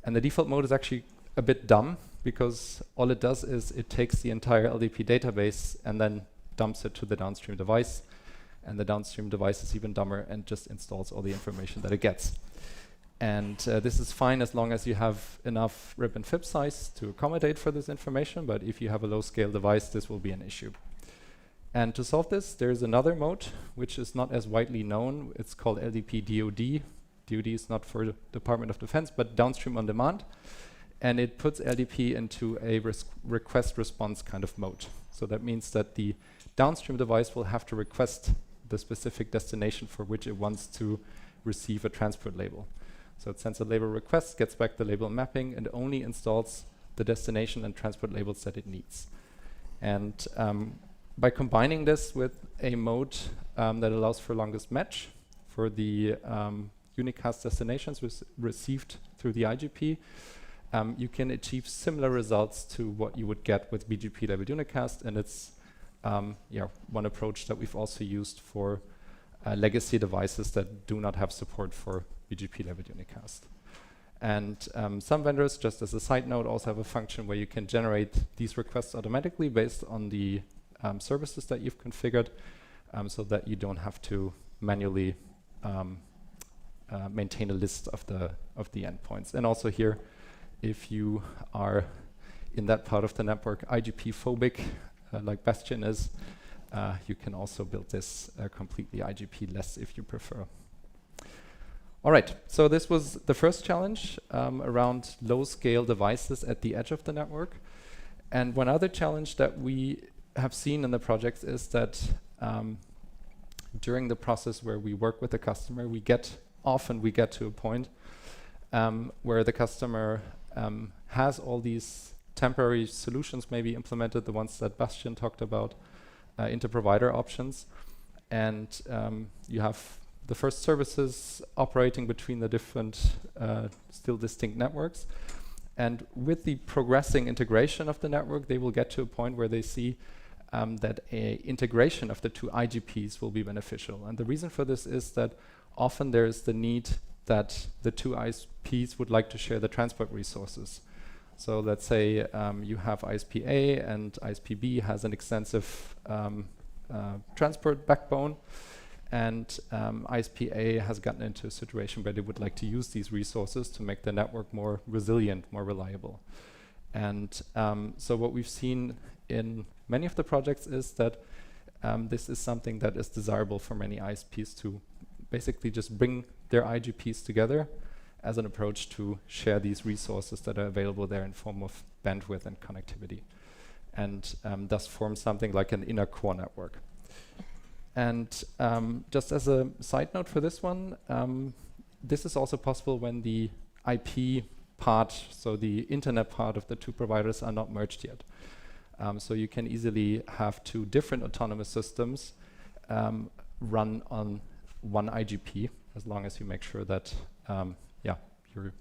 And the default mode is actually a bit dumb, because all it does is it takes the entire LDP database and then dumps it to the downstream device, and the downstream device is even dumber and just installs all the information that it gets. And this is fine as long as you have enough rip and fib size to accommodate for this information, but if you have a low scale device, this will be an issue. And to solve this, there's another mode, which is not as widely known. It's called LDP DoD. DoD is not for the Department of Defense, but downstream on demand. And it puts LDP into a request response kind of mode. So that means that the downstream device will have to request the specific destination for which it wants to receive a transport label. So it sends a label request, gets back the label mapping, and only installs the destination and transport labels that it needs. And by combining this with a mode that allows for longest match for the unicast destinations received through the IGP, you can achieve similar results to what you would get with BGP labeled unicast, and it's one approach that we've also used for legacy devices that do not have support for BGP labeled unicast. And some vendors, just as a side note, also have a function where you can generate these requests automatically based on the services that you've configured, so that you don't have to manually maintain a list of the endpoints. And also here, if you are in that part of the network IGP phobic, like Bastion is, you can also build this completely IGP-less if you prefer. All right, so this was the first challenge around low-scale devices at the edge of the network. And one other challenge that we have seen in the projects is that during the process where we work with the customer, often we get to a point where the customer has all these temporary solutions maybe implemented, the ones that Bastian talked about, into provider options. And you have the first services operating between the different still distinct networks. And with the progressing integration of the network, they will get to a point where they see that a integration of the two IGPs will be beneficial. And the reason for this is that often there is the need that the two ISPs would like to share the transport resources. So let's say you have ISP A and ISP B has an extensive transport backbone, and ISP A has gotten into a situation where they would like to use these resources to make the network more resilient, more reliable. And so what we've seen in many of the projects is that this is something that is desirable for many ISPs to basically just bring their IGPs together as an approach to share these resources that are available there in form of bandwidth and connectivity, and thus form something like an inner core network. And just as a side note for this one, this is also possible when the IP part, so the internet part of the two providers are not merged yet. So you can easily have two different autonomous systems run on one IGP, as long as you make sure that you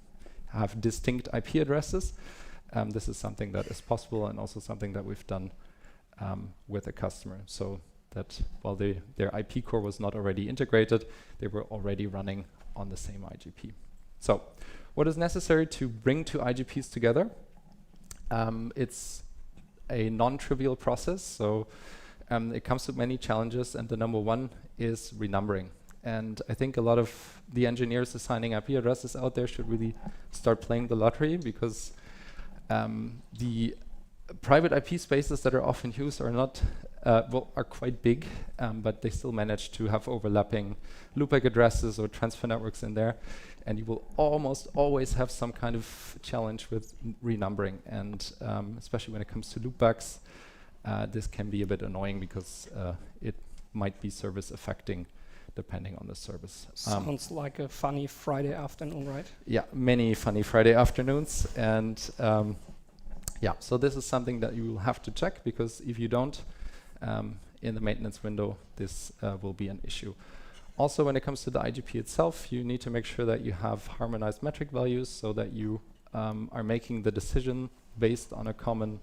have distinct IP addresses. This is something that is possible, and also something that we've done with a customer, so that while their IP core was not already integrated, they were already running on the same IGP. So what is necessary to bring two IGPs together? It's a non-trivial process, so it comes with many challenges, and the number one is renumbering. And I think a lot of the engineers assigning IP addresses out there should really start playing the lottery, because the private IP spaces that are often used are not, are quite big, but they still manage to have overlapping loopback addresses or transfer networks in there. And you will almost always have some kind of challenge with renumbering. And especially when it comes to loopbacks, this can be a bit annoying, because it might be service affecting depending on the service. Sounds like a funny Friday afternoon, right? Yeah, many funny Friday afternoons. And so this is something that you will have to check, because if you don't, in the maintenance window, this will be an issue. Also, when it comes to the IGP itself, you need to make sure that you have harmonized metric values, so that you are making the decision based on a common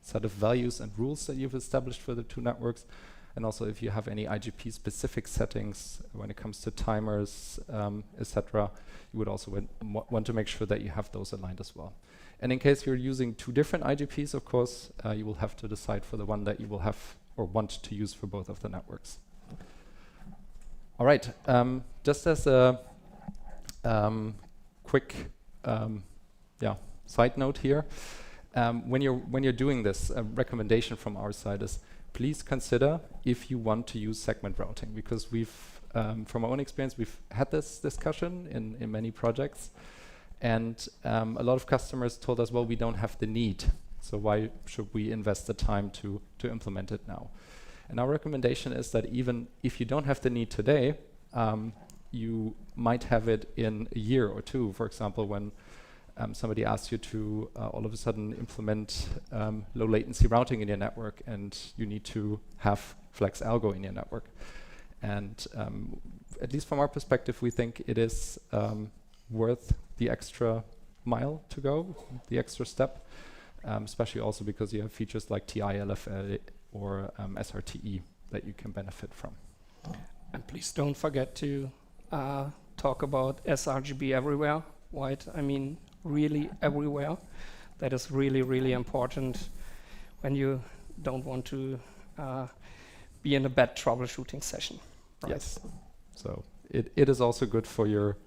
set of values and rules that you've established for the two networks. And also, if you have any IGP-specific settings when it comes to timers, etc., you would also want to make sure that you have those aligned as well. And in case you're using two different IGPs, of course, you will have to decide for the one that you will have or want to use for both of the networks. All right, just as a quick side note here, when you're doing this, a recommendation from our side is please consider if you want to use segment routing, because we've, from our own experience, we've had this discussion in many projects, and a lot of customers told us, well, we don't have the need, so why should we invest the time to implement it now? And our recommendation is that even if you don't have the need today, you might have it in a year or two. For example, when somebody asks you to all of a sudden implement low latency routing in your network, and you need to have Flex Algo in your network. And at least from our perspective, we think it is worth the extra mile to go, the extra step, especially also because you have features like TI, LFL, or SRTE that you can benefit from. And please don't forget to talk about sRGB everywhere, right? I mean, really everywhere. That is really, really important when you don't want to be in a bad troubleshooting session. Right? Yes. So it is also good for your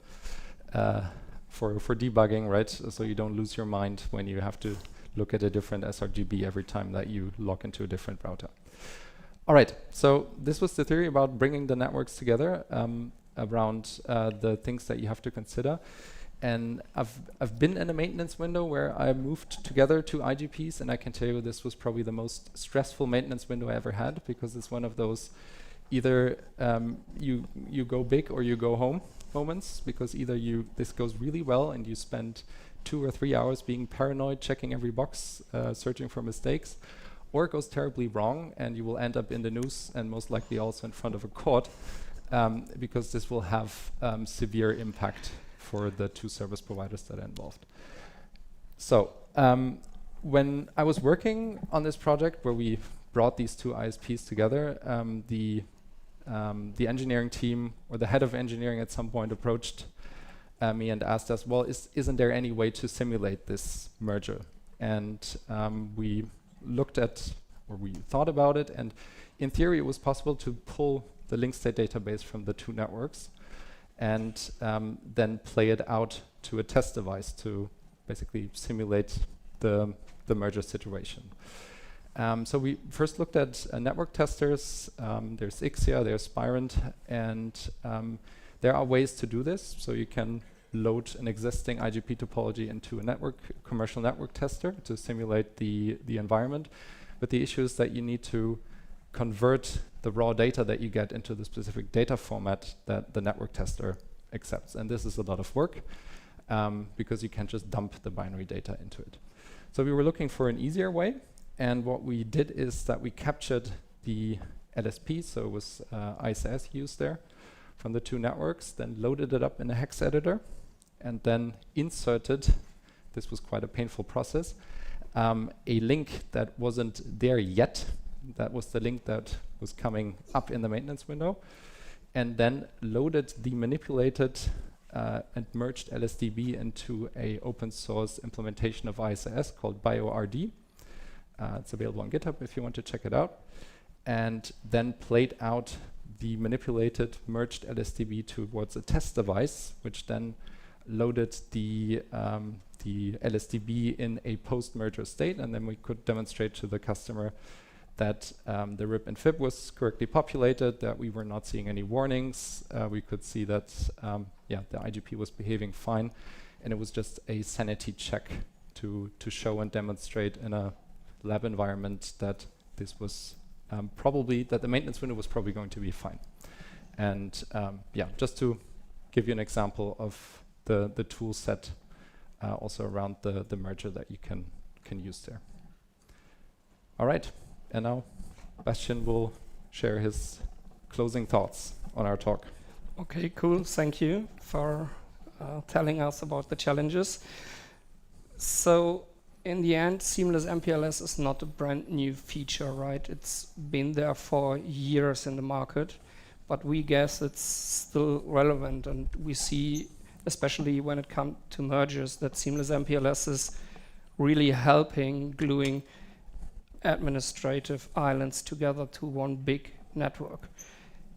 for debugging, right? So you don't lose your mind when you have to look at a different sRGB every time that you log into a different router. All right. So this was the theory about bringing the networks together around the things that you have to consider. And I've been in a maintenance window where I moved together two IGPs, and I can tell you this was probably the most stressful maintenance window I ever had, because it's one of those either you go big or you go home moments, because either this goes really well and you spend 2 or 3 hours being paranoid, checking every box, searching for mistakes, or it goes terribly wrong and you will end up in the news and most likely also in front of a court, because this will have severe impact for the two service providers that are involved. So when I was working on this project where we brought these two ISPs together, the engineering team, or the head of engineering at some point, approached me and asked us, well, isn't there any way to simulate this merger? And we looked at, or we thought about it, and in theory it was possible to pull the link state database from the two networks and then play it out to a test device to basically simulate the merger situation. So we first looked at network testers. There's Ixia, there's Spirent, and there are ways to do this. So you can load an existing IGP topology into a commercial network tester to simulate the environment. But the issue is that you need to convert the raw data that you get into the specific data format that the network tester accepts. And this is a lot of work because you can't just dump the binary data into it. So we were looking for an easier way. And what we did is that we captured the LSP, so it was ISS used there from the two networks, then loaded it up in a hex editor, and then inserted, this was quite a painful process, a link that wasn't there yet. That was the link that was coming up in the maintenance window, and then loaded the manipulated and merged LSDB into a open source implementation of ISS called BioRD. It's available on GitHub if you want to check it out. And then played out the manipulated merged LSDB towards a test device, which then loaded the LSDB in a post-merger state, and then we could demonstrate to the customer that the RIP and FIB was correctly populated, that we were not seeing any warnings. We could see that the IGP was behaving fine, and it was just a sanity check to show and demonstrate in a lab environment that this was probably, that the maintenance window was probably going to be fine. And just to give you an example of the tool set also around the merger that you can use there. All right, and now Bastian will share his closing thoughts on our talk. Okay, cool. Thank you for telling us about the challenges. So in the end, seamless MPLS is not a brand new feature, right? It's been there for years in the market, but we guess it's still relevant, and we see, especially when it comes to mergers, that seamless MPLS is really helping gluing administrative islands together to one big network.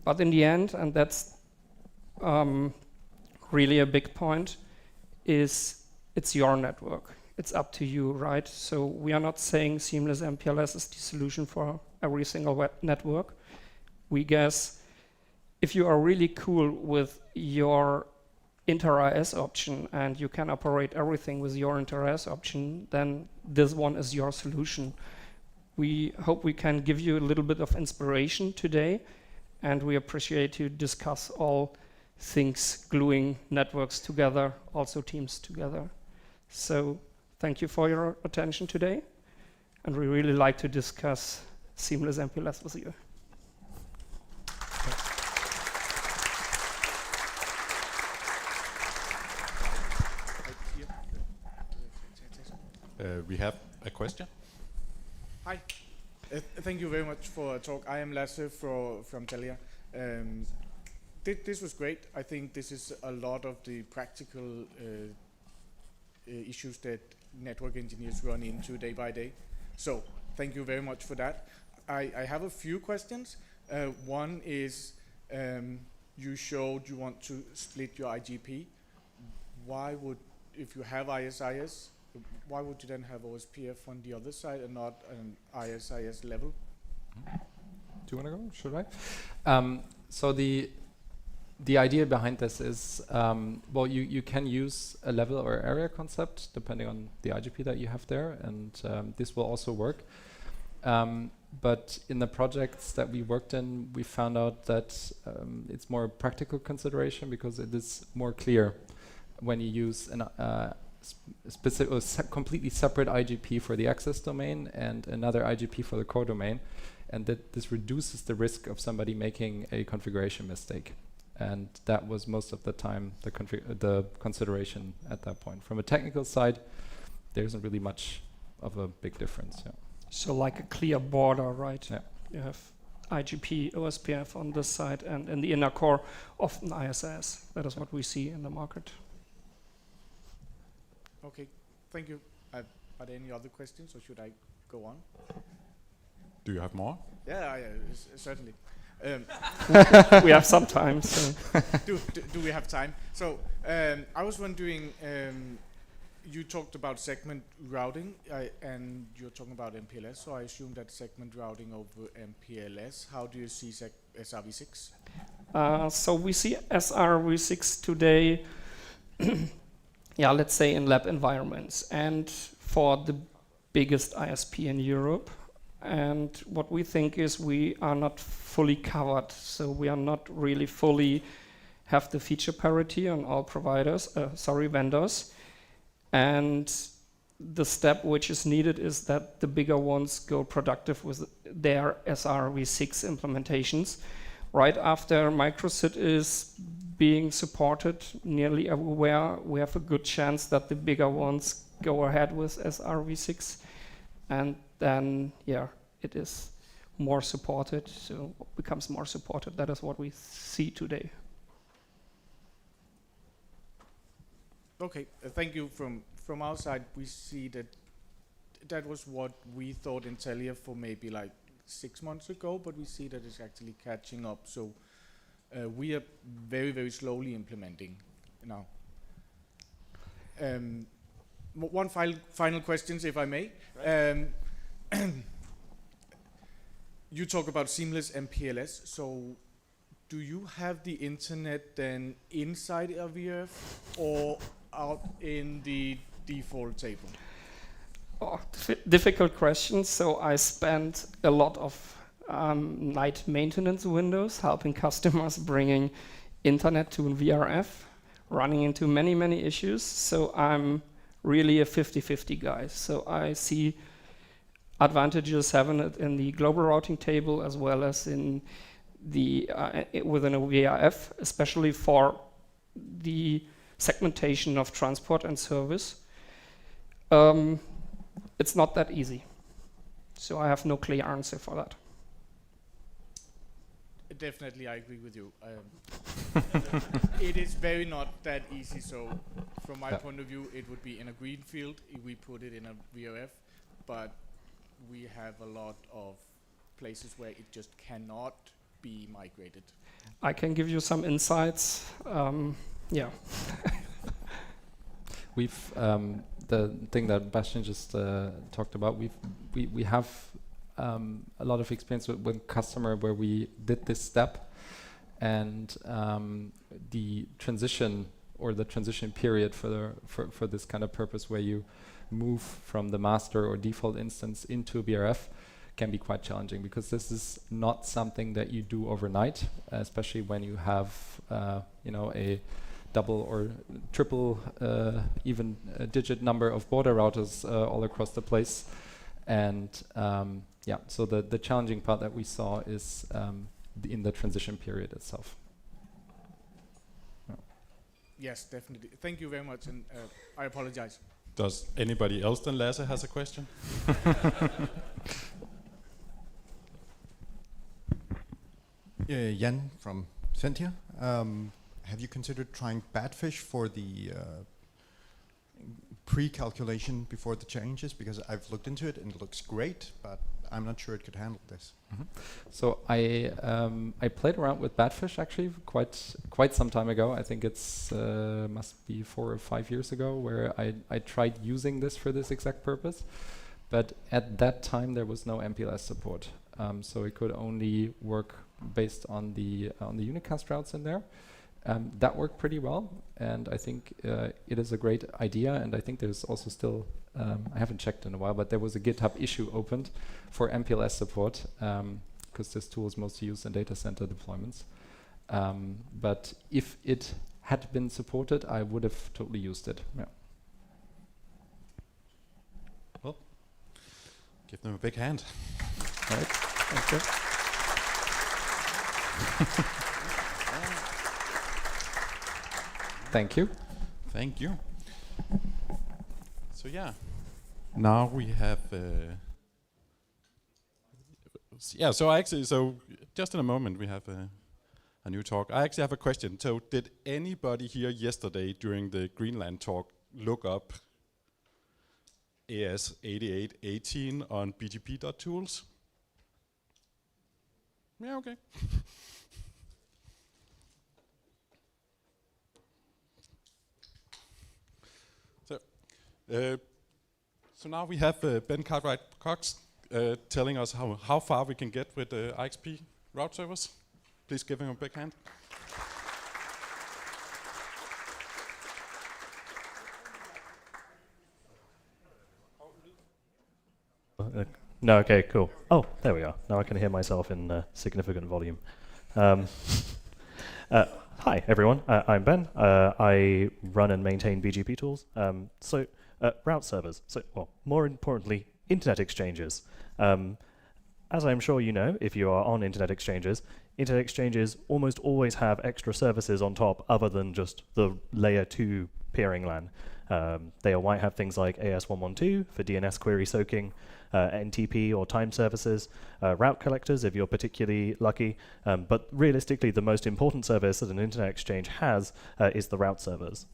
But in the end, and that's really a big point, is it's your network. it's up to you, right? So we are not saying seamless MPLS is the solution for every single web network. We guess if you are really cool with your inter-IS option and you can operate everything with your inter-IS option, then this one is your solution. We hope we can give you a little bit of inspiration today, and we appreciate to discuss all things gluing networks together, also teams together. So thank you for your attention today, and we really like to discuss seamless MPLS with you. We have a question. Hi. Thank you very much for a talk. I am Lasse from Telia. This was great. I think this is a lot of the practical issues that network engineers run into day by day. So thank you very much for that. I have a few questions. One is you showed you want to split your IGP. Why would, if you have ISIS, why would you then have OSPF on the other side and not an ISIS level? Do you want to go? Should I? So the idea behind this is, well, you can use a level or area concept depending on the IGP that you have there, and this will also work. But in the projects that we worked in, we found out that it's more a practical consideration because it is more clear when you use an specific or completely separate IGP for the access domain and another IGP for the core domain, and that this reduces the risk of somebody making a configuration mistake. And that was most of the time the consideration at that point. From a technical side, there isn't really much of a big difference. Yeah. So like a clear border, right? Yeah. You have IGP, OSPF on this side, and in the inner core, often ISS. That is what we see in the market. Okay, thank you. Are there any other questions, or should I go on? Do you have more? Yeah, certainly. We have some time. So. do we have time? So I was wondering, you talked about segment routing, and you're talking about MPLS, so I assume that segment routing over MPLS. How do you see SRv6? So we see SRv6 today, yeah, let's say in lab environments, and for the biggest ISP in Europe. And what we think is we are not fully covered, so we are not really fully have the feature parity on all providers, vendors. And the step which is needed is that the bigger ones go productive with their SRv6 implementations. Right after microSIT is being supported nearly everywhere, we have a good chance that the bigger ones go ahead with SRv6. And then, yeah, it is more supported, so it becomes more supported. That is what we see today. Okay, thank you. From our side, we see that was what we thought in Telia for maybe like 6 months ago, but we see that it's actually catching up. So we are very, very slowly implementing now. One final question, if I may. Right. You talk about seamless MPLS, so do you have the internet then inside a VRF or out in the default table? Oh, difficult question. So I spent a lot of night maintenance windows helping customers bringing internet to VRF, running into many, many issues. So I'm really a 50-50 guy. So I see advantages having it in the global routing table as well as in the within a VRF, especially for the segmentation of transport and service. It's not that easy. So I have no clear answer for that. Definitely, I agree with you. It is very not that easy. So from my point of view, it would be in a greenfield if we put it in a VRF, but we have a lot of places where it just cannot be migrated. I can give you some insights. Yeah. We've the thing that Bastian just talked about. We have a lot of experience with customer where we did this step, and the transition or the transition period for this kind of purpose, where you move from the master or default instance into BRF, can be quite challenging, because this is not something that you do overnight, especially when you have a double or triple even digit number of border routers all across the place. And so the challenging part that we saw is in the transition period itself. Yes, definitely. Thank you very much, and I apologize. Does anybody else than Lasse has a question? Jan from Sentia. Have you considered trying Badfish for the pre-calculation before the changes? Because I've looked into it and it looks great, but I'm not sure it could handle this. So I played around with Badfish actually quite some time ago. I think it's must be 4 or 5 years ago, where I tried using this for this exact purpose, but at that time there was no MPLS support, so it could only work based on the unicast routes in there. That worked pretty well, and I think it is a great idea. And I think there's also still, I haven't checked in a while, but there was a GitHub issue opened for MPLS support, because this tool is mostly used in data center deployments. But if it had been supported, I would have totally used it. Yeah. Well, give them a big hand. All right. Thank you. Thank you. Thank you. So yeah, now we have. So just in a moment we have a new talk. I actually have a question. So did anybody here yesterday during the Greenland talk look up AS8818 on bgp.tools? Yeah, okay. So now we have Ben Cartwright-Cox telling us how far we can get with IXP route servers. Please give him a big hand. No, okay, cool. Oh, there we are. Now I can hear myself in significant volume. Hi, everyone. I'm Ben. I run and maintain BGP tools. Route servers. More importantly, internet exchanges. As I'm sure you know, if you are on internet exchanges almost always have extra services on top other than just the layer 2 peering LAN. They might have things like AS112 for DNS query soaking, NTP or time services, route collectors if you're particularly lucky, but realistically the most important service that an internet exchange has is the route servers.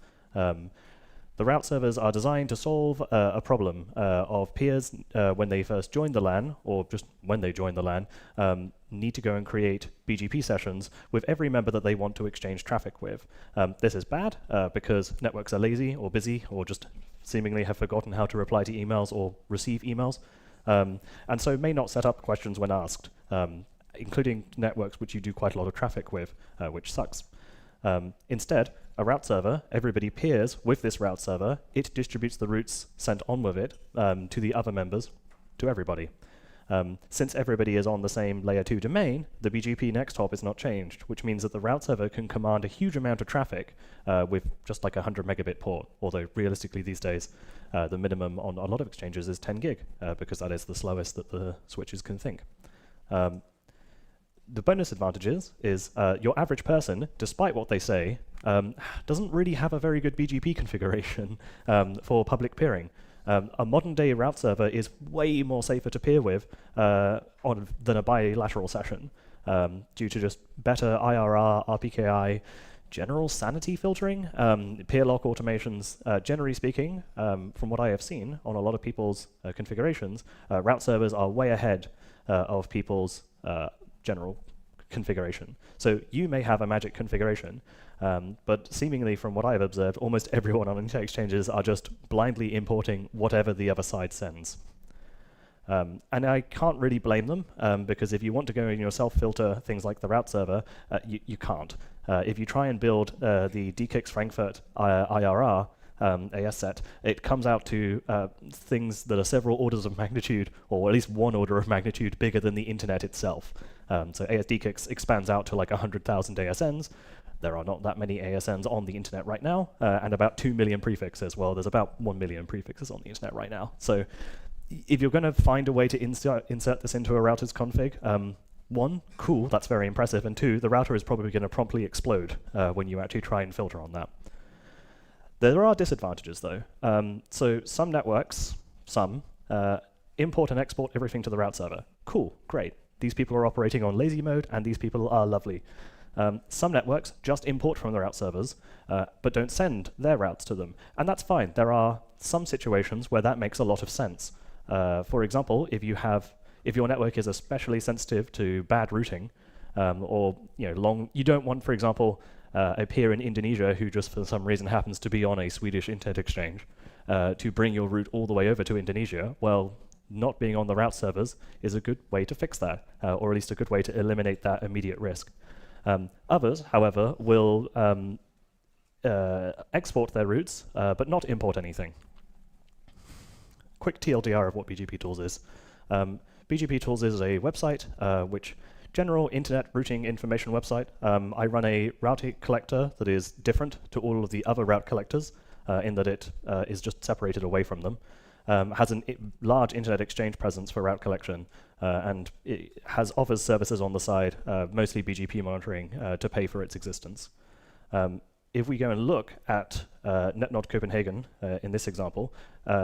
The route servers are designed to solve a problem of peers when they first join the LAN, or just when they join the LAN, need to go and create BGP sessions with every member that they want to exchange traffic with. This is bad because networks are lazy or busy or just seemingly have forgotten how to reply to emails or receive emails, and so may not set up questions when asked, including networks which you do quite a lot of traffic with, which sucks. Instead, a route server, everybody peers with this route server, it distributes the routes sent on with it to the other members, to everybody. Since everybody is on the same layer 2 domain, the BGP next hop is not changed, which means that the route server can command a huge amount of traffic with just like a 100 megabit port, although realistically these days the minimum on a lot of exchanges is 10 gig, because that is the slowest that the switches can think. The bonus advantages is your average person, despite what they say, doesn't really have a very good BGP configuration for public peering. A modern-day route server is way more safer to peer with than a bilateral session, due to just better IRR, RPKI, general sanity filtering, peer lock automations. Generally speaking, from what I have seen on a lot of people's configurations, route servers are way ahead of people's general configuration. So you may have a magic configuration, but seemingly from what I've observed, almost everyone on internet exchanges are just blindly importing whatever the other side sends. And I can't really blame them, because if you want to go and yourself filter things like the route server, you can't. If you try and build the DKNOG16 Frankfurt IRR AS set, it comes out to things that are several orders of magnitude, or at least one order of magnitude, bigger than the internet itself. So DKNOG16 expands out to like 100,000 ASNs. There are not that many ASNs on the internet right now, and about 2 million prefixes. Well, there's about 1 million prefixes on the internet right now. So if you're going to find a way to insert this into a router's config, one, cool, that's very impressive, and two, the router is probably going to promptly explode when you actually try and filter on that. There are disadvantages, though. So some networks, import and export everything to the route server. Cool, great. These people are operating on lazy mode, and these people are lovely. Some networks just import from the route servers, but don't send their routes to them. And that's fine. There are some situations where that makes a lot of sense. For example, if your network is especially sensitive to bad routing, or you don't want, for example, a peer in Indonesia who just for some reason happens to be on a Swedish internet exchange to bring your route all the way over to Indonesia. Well, not being on the route servers is a good way to fix that, or at least a good way to eliminate that immediate risk. Others, however, will export their routes, but not import anything. Quick TLDR of what BGP Tools is. BGP Tools is a website, general internet routing information website. I run a route collector that is different to all of the other route collectors in that it is just separated away from them. Has a large internet exchange presence for route collection, and it offers services on the side, mostly BGP monitoring, to pay for its existence. If we go and look at NetNod Copenhagen in this example,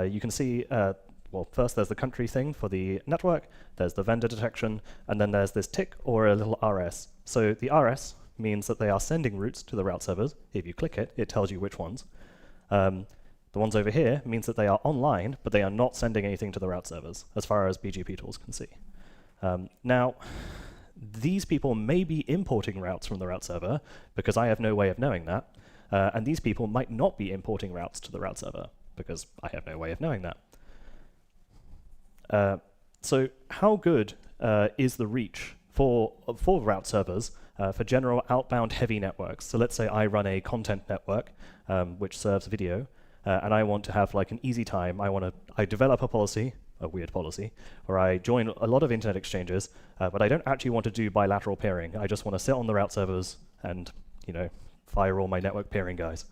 you can see, well, first there's the country thing for the network, there's the vendor detection, and then there's this tick or a little RS. So the RS means that they are sending routes to the route servers. If you click it, it tells you which ones. The ones over here means that they are online, but they are not sending anything to the route servers, as far as BGP Tools can see. Now, these people may be importing routes from the route server, because I have no way of knowing that, and these people might not be importing routes to the route server, because I have no way of knowing that. So how good is the reach for route servers for general outbound heavy networks? So let's say I run a content network which serves video, and I want to have like an easy time. I develop a policy, a weird policy, where I join a lot of internet exchanges, but I don't actually want to do bilateral peering. I just want to sit on the route servers and fire all my network peering guys.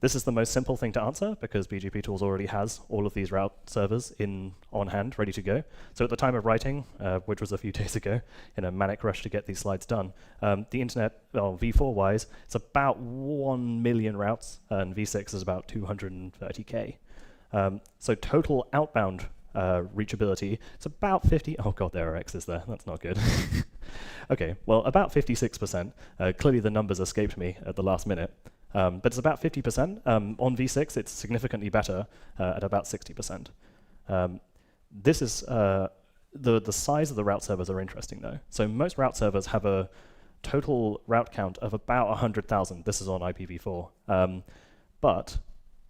This is the most simple thing to answer because BGP Tools already has all of these route servers on hand, ready to go. So at the time of writing, which was a few days ago, in a manic rush to get these slides done, the internet, well, v4-wise, it's about 1 million routes, and v6 is about 230K. So total outbound reachability, it's about 50, oh god, there are X's there, that's not good. Okay, well, about 56%. Clearly the numbers escaped me at the last minute. But it's about 50%. On v6, it's significantly better at about 60%. This is the size of the route servers are interesting, though. So most route servers have a total route count of about 100,000. This is on IPv4. But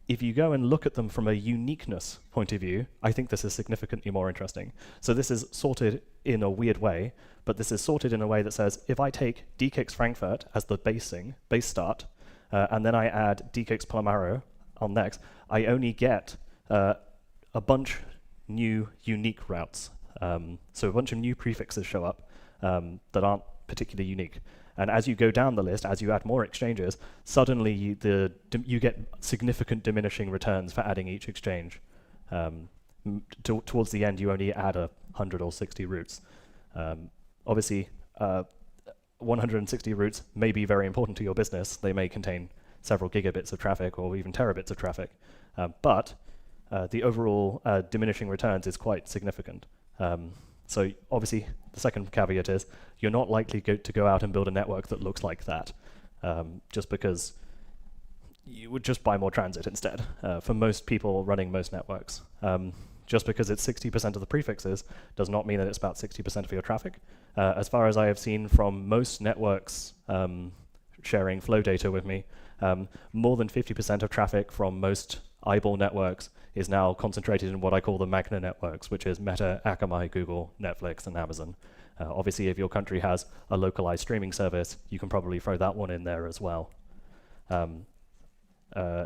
if you go and look at them from a uniqueness point of view, I think this is significantly more interesting. So this is sorted in a weird way, but this is sorted in a way that says, if I take DKNOG16 Frankfurt as the base start, and then I add DKNOG16 Palomaro on next, I only get a bunch new unique routes. So a bunch of new prefixes show up that aren't particularly unique. And as you go down the list, as you add more exchanges, suddenly you get significant diminishing returns for adding each exchange. Towards the end, you only add 100 or 60 routes. Obviously, 160 routes may be very important to your business. They may contain several gigabits of traffic or even terabits of traffic. But the overall diminishing returns is quite significant. So obviously, the second caveat is you're not likely to go out and build a network that looks like that, just because you would just buy more transit instead for most people running most networks. just because it's 60% of the prefixes does not mean that it's about 60% of your traffic. As far as I have seen from most networks sharing flow data with me, more than 50% of traffic from most eyeball networks is now concentrated in what I call the Magna networks, which is Meta, Akamai, Google, Netflix, and Amazon. Obviously, if your country has a localized streaming service, you can probably throw that one in there as well.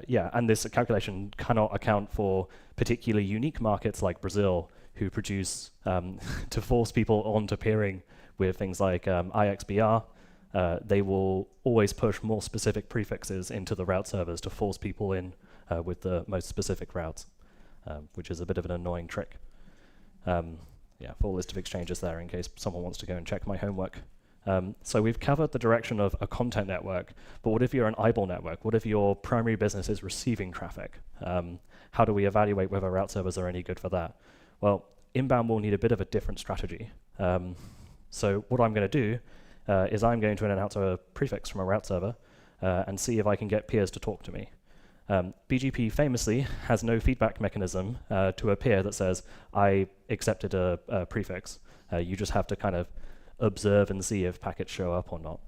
Yeah, and this calculation cannot account for particularly unique markets like Brazil, who produce, to force people onto peering with things like IXBR, they will always push more specific prefixes into the route servers to force people in with the most specific routes, which is a bit of an annoying trick. Yeah, full list of exchanges there in case someone wants to go and check my homework. So we've covered the direction of a content network, but what if you're an eyeball network? What if your primary business is receiving traffic? How do we evaluate whether route servers are any good for that? Well, inbound will need a bit of a different strategy. So what I'm going to do is I'm going to announce a prefix from a route server and see if I can get peers to talk to me. BGP famously has no feedback mechanism to a peer that says, I accepted a prefix. You just have to kind of observe and see if packets show up or not.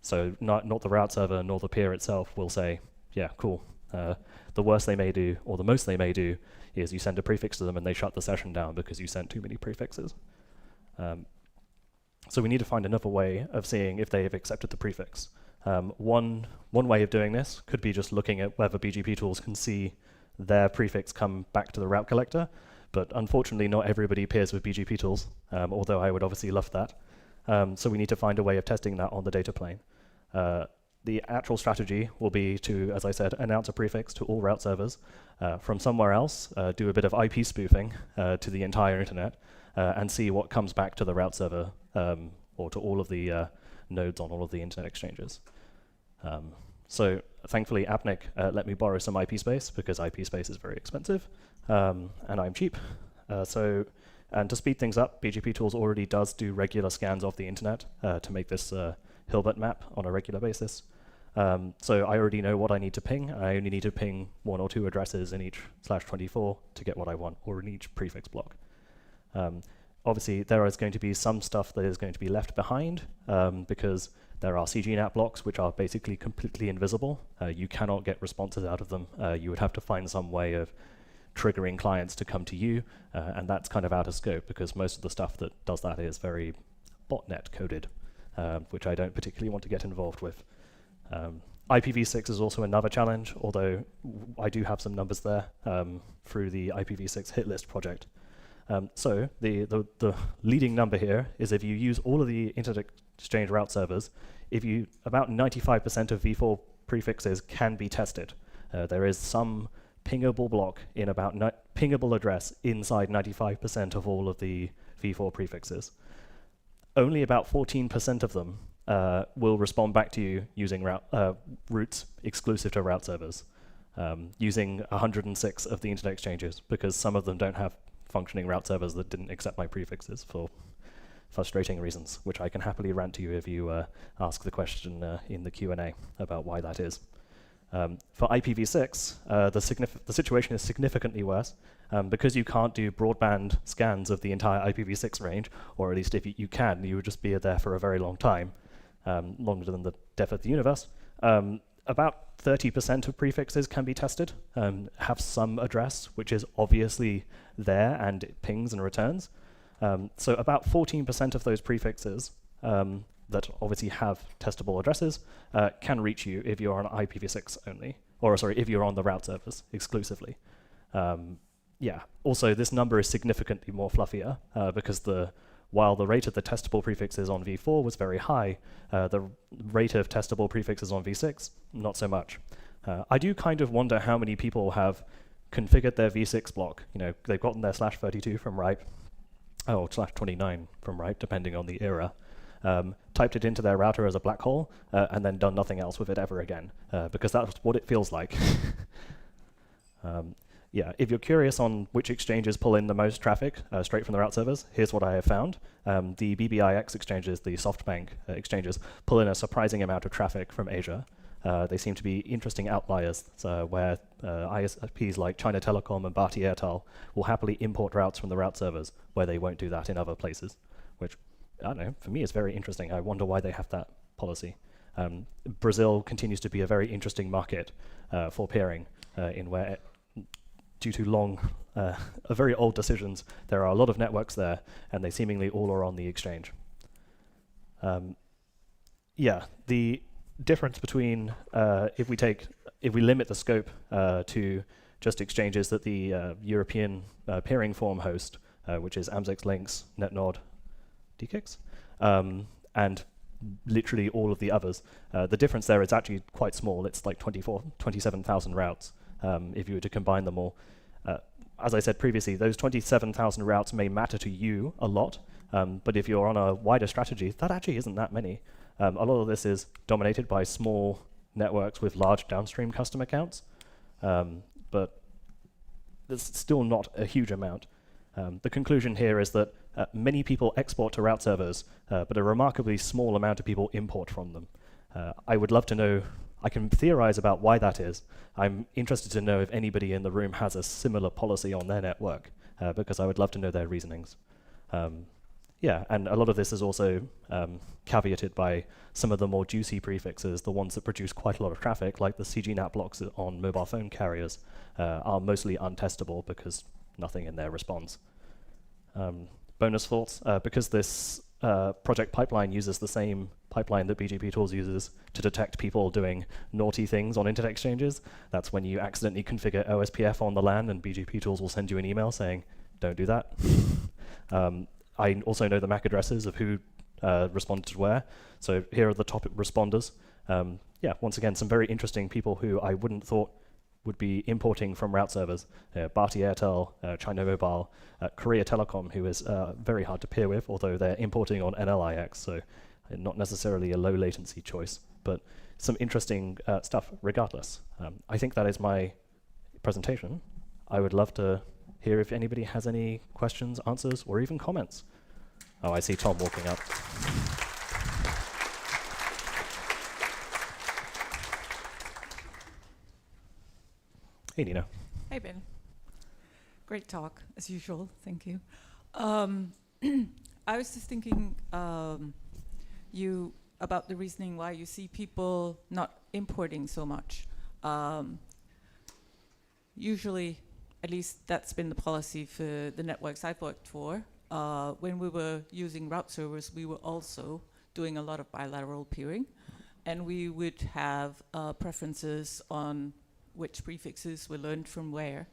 So not the route server nor the peer itself will say, yeah, cool. The worst they may do, or the most they may do, is you send a prefix to them and they shut the session down because you sent too many prefixes. So we need to find another way of seeing if they have accepted the prefix. One way of doing this could be just looking at whether BGP tools can see their prefix come back to the route collector, but unfortunately not everybody peers with BGP tools, although I would obviously love that. So we need to find a way of testing that on the data plane. The actual strategy will be to, as I said, announce a prefix to all route servers from somewhere else, do a bit of IP spoofing to the entire internet, and see what comes back to the route server or to all of the nodes on all of the internet exchanges. So thankfully, AppNic let me borrow some IP space because IP space is very expensive, and I'm cheap. And to speed things up, BGP Tools already does do regular scans of the internet to make this Hilbert map on a regular basis. So I already know what I need to ping. I only need to ping 1 or 2 addresses in each /24 to get what I want, or in each prefix block. Obviously, there is going to be some stuff that is going to be left behind because there are CGNAT blocks which are basically completely invisible. You cannot get responses out of them. You would have to find some way of triggering clients to come to you, and that's kind of out of scope because most of the stuff that does that is very botnet coded, which I don't particularly want to get involved with. IPv6 is also another challenge, although I do have some numbers there through the IPv6 hit list project. So the leading number here is if you use all of the Internet Exchange route servers, about 95% of v4 prefixes can be tested. There is some pingable block in about pingable address inside 95% of all of the v4 prefixes. Only about 14% of them will respond back to you using routes exclusive to route servers, using 106 of the Internet Exchanges, because some of them don't have functioning route servers that didn't accept my prefixes for frustrating reasons, which I can happily rant to you if you ask the question in the Q&A about why that is. For IPv6, the situation is significantly worse because you can't do broadband scans of the entire IPv6 range, or at least if you can, you would just be there for a very long time, longer than the depth of the universe. About 30% of prefixes can be tested, have some address which is obviously there and it pings and returns. So about 14% of those prefixes that obviously have testable addresses can reach you if you're on IPv6 only, or sorry, if you're on the route servers exclusively. Yeah. Also, this number is significantly more fluffier because while the rate of the testable prefixes on v4 was very high, the rate of testable prefixes on v6, not so much. I do kind of wonder how many people have configured their v6 block. You know, they've gotten their /32 from RIPE, or /29 from RIPE, depending on the era, typed it into their router as a black hole, and then done nothing else with it ever again, because that's what it feels like. Yeah, if you're curious on which exchanges pull in the most traffic straight from the route servers, here's what I have found. The BBIX exchanges, the SoftBank exchanges, pull in a surprising amount of traffic from Asia. They seem to be interesting outliers where ISPs like China Telecom and Bharti Airtel will happily import routes from the route servers where they won't do that in other places, which, I don't know, for me is very interesting. I wonder why they have that policy. Brazil continues to be a very interesting market for peering, in where, due to very old decisions, there are a lot of networks there, and they seemingly all are on the exchange. Yeah, the difference between if we limit the scope to just exchanges that the European peering forum host, which is Amzex Links, NetNod, DKNOG16, and literally all of the others. The difference there is actually quite small. It's like 27,000 routes if you were to combine them all. As I said previously, those 27,000 routes may matter to you a lot, but if you're on a wider strategy, that actually isn't that many. A lot of this is dominated by small networks with large downstream customer counts, but there's still not a huge amount. The conclusion here is that many people export to route servers, but a remarkably small amount of people import from them. I would love to know, I can theorize about why that is. I'm interested to know if anybody in the room has a similar policy on their network, because I would love to know their reasonings. Yeah, and a lot of this is also caveated by some of the more juicy prefixes, the ones that produce quite a lot of traffic, like the CGNAT blocks on mobile phone carriers, are mostly untestable because nothing in there responds. Bonus thoughts, because this project pipeline uses the same pipeline that BGP Tools uses to detect people doing naughty things on internet exchanges. That's when you accidentally configure OSPF on the LAN, and BGP Tools will send you an email saying, don't do that. I also know the MAC addresses of who responded to where. So here are the top responders. Yeah, once again, some very interesting people who I wouldn't thought would be importing from route servers. Bharti Airtel, China Mobile, Korea Telecom, who is very hard to peer with, although they're importing on NLIX, so not necessarily a low latency choice, but some interesting stuff regardless. I think that is my presentation. I would love to hear if anybody has any questions, answers, or even comments. Oh, I see Tom walking up. Hey, Nina. Hey, Ben. Great talk, as usual. Thank you. I was just thinking about the reasoning why you see people not importing so much. Usually, at least that's been the policy for the networks I've worked for. When we were using route servers, we were also doing a lot of bilateral peering, and we would have preferences on which prefixes were learned from where.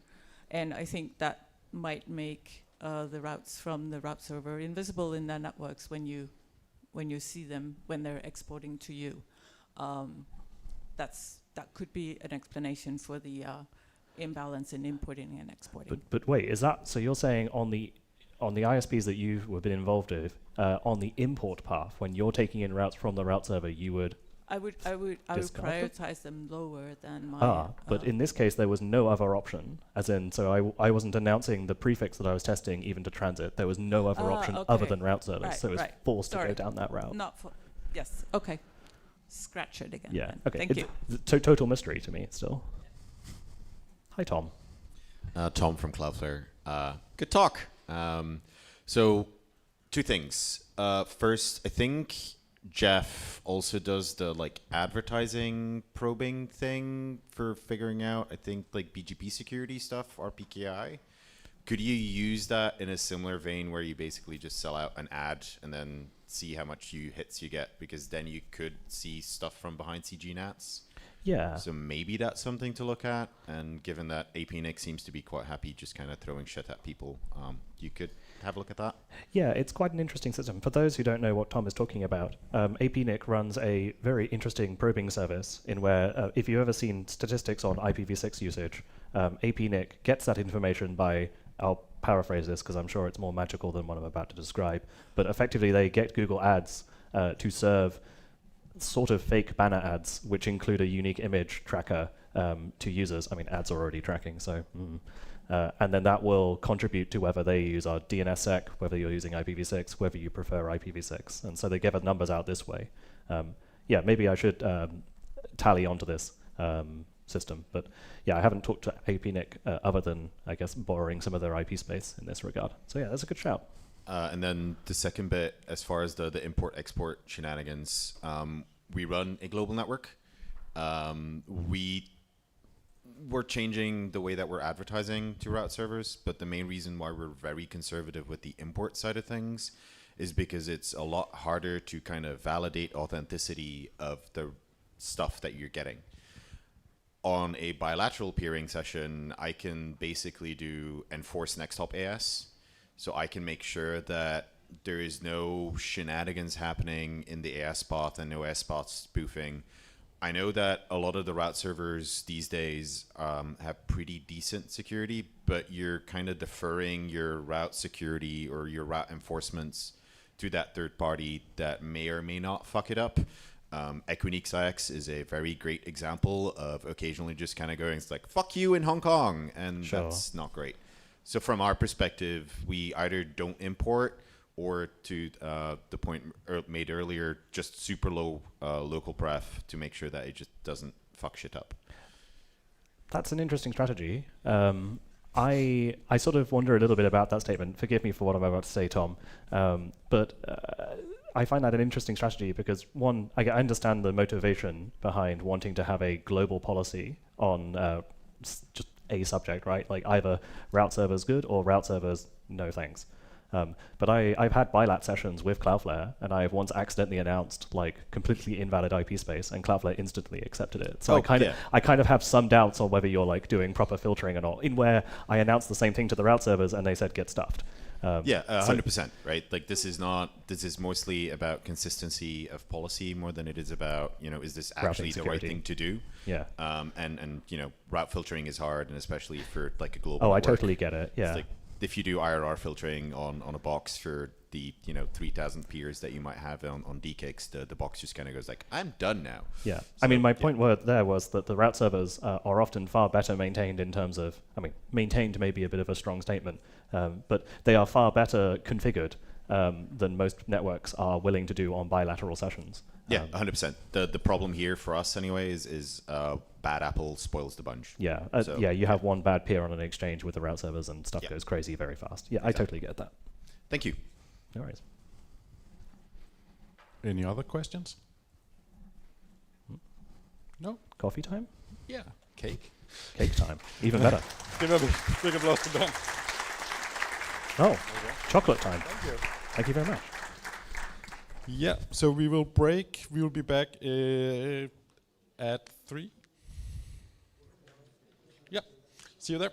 And I think that might make the routes from the route server invisible in their networks when you see them when they're exporting to you. That could be an explanation for the imbalance in importing and exporting. But wait, is that, so you're saying on the ISPs that you've been involved with, on the import path, when you're taking in routes from the route server, you would I would prioritize them lower than my. But in this case, there was no other option. As in, so I wasn't announcing the prefix that I was testing even to transit. There was no other option other than route service. Right, so it was forced to go down that route. Yes. Okay. Scratch it again. Yeah. Then. Okay. Thank you. Total mystery to me still. Hi, Tom. Tom from Cloudflare. Good talk. So, two things. First, I think Jeff also does the advertising probing thing for figuring out, I think, BGP security stuff, RPKI. Could you use that in a similar vein where you basically just sell out an ad and then see how much hits you get? Because then you could see stuff from behind CGNATs. Yeah. So maybe that's something to look at. And given that APNIC seems to be quite happy just kind of throwing shit at people, you could have a look at that. Yeah, it's quite an interesting system. For those who don't know what Tom is talking about, APNIC runs a very interesting probing service in where, if you've ever seen statistics on IPv6 usage, APNIC gets that information by, I'll paraphrase this because I'm sure it's more magical than what I'm about to describe, but effectively they get Google Ads to serve sort of fake banner ads, which include a unique image tracker to users. I mean, ads are already tracking, so... and then that will contribute to whether they use our DNSSEC, whether you're using IPv6, whether you prefer IPv6. And so they give us numbers out this way. Yeah, maybe I should tally onto this system. But yeah, I haven't talked to APNIC other than, I guess, borrowing some of their IP space in this regard. So yeah, that's a good shout. And then the second bit, as far as the import-export shenanigans, we run a global network. We're changing the way that we're advertising to route servers, but the main reason why we're very conservative with the import side of things is because it's a lot harder to kind of validate authenticity of the stuff that you're getting. On a bilateral peering session, I can basically do enforce next hop AS. So I can make sure that there is no shenanigans happening in the AS path and no AS path spoofing. I know that a lot of the route servers these days have pretty decent security, but you're kind of deferring your route security or your route enforcements to that third party that may or may not fuck it up. Equinix is a very great example of occasionally just kind of going, it's like, fuck you in Hong Kong, and that's not great. So from our perspective, we either don't import or, to the point made earlier, just super low local pref to make sure that it just doesn't fuck shit up. That's an interesting strategy. I sort of wonder a little bit about that statement. Forgive me for what I'm about to say, Tom. But I find that an interesting strategy because, one, I understand the motivation behind wanting to have a global policy on just a subject, right? Like either route servers good or route servers no thanks. But I've had bilat sessions with Cloudflare, and I've once accidentally announced like completely invalid IP space, and Cloudflare instantly accepted it. So I kind of have some doubts on whether you're like doing proper filtering or not. In where I announced the same thing to the route servers, and they said get stuffed. 100%, right? Like this is mostly about consistency of policy more than it is about, is this actually the right thing to do? Yeah. And route filtering is hard, and especially for like a global network. I totally get it. Yeah. Like, if you do IRR filtering on a box for the 3,000 peers that you might have on DKNOG16, the box just kind of goes like, I'm done now. Yeah. So, I mean, my point there was that the route servers are often far better maintained in terms of, maintained may be a bit of a strong statement, but they are far better configured than most networks are willing to do on bilateral sessions. Yeah, 100%. The problem here for us anyway is bad apple spoils the bunch. Yeah, you have one bad peer on an exchange with the route servers and stuff goes crazy very fast. Yeah, exactly. I totally get that. Thank you. No worries. Any other questions? No? Coffee time? Yeah. Cake. Cake time. Even better. Give a big applause to Ben. Oh, chocolate time. Thank you. Thank you very much. Yeah, so we will break. We will be back at 3. Yeah, see you there.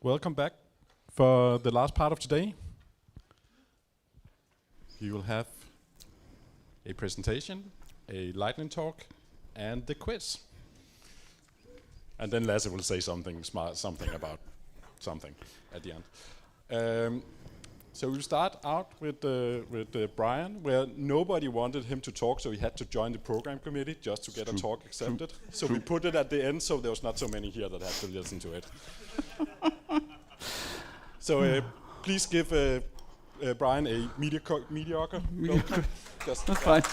welcome back for the last part of today. You will have a presentation, a lightning talk, and the quiz. And then Lasse will say something smart, something about something at the end. So we'll start out with Brian, where nobody wanted him to talk, so he had to join the program committee just to get a talk accepted. So we put it at the end, so there was not so many here that had to listen to it. So please give Brian a mediocre welcome. That's fine.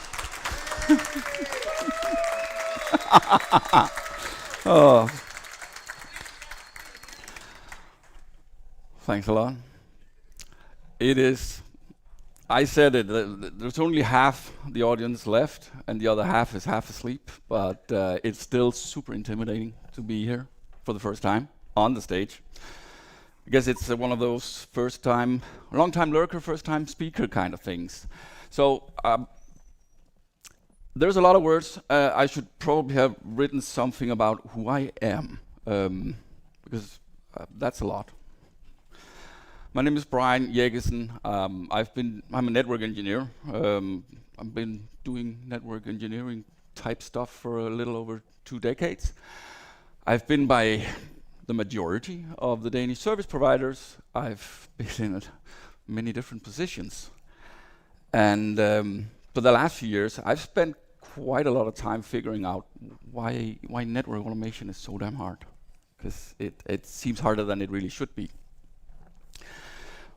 Oh. Thanks a lot. It is, I said it, there's only half the audience left and the other half is half asleep, but it's still super intimidating to be here for the first time on the stage. I guess it's one of those long-time lurker, first-time speaker kind of things. So there's a lot of words. I should probably have written something about who I am, because that's a lot. My name is Brian Jægersen. I'm a network engineer. I've been doing network engineering type stuff for a little over 2 decades. I've been by the majority of the Danish service providers. I've been in many different positions. And for the last few years, I've spent quite a lot of time figuring out why network automation is so damn hard. Because it seems harder than it really should be.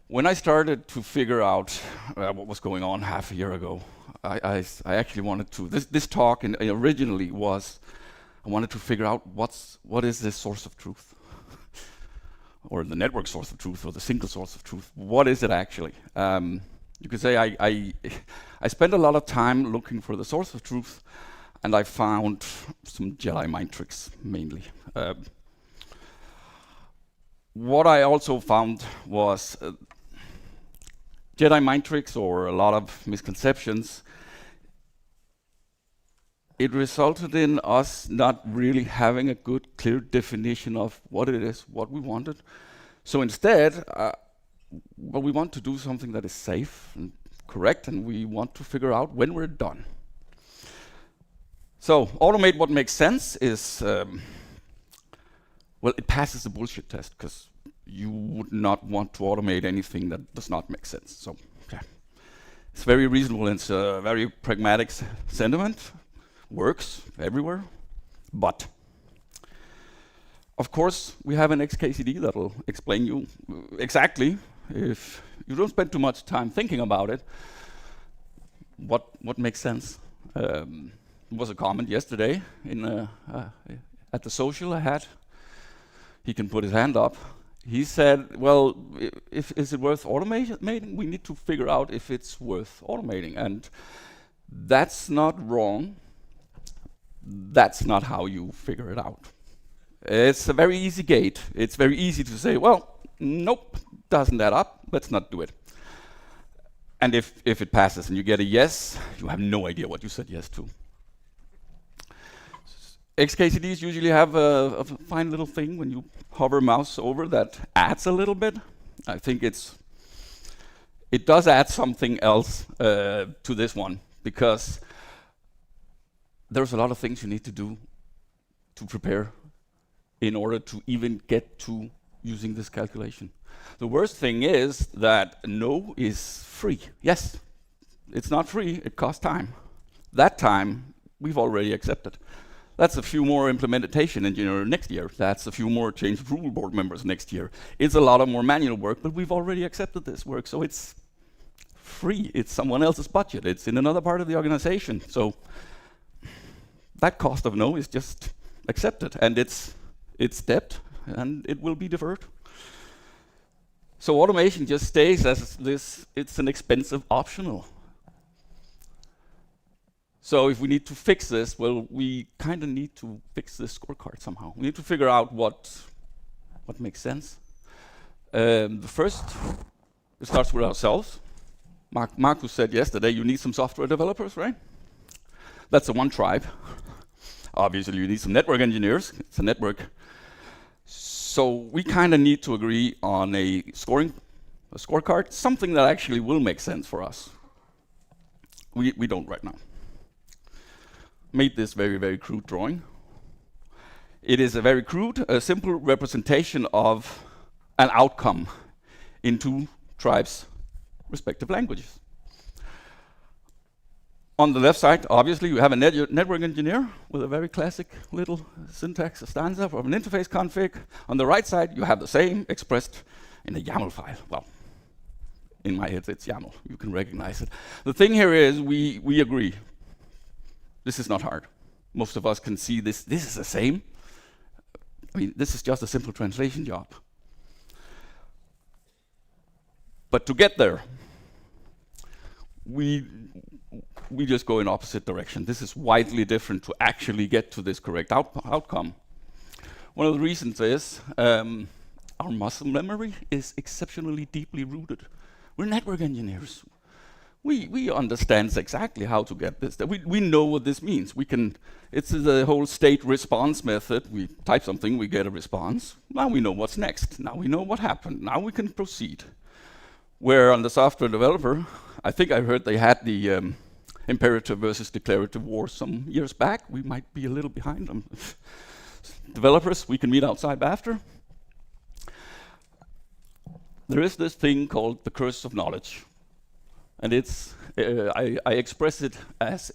When I started to figure out what was going on half a year ago, I actually wanted to, this talk originally was, I wanted to figure out what is this source of truth? Or the network source of truth, or the single source of truth. What is it actually? You could say I spent a lot of time looking for the source of truth, and I found some Jedi mind tricks, mainly. What I also found was Jedi mind tricks, or a lot of misconceptions. It resulted in us not really having a good, clear definition of what it is, what we wanted. So instead, we want to do something that is safe and correct, and we want to figure out when we're done. So automate what makes sense is, well, it passes the bullshit test, because you would not want to automate anything that does not make sense. So, okay. It's very reasonable, and it's a very pragmatic sentiment. Works everywhere, but of course we have an XKCD that will explain you exactly, if you don't spend too much time thinking about it, what makes sense. There was a comment yesterday at the social I had. He can put his hand up. He said, well, is it worth automating? We need to figure out if it's worth automating, and that's not wrong. That's not how you figure it out. It's a very easy gate. It's very easy to say, well, nope, doesn't add up, let's not do it. And if it passes and you get a yes, you have no idea what you said yes to. XKCDs usually have a fine little thing when you hover mouse over that adds a little bit. I think it does add something else to this one, because there's a lot of things you need to do to prepare in order to even get to using this calculation. The worst thing is that no is free. Yes, it's not free, it costs time. That time we've already accepted. That's a few more implementation engineers next year. That's a few more change approval board members next year. It's a lot of more manual work, but we've already accepted this work, so it's free. It's someone else's budget. It's in another part of the organization. So that cost of no is just accepted, and it's debt, and it will be deferred. So automation just stays as this, it's an expensive optional. So if we need to fix this, well, we kind of need to fix this scorecard somehow. We need to figure out what makes sense. First, it starts with ourselves. Marcus said yesterday, you need some software developers, right? That's the one tribe. Obviously, you need some network engineers. It's a network. So we kind of need to agree on a scorecard, something that actually will make sense for us. We don't right now. Made this very, very crude drawing. It is a very crude, simple representation of an outcome in two tribes' respective languages. On the left side, obviously, you have a network engineer with a very classic little syntax stanza from an interface config. On the right side, you have the same expressed in a YAML file. Well, in my head, it's YAML. You can recognize it. The thing here is we agree. This is not hard. Most of us can see this. This is the same. I mean, this is just a simple translation job. But to get there, we just go in opposite direction. This is widely different to actually get to this correct outcome. One of the reasons is our muscle memory is exceptionally deeply rooted. We're network engineers. We understand exactly how to get this. We know what this means. It's the whole state response method. We type something, we get a response. Now we know what's next. Now we know what happened. Now we can proceed. Where on the software developer, I think I heard they had the imperative versus declarative war some years back. We might be a little behind them. Developers, we can meet outside after. There is this thing called the curse of knowledge. And it's, I express it as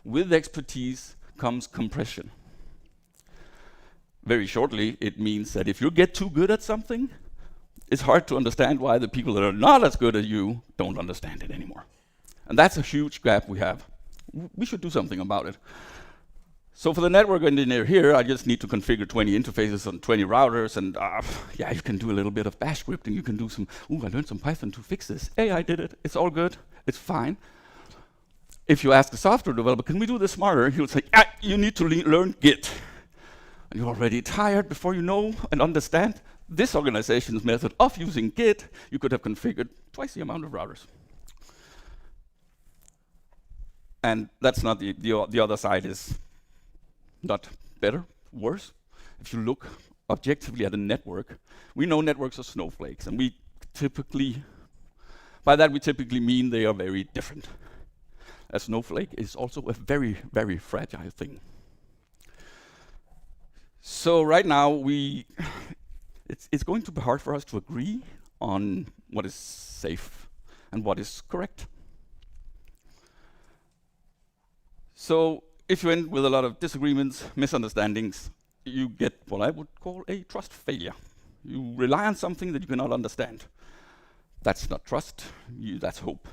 with expertise comes compression. Very shortly, it means that if you get too good at something, it's hard to understand why the people that are not as good as you don't understand it anymore. And that's a huge gap we have. We should do something about it. So for the network engineer here, I just need to configure 20 interfaces on 20 routers, and yeah, you can do a little bit of bash scripting. You can do some, I learned some Python to fix this. Hey, I did it. It's all good. It's fine. If you ask a software developer, can we do this smarter? He'll say, you need to learn Git. And you're already tired before you know and understand this organization's method of using Git. You could have configured twice the amount of routers. And that's not the other side is not better, worse. If you look objectively at a network, we know networks are snowflakes, and we typically mean they are very different. A snowflake is also a very, very fragile thing. So right now, it's going to be hard for us to agree on what is safe and what is correct. So if you end with a lot of disagreements, misunderstandings, you get what I would call a trust failure. You rely on something that you cannot understand. That's not trust, that's hope.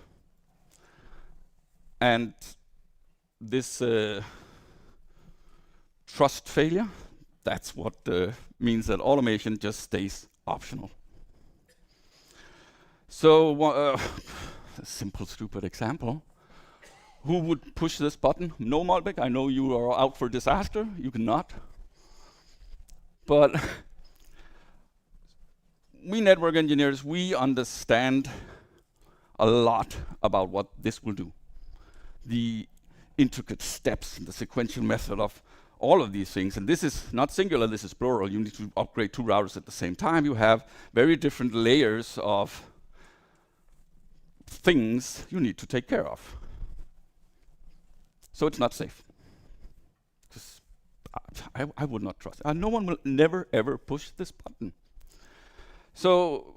And this trust failure, that's what means that automation just stays optional. So a simple, stupid example. Who would push this button? No, Malbec, I know you are out for disaster. You cannot. But we network engineers, we understand a lot about what this will do. The intricate steps, the sequential method of all of these things. And this is not singular, this is plural. You need to upgrade 2 routers at the same time. You have very different layers of things you need to take care of. So it's not safe. I would not trust it. No one will never, ever push this button. So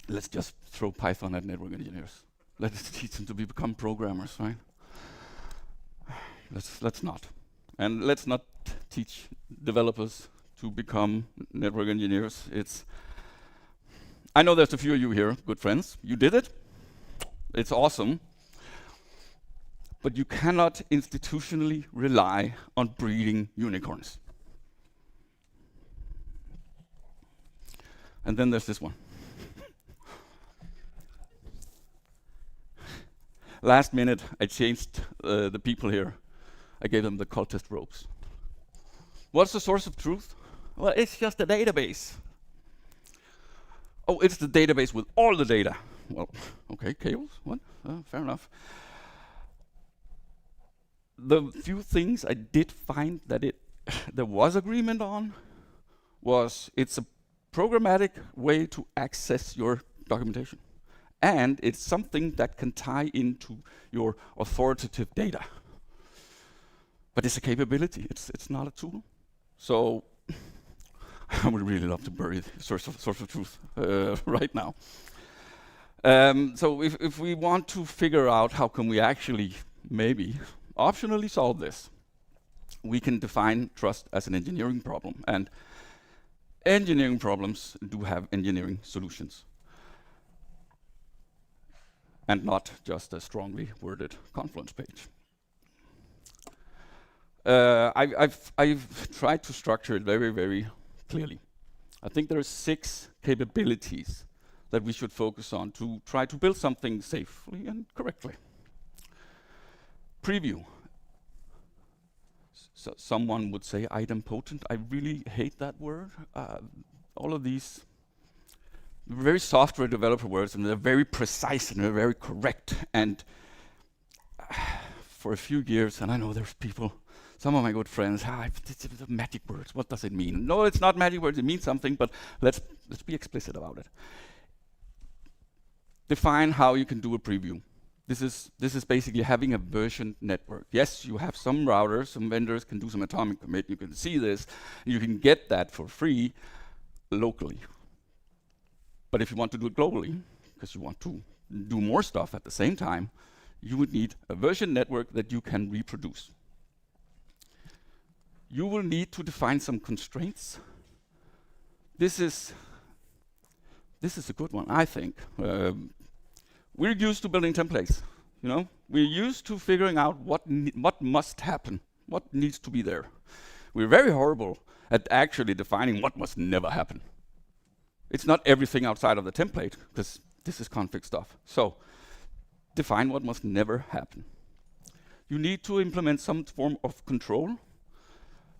let's just throw Python at network engineers. Let's teach them to become programmers, right? Let's not. And let's not teach developers to become network engineers. I know there's a few of you here, good friends. You did it. It's awesome. But you cannot institutionally rely on breeding unicorns. And then there's this one. Last minute, I changed the people here. I gave them the cultist robes. What's the source of truth? Well, it's just a database. Oh, it's the database with all the data. Well, okay, cables, what? Fair enough. the few things I did find that there was agreement on was it's a programmatic way to access your documentation. And it's something that can tie into your authoritative data. But it's a capability, it's not a tool. So I would really love to bury the source of truth right now. So if we want to figure out how can we actually maybe optionally solve this, we can define trust as an engineering problem. And engineering problems do have engineering solutions. And not just a strongly worded Confluence page. I've tried to structure it very, very clearly. I think there are 6 capabilities that we should focus on to try to build something safely and correctly. Preview. So someone would say idempotent. I really hate that word. All of these very software developer words, and they're very precise and they're very correct. And for a few years, and I know there's people, some of my good friends, it's magic words. What does it mean? No, it's not magic words. It means something, but let's be explicit about it. Define how you can do a preview. This is basically having a version network. Yes, you have some routers, some vendors can do some atomic commit. You can see this. You can get that for free locally. But if you want to do it globally, because you want to do more stuff at the same time, you would need a version network that you can reproduce. You will need to define some constraints. This is a good one, I think. We're used to building templates, you know? We're used to figuring out what must happen, what needs to be there. We're very horrible at actually defining what must never happen. It's not everything outside of the template, because this is config stuff. So define what must never happen. You need to implement some form of control.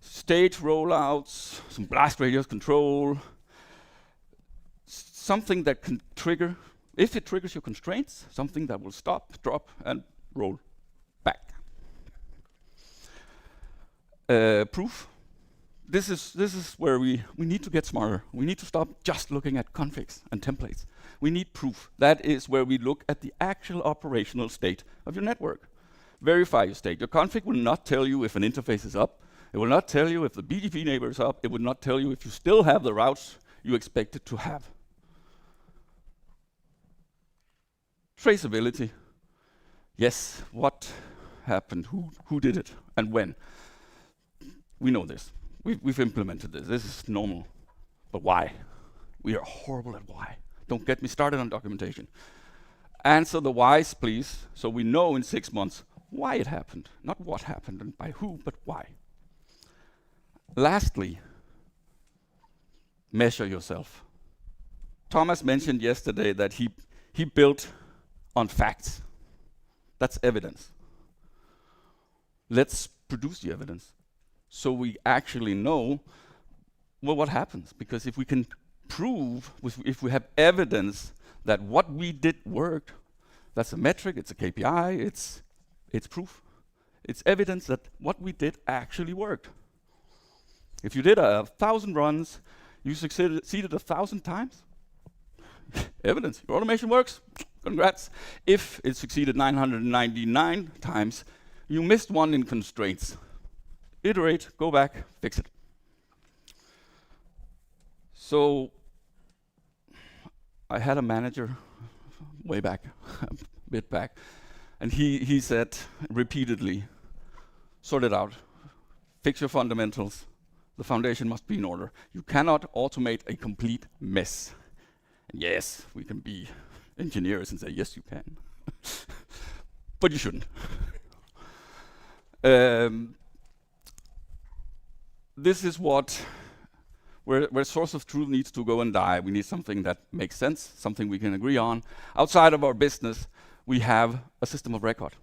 Stage rollouts, some blast radius control, something that can trigger, if it triggers your constraints, something that will stop, drop, and roll back. Proof. This is where we need to get smarter. We need to stop just looking at configs and templates. We need proof. That is where we look at the actual operational state of your network. Verify your state. Your config will not tell you if an interface is up. It will not tell you if the BGP neighbor is up. It will not tell you if you still have the routes you expected to have. Traceability. Yes, what happened? Who did it? And when? We know this. We've implemented this. This is normal. But why? We are horrible at why. Don't get me started on documentation. Answer the whys, please, so we know in 6 months why it happened. Not what happened and by who, but why. Lastly, measure yourself. Thomas mentioned yesterday that he built on facts. That's evidence. Let's produce the evidence so we actually know what happens. Because if we can prove, if we have evidence that what we did worked, that's a metric, it's a KPI, it's proof. It's evidence that what we did actually worked. If you did 1,000 runs, you succeeded 1,000 times, evidence, your automation works, congrats. If it succeeded 999 times, you missed one in constraints. Iterate, go back, fix it. So I had a manager way back, a bit back, and he said repeatedly, sort it out, fix your fundamentals, the foundation must be in order. You cannot automate a complete mess. And yes, we can be engineers and say, yes, you can. But you shouldn't. This is where source of truth needs to go and die. We need something that makes sense, something we can agree on. Outside of our business, we have a system of record.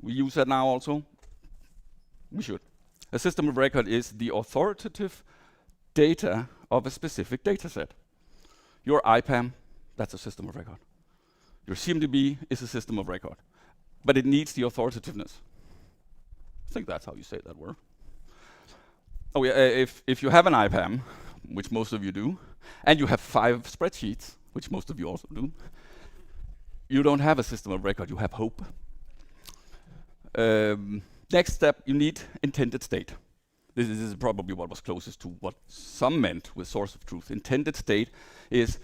We use that now also. We should. A system of record is the authoritative data of a specific data set. Your IPAM, that's a system of record. Your CMDB is a system of record. But it needs the authoritativeness. I think that's how you say that word. Oh yeah, if you have an IPAM, which most of you do, and you have 5 spreadsheets, which most of you also do, you don't have a system of record, you have hope. Next step, you need intended state. This is probably what was closest to what some meant with source of truth. Intended state is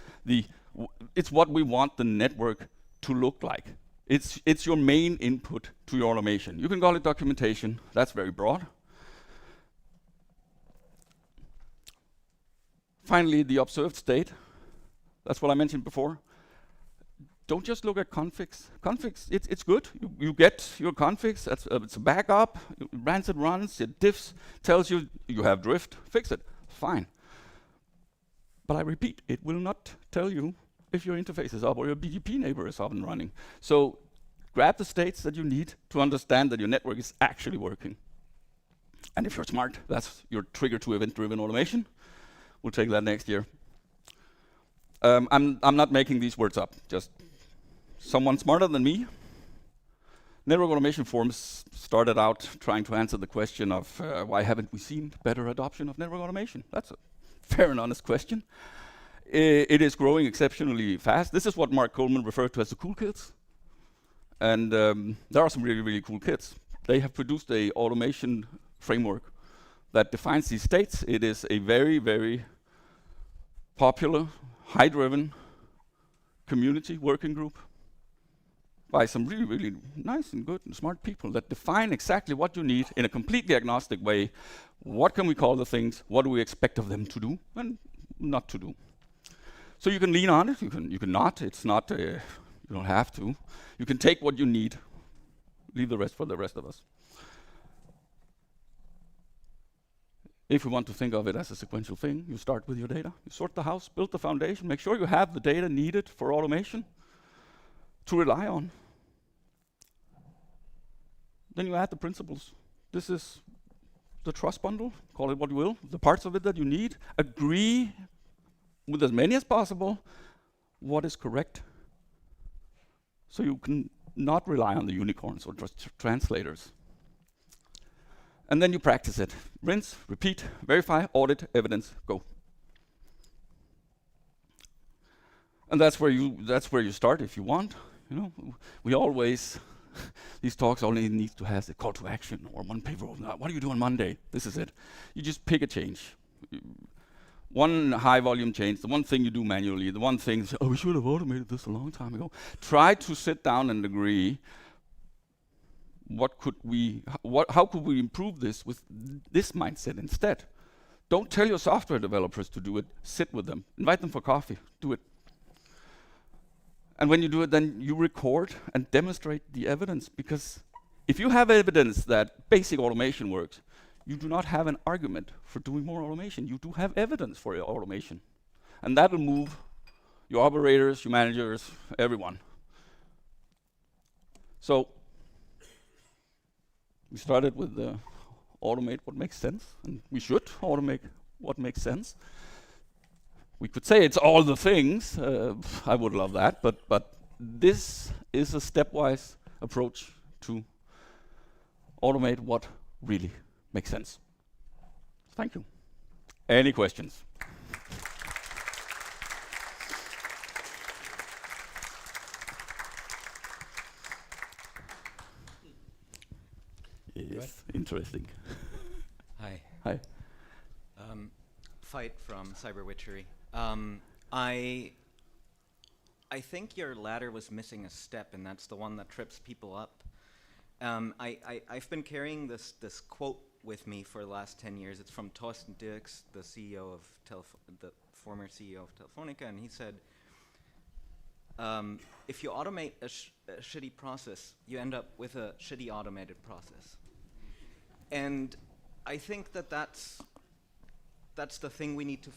it's what we want the network to look like. It's your main input to your automation. You can call it documentation, that's very broad. Finally, the observed state, that's what I mentioned before. Don't just look at configs. Configs, it's good. You get your configs, it's a backup, it runs, it diffs, tells you you have drift, fix it, fine. But I repeat, it will not tell you if your interface is up or your BGP neighbor is up and running. So grab the states that you need to understand that your network is actually working. And if you're smart, that's your trigger to event-driven automation. We'll take that next year. I'm not making these words up, just someone smarter than me. Network automation forums started out trying to answer the question of why haven't we seen better adoption of network automation? That's a fair and honest question. It is growing exceptionally fast. This is what Mark Coleman referred to as the cool kids. And there are some really, really cool kids. They have produced a automation framework that defines these states. It is a very, very popular, high-driven community working group by some really, really nice and good and smart people that define exactly what you need in a completely agnostic way. What can we call the things? What do we expect of them to do and not to do? So you can lean on it. You can not. It's not. You don't have to. You can take what you need. Leave the rest for the rest of us. If we want to think of it as a sequential thing, you start with your data. You sort the house, build the foundation, make sure you have the data needed for automation to rely on. Then you add the principles. This is the trust bundle, call it what you will, the parts of it that you need. Agree with as many as possible what is correct. So you can not rely on the unicorns or just translators. And then you practice it. Rinse, repeat, verify, audit, evidence, go. And that's where you start if you want. You know, we always these talks only need to have the call to action or one paper. What do you do on Monday? This is it. You just pick a change. One high volume change, the one thing you do manually, the one thing, oh, we should have automated this a long time ago. Try to sit down and agree. How could we improve this with this mindset instead? Don't tell your software developers to do it. Sit with them. Invite them for coffee. Do it. And when you do it, then you record and demonstrate the evidence. Because if you have evidence that basic automation works, you do not have an argument for doing more automation. You do have evidence for your automation. And that will move your operators, your managers, everyone. So we started with automate what makes sense, and we should automate what makes sense. We could say it's all the things. I would love that, but this is a stepwise approach to automate what really makes sense. Thank you. Any questions? Yes, interesting. Hi. Hi. Fight from Cyber Witchery. I think your ladder was missing a step, and that's the one that trips people up. I've been carrying this quote with me for the last 10 years. It's from Thorsten Dirks, the CEO of the former CEO of Telefonica, and he said, if you automate a shitty process, you end up with a shitty automated process. And I think that's the thing we need to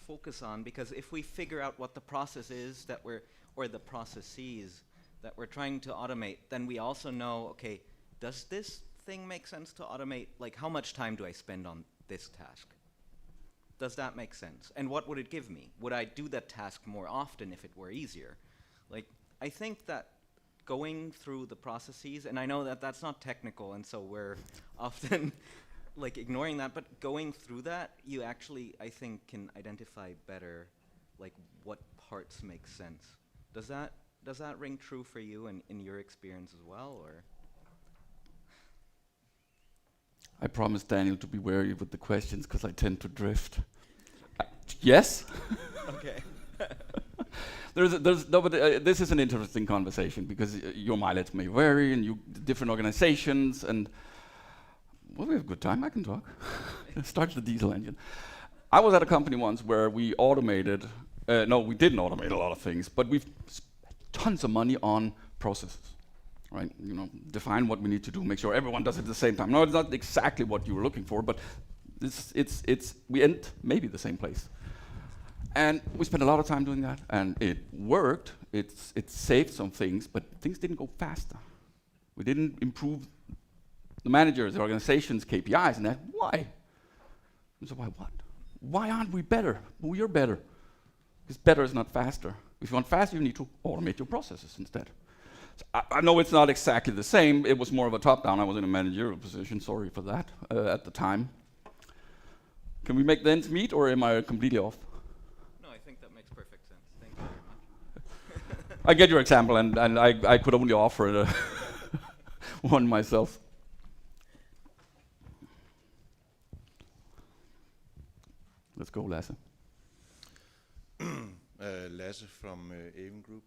focus on, because if we figure out what the process is or the processes that we're trying to automate, then we also know, okay, does this thing make sense to automate? Like, how much time do I spend on this task? Does that make sense? And what would it give me? Would I do that task more often if it were easier? Like, I think that going through the processes, and I know that that's not technical, and so we're often like ignoring that, but going through that, you actually, I think, can identify better like what parts make sense. Does that ring true for you in your experience as well, or? I promised Daniel to be wary with the questions because I tend to drift. Yes? Okay. No, but this is an interesting conversation because your mileage may vary and you different organizations and well, we have a good time. I can talk. Start the diesel engine. I was at a company once where we automated. No, we didn't automate a lot of things, but we've spent tons of money on processes. Right, define what we need to do, make sure everyone does it at the same time. No, it's not exactly what you were looking for, but we end maybe the same place. And we spent a lot of time doing that, and it worked. It saved some things, but things didn't go faster. We didn't improve the managers, the organization's KPIs, and that. Why? And so why what? Why aren't we better? We are better. Because better is not faster. If you want faster, you need to automate your processes instead. So I know it's not exactly the same. It was more of a top-down. I was in a managerial position. Sorry for that at the time. Can we make the ends meet, or am I completely off? No, I think that makes perfect sense. Thank you very much. I get your example, and I could only offer one myself. Let's go, Lasse. Lasse from Avon Group.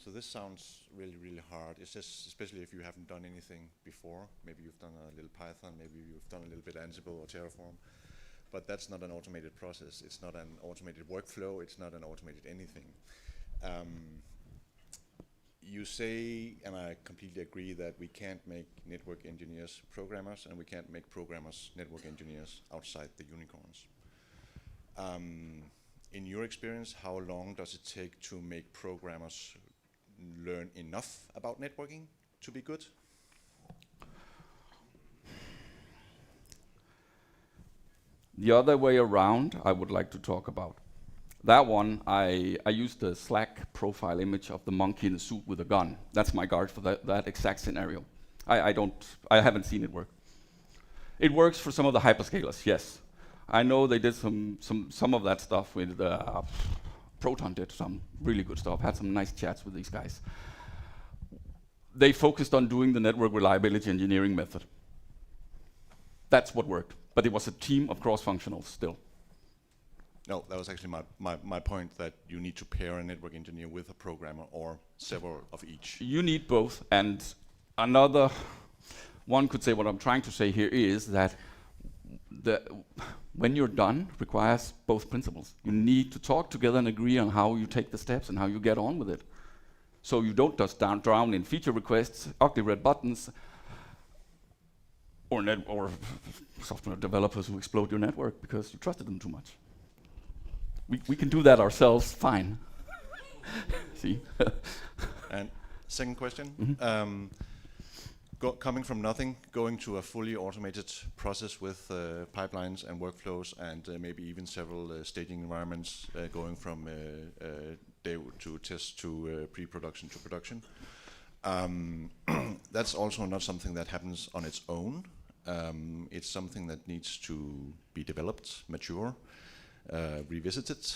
So this sounds really, really hard. It's just, especially if you haven't done anything before. Maybe you've done a little Python, maybe you've done a little bit Ansible or Terraform. But that's not an automated process. It's not an automated workflow. It's not an automated anything. You say, and I completely agree, that we can't make network engineers programmers, and we can't make programmers network engineers outside the unicorns. In your experience, how long does it take to make programmers learn enough about networking to be good? The other way around, I would like to talk about. That one, I used the Slack profile image of the monkey in the suit with a gun. That's my guard for that exact scenario. I haven't seen it work. It works for some of the hyperscalers, yes. I know they did some of that stuff with Proton did some really good stuff, had some nice chats with these guys. They focused on doing the network reliability engineering method. That's what worked, but it was a team of cross-functionals still. No, that was actually my point, that you need to pair a network engineer with a programmer or several of each. You need both, and another one could say what I'm trying to say here is that when you're done requires both principles. You need to talk together and agree on how you take the steps and how you get on with it. So you don't just drown in feature requests, ugly red buttons, or software developers who explode your network because you trusted them too much. We can do that ourselves fine. See? And second question. Mm-hmm. Coming from nothing, going to a fully automated process with pipelines and workflows and maybe even several staging environments, going from day to test to pre-production to production. That's also not something that happens on its own. It's something that needs to be developed, mature, revisited.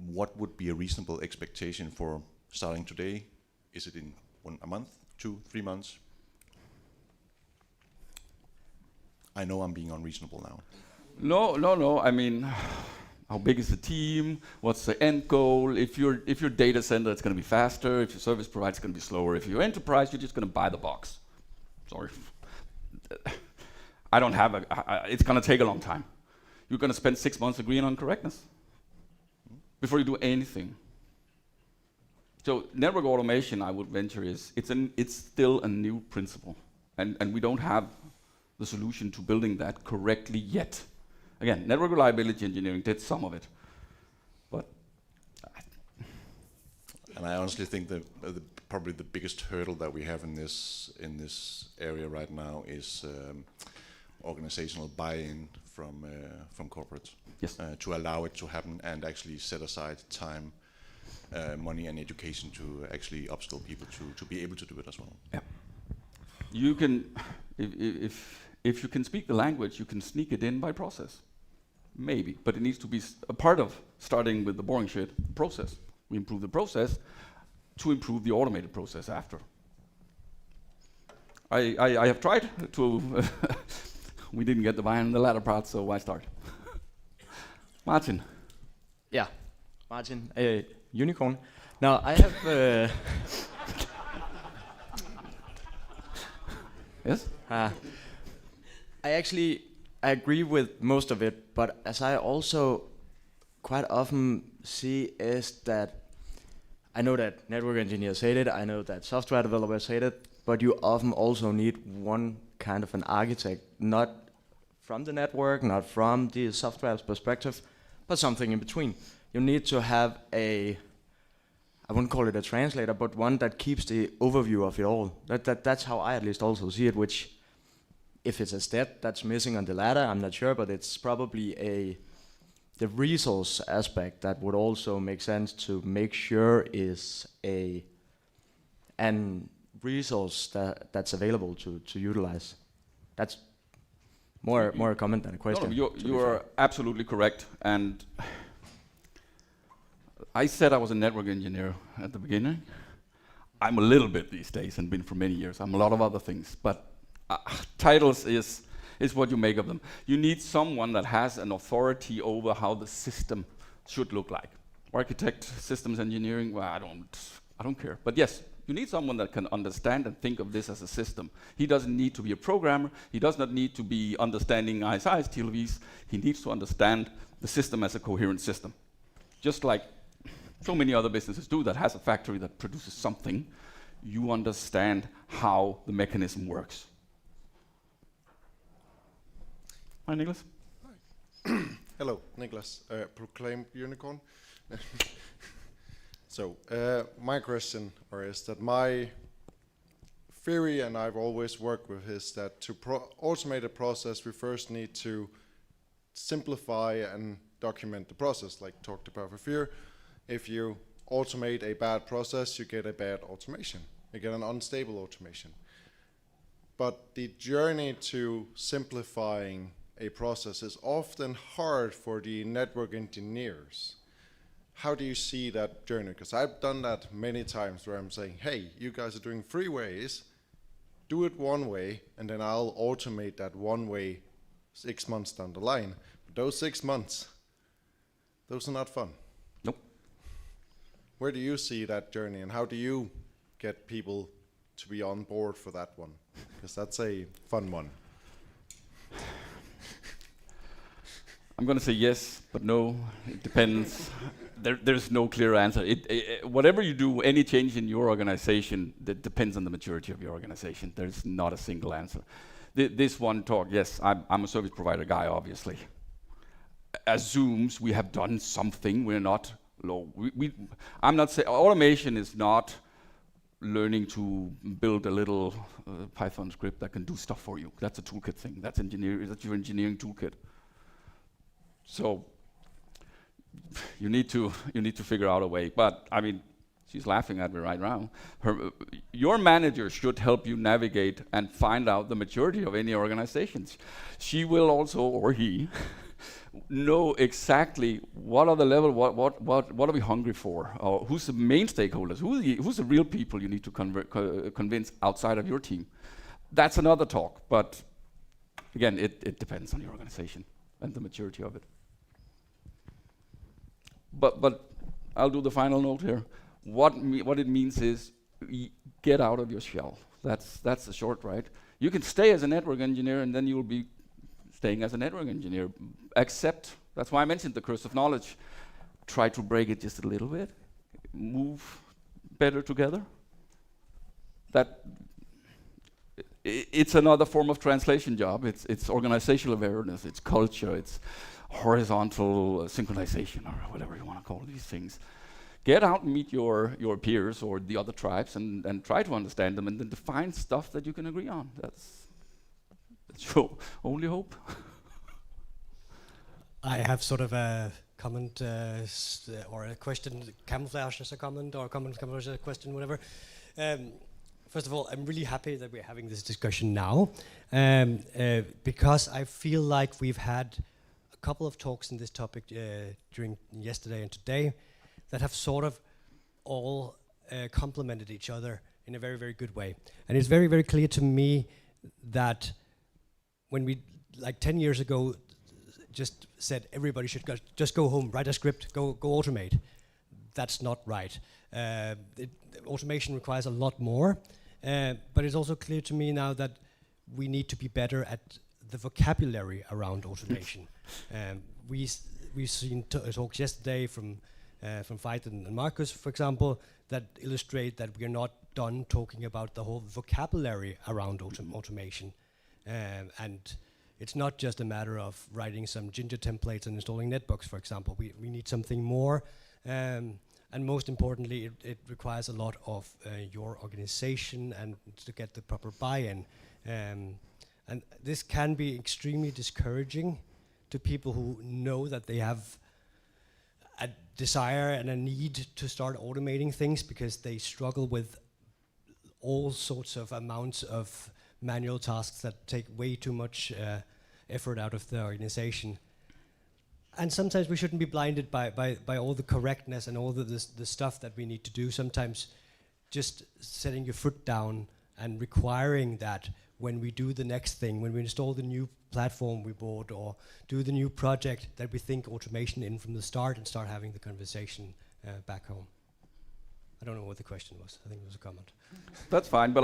What would be a reasonable expectation for starting today? Is it in a month? 2, 3 months? I know I'm being unreasonable now. No. I mean, how big is the team? What's the end goal? If your data center, it's going to be faster. If your service provider, it's going to be slower. If you're enterprise, you're just going to buy the box. Sorry. I don't have it's going to take a long time. You're going to spend 6 months agreeing on correctness before you do anything. So network automation, I would venture, it's still a new principle, and we don't have the solution to building that correctly yet. Again, network reliability engineering did some of it, but. And I honestly think that probably the biggest hurdle that we have in this area right now is organizational buy-in from corporates. Yes. To allow it to happen and actually set aside time money and education to actually upskill people to be able to do it as well. Yeah. You can, if you can speak the language, you can sneak it in by process. Maybe, but it needs to be a part of starting with the boring shit process. We improve the process to improve the automated process after. I have tried to, we didn't get the buy-in in the latter part, so why start? Martin. Yeah, Martin, Unicorn. Now I have... Yes? I agree with most of it, but as I also quite often see is that I know that network engineers hate it, I know that software developers hate it, but you often also need one kind of an architect, not from the network, not from the software's perspective, but something in between. You need to have I wouldn't call it a translator, but one that keeps the overview of it all. That's how I at least also see it, which if it's a step that's missing on the ladder, I'm not sure, but it's probably the resource aspect that would also make sense to make sure is an resource that's available to utilize. That's more a comment than a question. No, you are absolutely correct. And I said I was a network engineer at the beginning. I'm a little bit these days and been for many years. I'm a lot of other things, but titles is what you make of them. You need someone that has an authority over how the system should look like. Architect, systems engineering, well, I don't care. But yes, you need someone that can understand and think of this as a system. He doesn't need to be a programmer. He does not need to be understanding ISIs, TLVs. He needs to understand the system as a coherent system. Just like so many other businesses do that has a factory that produces something, you understand how the mechanism works. Hi, Niklas. Hi. Hello, Niklas, Proclaimed Unicorn. So, my question is that my theory, and I've always worked with, is that to automate a process, we first need to simplify and document the process, like talked about before. If you automate a bad process, you get a bad automation. You get an unstable automation. But the journey to simplifying a process is often hard for the network engineers. How do you see that journey? Because I've done that many times where I'm saying, hey, you guys are doing 3 ways, do it one way, and then I'll automate that one way 6 months down the line. But those 6 months, those are not fun. Nope. Where do you see that journey, and how do you get people to be on board for that one? Because that's a fun one. I'm going to say yes, but no. It depends. There's no clear answer. Whatever you do, any change in your organization, that depends on the maturity of your organization. There's not a single answer. This one talk, yes, I'm a service provider guy, obviously. Assumes we have done something. We're not low. I'm not saying automation is not learning to build a little Python script that can do stuff for you. That's a toolkit thing. That's your engineering toolkit. So you need to figure out a way. But I mean, she's laughing at me right now. Your manager should help you navigate and find out the maturity of any organizations. She will also, or he, know exactly what are the level, what are we hungry for, or who's the main stakeholders, who's the real people you need to convince outside of your team. That's another talk. But again, it depends on your organization and the maturity of it. But I'll do the final note here. What it means is get out of your shell. That's the short, right? You can stay as a network engineer, and then you'll be staying as a network engineer. Accept. That's why I mentioned the curse of knowledge. Try to break it just a little bit. Move better together. It's another form of translation job. It's organizational awareness. It's culture. It's horizontal synchronization, or whatever you want to call these things. Get out and meet your peers or the other tribes and try to understand them, and then define stuff that you can agree on. That's your only hope. I have sort of a comment or a question camouflaged as a comment, or comment camouflaged as a question, whatever. First of all, I'm really happy that we're having this discussion now, because I feel like we've had a couple of talks in this topic during yesterday and today that have sort of all complemented each other in a very, very good way. And it's very, very clear to me that when we, like 10 years ago, just said everybody should just go home, write a script, go automate. That's not right. Automation requires a lot more, but it's also clear to me now that we need to be better at the vocabulary around automation. We've seen talks yesterday from Veit and Marcus, for example, that illustrate that we are not done talking about the whole vocabulary around automation. And it's not just a matter of writing some Ginger templates and installing netbooks, for example. We need something more. And most importantly, it requires a lot of your organization and to get the proper buy-in. And this can be extremely discouraging to people who know that they have a desire and a need to start automating things, because they struggle with all sorts of amounts of manual tasks that take way too much effort out of the organization. And sometimes we shouldn't be blinded by all the correctness and all the stuff that we need to do. Sometimes just setting your foot down and requiring that when we do the next thing, when we install the new platform we bought or do the new project, that we think automation in from the start and start having the conversation back home. I don't know what the question was. I think it was a comment. That's fine, but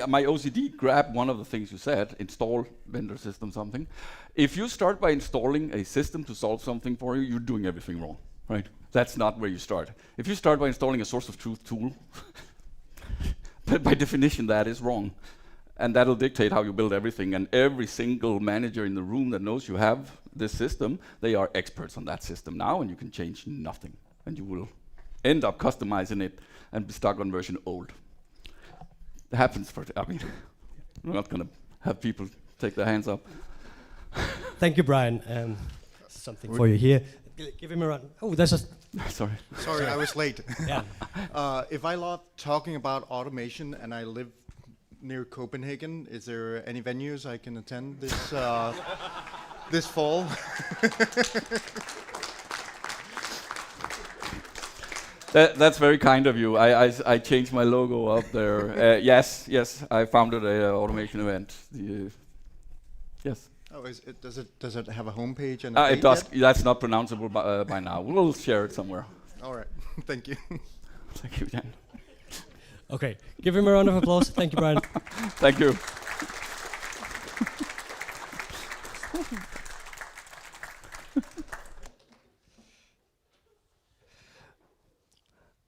my OCD grabbed one of the things you said, install vendor system something. If you start by installing a system to solve something for you, you're doing everything wrong, right? That's not where you start. If you start by installing a source of truth tool, by definition that is wrong. And that'll dictate how you build everything. And every single manager in the room that knows you have this system, they are experts on that system now, and you can change nothing. And you will end up customizing it and be stuck on version old. It happens we're not going to have people take their hands up. Thank you, Brian. Something for you here. Give him a run. Oh, there's a... Sorry. Sorry, I was late. Yeah. If I love talking about automation and I live near Copenhagen, is there any venues I can attend this this fall? That's very kind of you. I changed my logo up there. Yes, I founded a automation event. Yes. Oh, does it have a homepage and it does. That's not pronounceable by now. We'll share it somewhere. All right. Thank you. Thank you, Jan. Okay, give him a round of applause. Thank you, Brian. Thank you.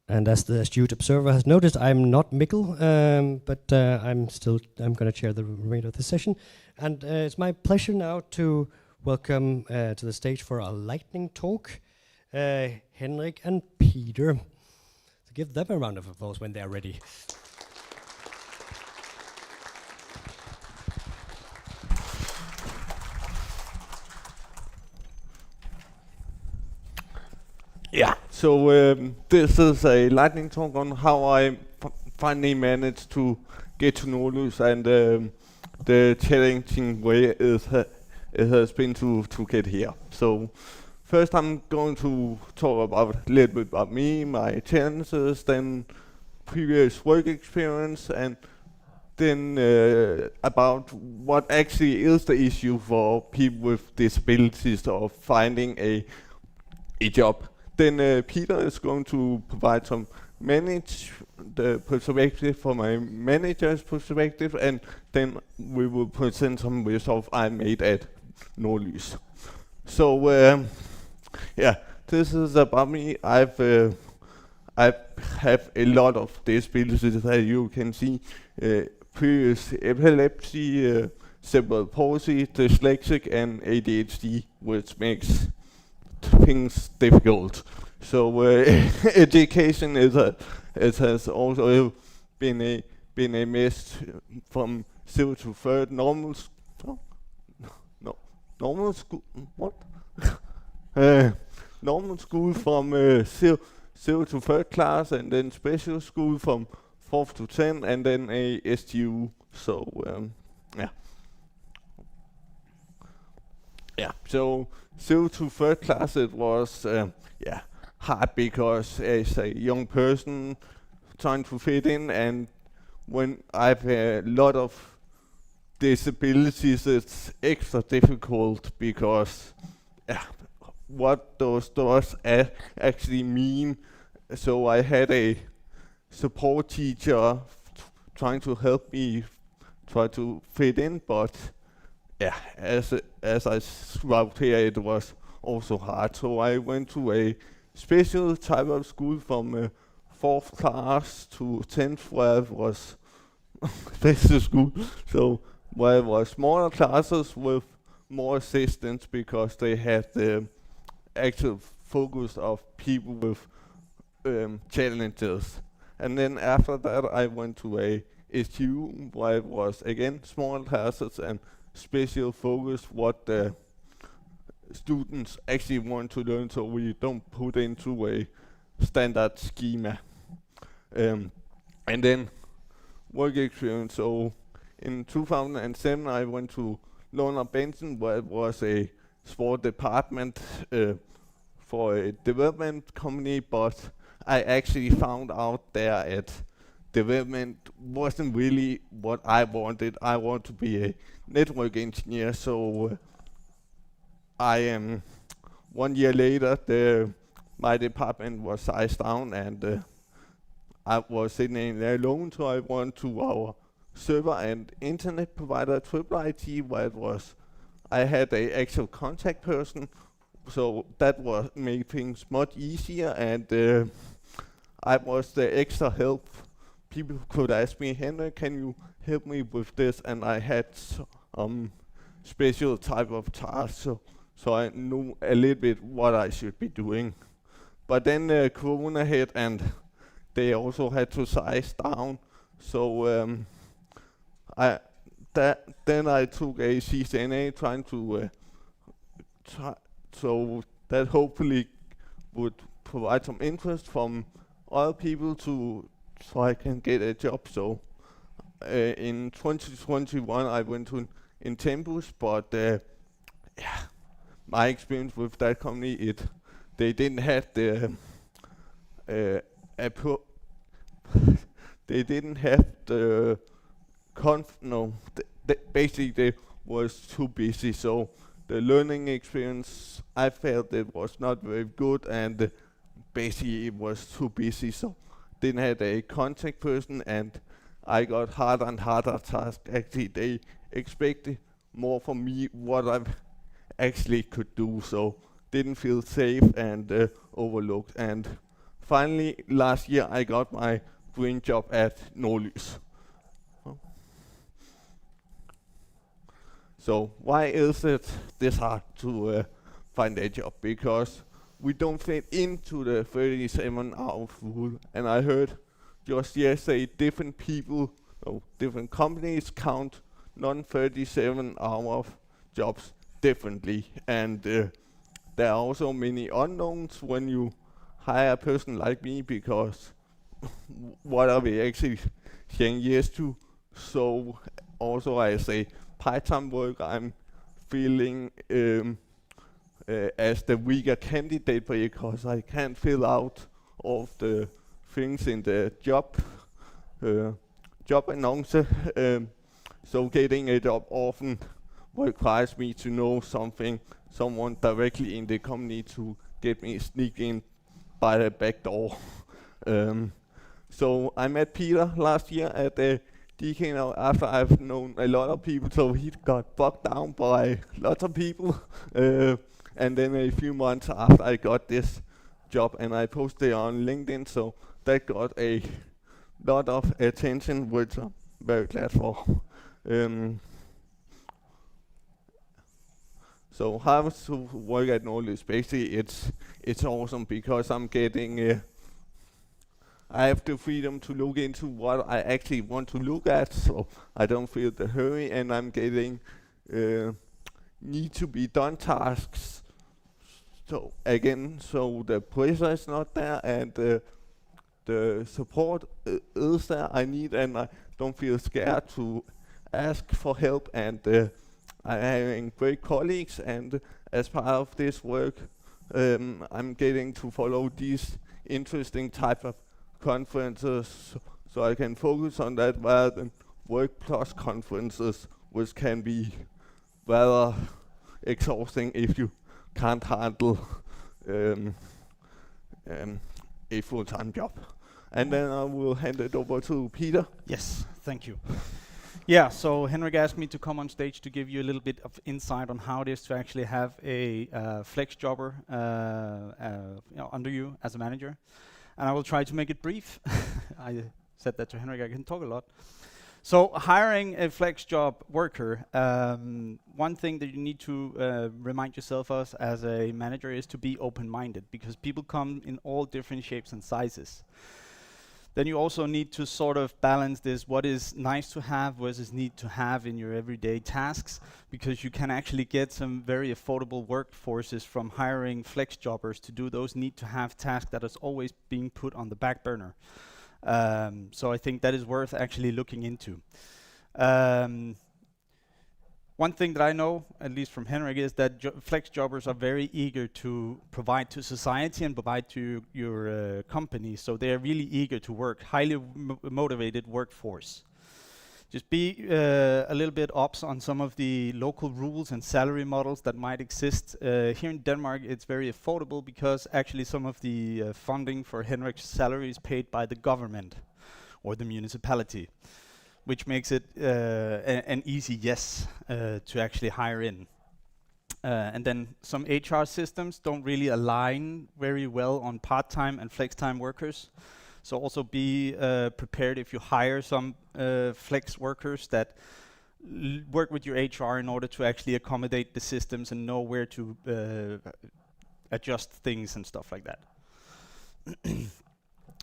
And as the astute observer has noticed, I'm not Mikkel, but I'm going to chair the remainder of the session. And it's my pleasure now to welcome to the stage for a lightning talk, Henrik and Peter. So give them a round of applause when they're ready. Yeah, so this is a lightning talk on how I finally managed to get to Nordlys and the challenging way it has been to get here. So first I'm going to talk about a little bit about me, my challenges, then previous work experience, and then about what actually is the issue for people with disabilities of finding a job. Then Peter is going to provide some the perspective from my manager's perspective, and then we will present some results I made at Nordlys. So yeah, this is about me. I have a lot of disabilities, as you can see. Previous epilepsy, cerebral palsy, dyslexic, and ADHD, which makes things difficult. So education it has also been a mess from 0 to 3rd normal school. What? normal school from 0 to 3rd class, and then special school from 4th to 10, and then a STU. So yeah. Yeah, so 0 to 3rd class it was hard because as a young person trying to fit in, and when I've a lot of disabilities, it's extra difficult because what those does actually mean. So I had a support teacher trying to help me try to fit in, but as I wrote here, it was also hard. So I went to a special type of school from 4th class to 10th, where it was special school. So where it was smaller classes with more assistance because they had the actual focus of people with challenges. And then after that, I went to a STU where it was again small classes and special focus what the students actually want to learn, so we don't put into a standard schema. And then work experience. So in 2007, I went to Lund & Benson, where it was a sport department for a development company, but I actually found out there at development wasn't really what I wanted. I want to be a network engineer, so I am 1 year later, my department was sized down, and I was sitting in there alone, so I went to our server and internet provider, Triple IT, where it was I had a actual contact person, so that was made things much easier, and I was the extra help. People could ask me, Henrik, can you help me with this? And I had some special type of tasks, so I knew a little bit what I should be doing. But then Corona hit, and they also had to size down. So then I took a CCNA, trying to so that hopefully would provide some interest from other people so I can get a job. So in 2021 I went to Intembus, but my experience with that company, they didn't have the they didn't have the basically they was too busy, so the learning experience I felt it was not very good, and basically it was too busy, so didn't have a contact person, and I got harder and harder tasks. Actually, they expected more from me what I actually could do, so didn't feel safe and overlooked. And finally, last year I got my dream job at Nordlys. So why is it this hard to find a job? Because we don't fit into the 37-hour rule. And I heard just yesterday different people, different companies count non-37-hour jobs differently. And there are also many unknowns when you hire a person like me, because what are we actually saying yes to? So also I say part-time work, I'm feeling as the weaker candidate because I can't fill out all of the things in the job annonce. So getting a job often requires me to know someone directly in the company to get me sneak in by the back door. So I met Peter last year at the DKNOG after I've known a lot of people, so he got bogged down by lots of people. And then a few months after I got this job, and I posted on LinkedIn, so that got a lot of attention, which I'm very glad for. So how to work at Nordlys? Basically, it's awesome because I'm getting I have the freedom to look into what I actually want to look at, so I don't feel the hurry, and I'm getting need to be done tasks so again, so the pressure is not there, and the support is there I need, and I don't feel scared to ask for help, and I'm having great colleagues, and as part of this work, I'm getting to follow these interesting type of conferences, so I can focus on that rather than work plus conferences, which can be rather exhausting if you can't handle a full-time job. And then I will hand it over to Peter. Yes, thank you. Yeah, so Henrik asked me to come on stage to give you a little bit of insight on how it is to actually have a flex jobber under you as a manager. And I will try to make it brief. I said that to Henrik, I can talk a lot. So hiring a flex job worker, one thing that you need to remind yourself of as a manager is to be open-minded, because people come in all different shapes and sizes. Then you also need to sort of balance this, what is nice to have versus need to have in your everyday tasks, because you can actually get some very affordable workforces from hiring flex jobbers to do those need to have tasks that is always being put on the back burner. So I think that is worth actually looking into. One thing that I know, at least from Henrik, is that flex jobbers are very eager to provide to society and provide to your company. So they are really eager to work, highly motivated workforce. Just be a little bit ops on some of the local rules and salary models that might exist. Here in Denmark, it's very affordable because actually some of the funding for Henrik's salary is paid by the government or the municipality, which makes it an easy yes to actually hire in. And then some HR systems don't really align very well on part-time and flex-time workers. So also be prepared if you hire some flex workers that work with your HR in order to actually accommodate the systems and know where to adjust things and stuff like that.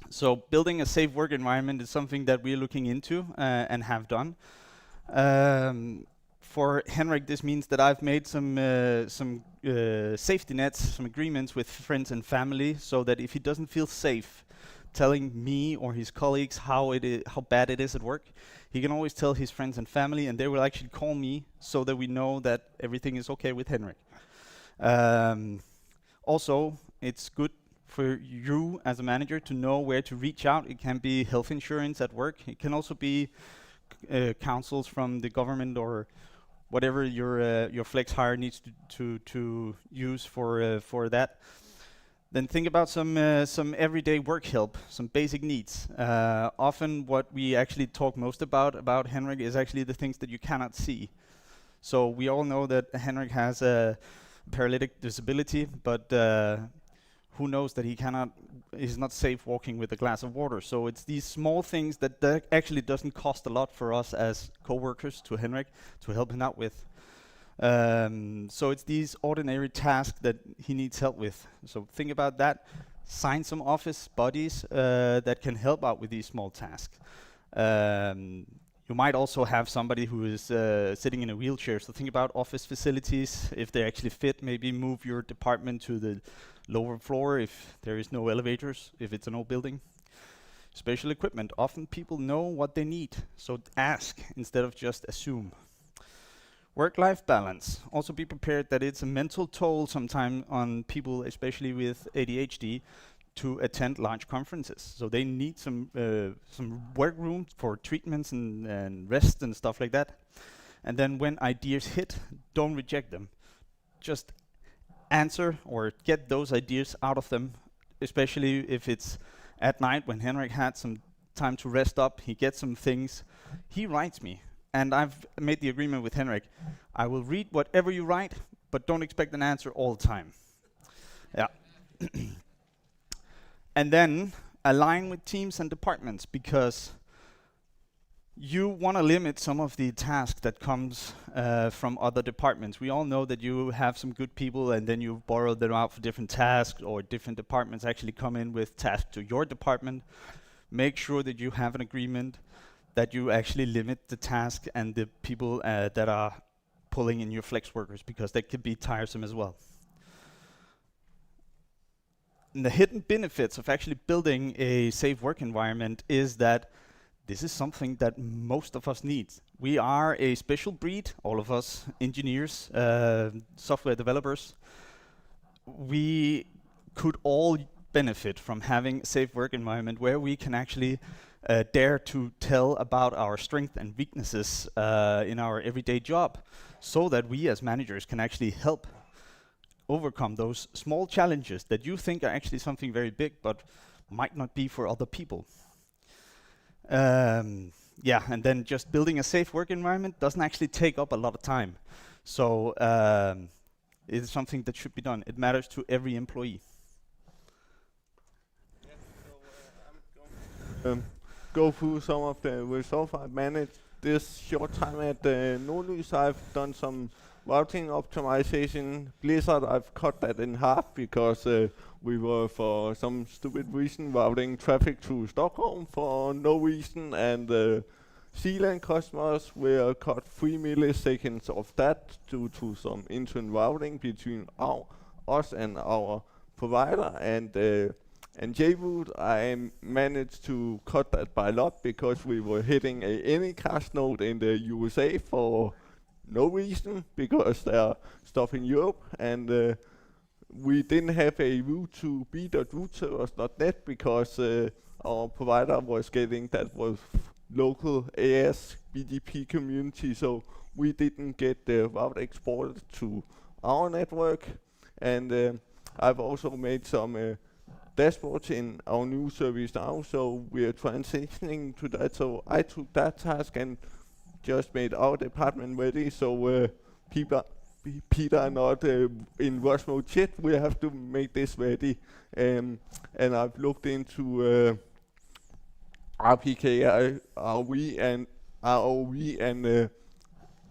So building a safe work environment is something that we're looking into and have done. For Henrik, this means that I've made some safety nets, some agreements with friends and family, so that if he doesn't feel safe telling me or his colleagues how bad it is at work, he can always tell his friends and family, and they will actually call me so that we know that everything is okay with Henrik. Also, it's good for you as a manager to know where to reach out. It can be health insurance at work. It can also be councils from the government or whatever your flex hire needs to use for that. Then think about some everyday work help, some basic needs. Often what we actually talk most about Henrik is actually the things that you cannot see. So we all know that Henrik has a paralytic disability, but who knows that he's not safe walking with a glass of water. So it's these small things that actually doesn't cost a lot for us as co-workers to Henrik to help him out with. So it's these ordinary tasks that he needs help with. So think about that. Sign some office buddies that can help out with these small tasks. You might also have somebody who is sitting in a wheelchair. So think about office facilities. If they actually fit, maybe move your department to the lower floor if there is no elevators, if it's an old building. Special equipment. Often people know what they need. So ask instead of just assume. Work-life balance. Also be prepared that it's a mental toll sometimes on people, especially with ADHD, to attend large conferences. So they need some work room for treatments and rest and stuff like that. And then when ideas hit, don't reject them. Just answer or get those ideas out of them, especially if it's at night when Henrik had some time to rest up, he gets some things. He writes me. And I've made the agreement with Henrik. I will read whatever you write, but don't expect an answer all the time. Yeah. And then align with teams and departments, because you want to limit some of the tasks that comes from other departments. We all know that you have some good people and then you borrow them out for different tasks, or different departments actually come in with tasks to your department. Make sure that you have an agreement that you actually limit the task and the people that are pulling in your flex workers, because that could be tiresome as well. the hidden benefits of actually building a safe work environment is that this is something that most of us need. We are a special breed, all of us engineers, software developers. We could all benefit from having a safe work environment where we can actually dare to tell about our strengths and weaknesses in our everyday job, so that we as managers can actually help overcome those small challenges that you think are actually something very big but might not be for other people. Yeah, and then just building a safe work environment doesn't actually take up a lot of time. So it is something that should be done. It matters to every employee. Go through some of the results I've managed this short time at Nordlys. I've done some routing optimization. Blizzard, I've cut that in half because we were, for some stupid reason, routing traffic to Stockholm for no reason, and Zealand customers will cut 3 milliseconds of that due to some internal routing between us and our provider, and JRoot, I managed to cut that by a lot because we were hitting a anycast node in the USA for no reason, because there are stuff in Europe, and we didn't have a route to b.rootservers.net because our provider was getting that was local AS BDP community, so we didn't get the route exported to our network. And I've also made some dashboards in our new service now, so we are transitioning to that. So I took that task and just made our department ready, so Peter are not in rush mode yet. We have to make this ready, and I've looked into RPKI, ROV, and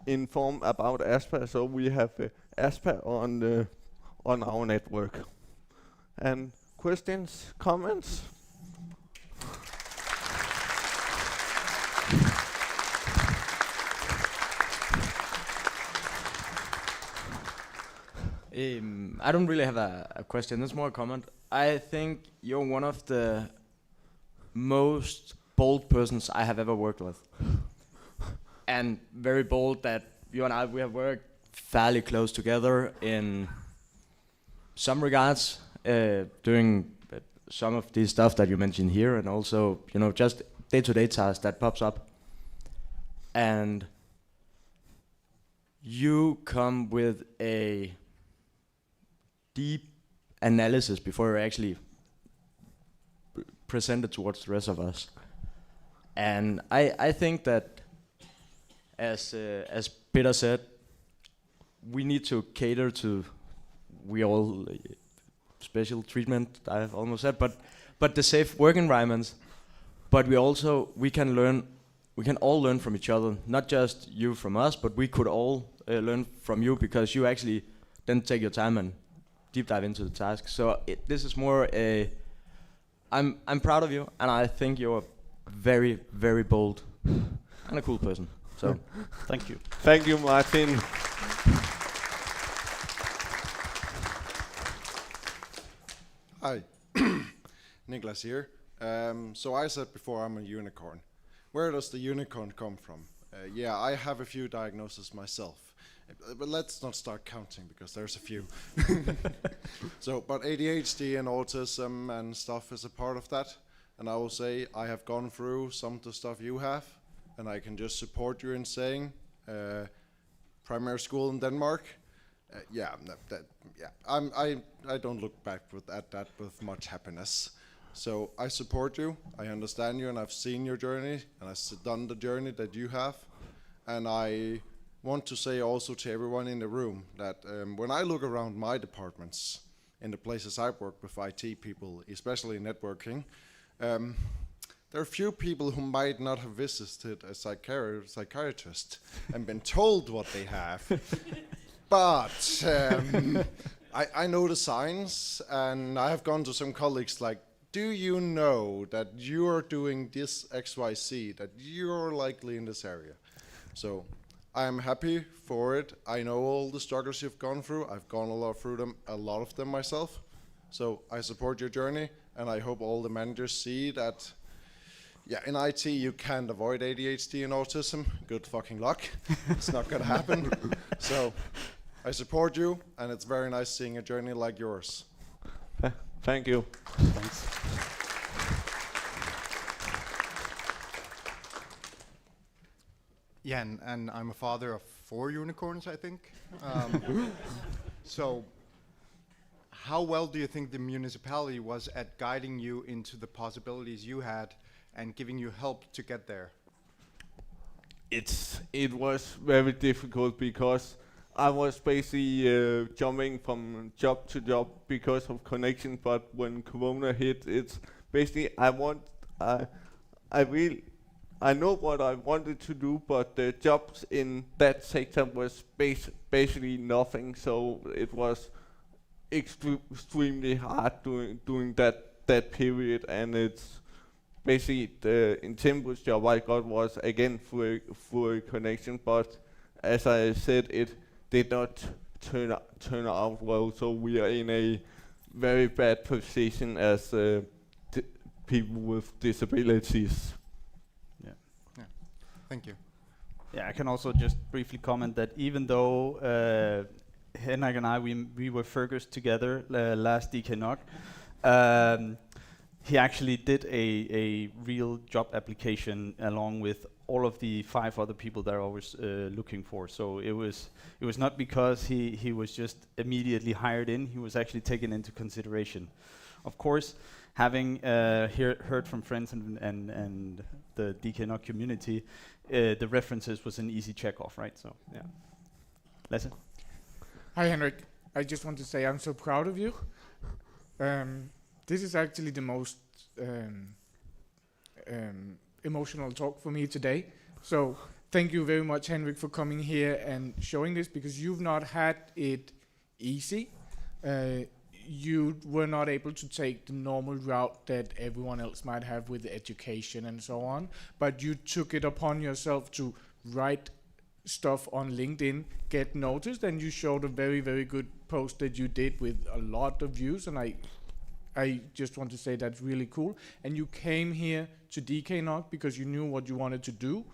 inform about ASPA. So we have ASPA on our network. And questions, comments? I don't really have a question, it's more a comment. I think you're one of the most bold persons I have ever worked with. And very bold that you and I, we have worked fairly close together in some regards, doing some of the stuff that you mentioned here, and also, you know, just day-to-day tasks that pops up. And you come with a deep analysis before you actually present it towards the rest of us. And I think that, as Peter said, we need to cater to, we all special treatment, I've almost said, but the safe work environments. But we can all learn from each other, not just you from us, but we could all learn from you, because you actually then take your time and deep dive into the task. So this is more a, I'm proud of you, and I think you're very, very bold and a cool person. So thank you. Thank you, Martin. Hi, Niklas here. So I said before I'm a unicorn. Where does the unicorn come from? Yeah, I have a few diagnoses myself, but let's not start counting because there's a few. But ADHD and autism and stuff is a part of that. And I will say I have gone through some of the stuff you have, and I can just support you in saying primary school in Denmark. I don't look back at that with much happiness. So I support you, I understand you, and I've seen your journey, and I've done the journey that you have. And I want to say also to everyone in the room that when I look around my departments, in the places I've worked with IT people, especially networking, there are few people who might not have visited a psychiatrist and been told what they have. But I know the signs, and I have gone to some colleagues like, do you know that you're doing this XYZ, that you're likely in this area? So I'm happy for it. I know all the struggles you've gone through. I've gone through them, a lot of them myself. So I support your journey, and I hope all the managers see that, yeah, in IT you can't avoid ADHD and autism. Good fucking luck. It's not gonna happen. So I support you, and it's very nice seeing a journey like yours. Thank you. Thanks. Yeah, and I'm a father of 4 unicorns, I think. So how well do you think the municipality was at guiding you into the possibilities you had and giving you help to get there? It was very difficult because I was basically jumping from job to job because of connection. But when Corona hit, it's basically I know what I wanted to do, but the jobs in that sector was basically nothing. So it was extremely hard doing that period, and it's basically the Intembus job I got was again through a connection, but as I said, it did not turn out well. So we are in a very bad position as people with disabilities. Yeah, thank you. Yeah, I can also just briefly comment that even though Henrik and I, we were Fergus together last DKNOG, he actually did a real job application along with all of the 5 other people that I was looking for. So it was not because he was just immediately hired in. He was actually taken into consideration. Of course, having heard from friends and the DKNOG community, the references was an easy check off, right? So yeah. Lasse? Hi, Henrik. I just want to say I'm so proud of you. This is actually the most emotional talk for me today. So thank you very much, Henrik, for coming here and showing this, because you've not had it easy. You were not able to take the normal route that everyone else might have with education and so on, but you took it upon yourself to write stuff on LinkedIn, get noticed, and you showed a very, very good post that you did with a lot of views, and I just want to say that's really cool. And you came here to DKNOG because you knew what you wanted to do.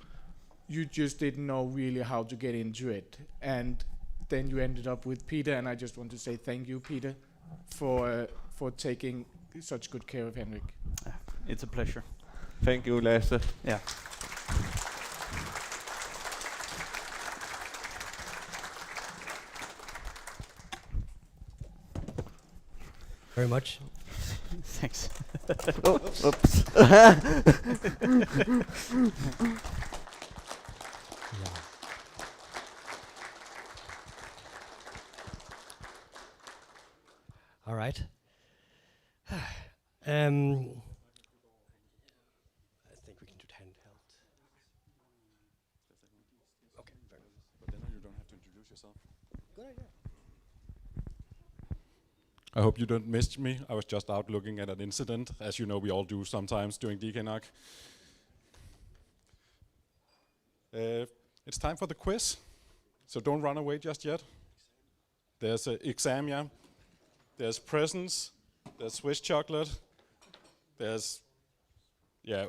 You just didn't know really how to get into it. And then you ended up with Peter, and I just want to say thank you, Peter, for taking such good care of Henrik. It's a pleasure. Thank you, Lasse. Yeah. Very much. Thanks. Oops. All right. I think we can do handheld. Okay, fair enough. But then you don't have to introduce yourself. Good idea. I hope you don't miss me. I was just out looking at an incident, as you know we all do sometimes during DKNOG. It's time for the quiz, so don't run away just yet. There's an exam, yeah. There's presents, there's Swiss chocolate, there's, yeah,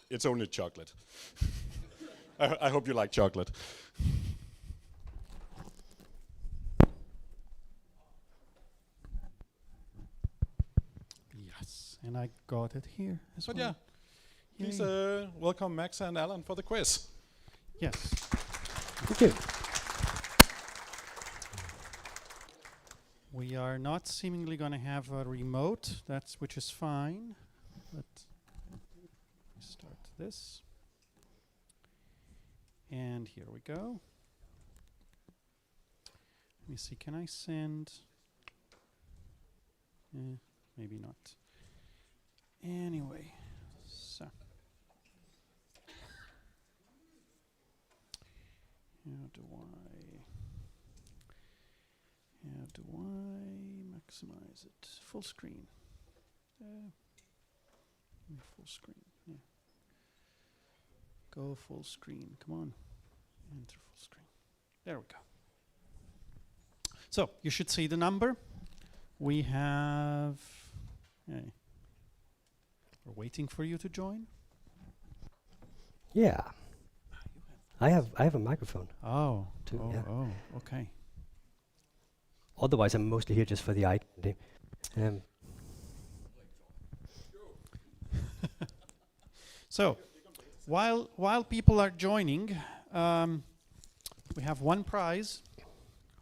it's only chocolate. I hope you like chocolate. Yes, and I got it here as But well. yeah, please Yay. welcome Max and Alan for the quiz. Yes. Thank you. We are not seemingly going to have a remote, which is fine. But start this. And here we go. Let me see, can I send? Maybe not. Anyway, so. How do I maximize it? Full screen. Full screen, yeah. Go full screen, come on. Enter full screen. There we go. So, you should see the number. We have Okay. We're waiting for you to join. Yeah. I have a microphone. Oh. Too, Oh. yeah. Oh. Okay. Otherwise, I'm mostly here just for the identity. So, while people are joining, we have one prize,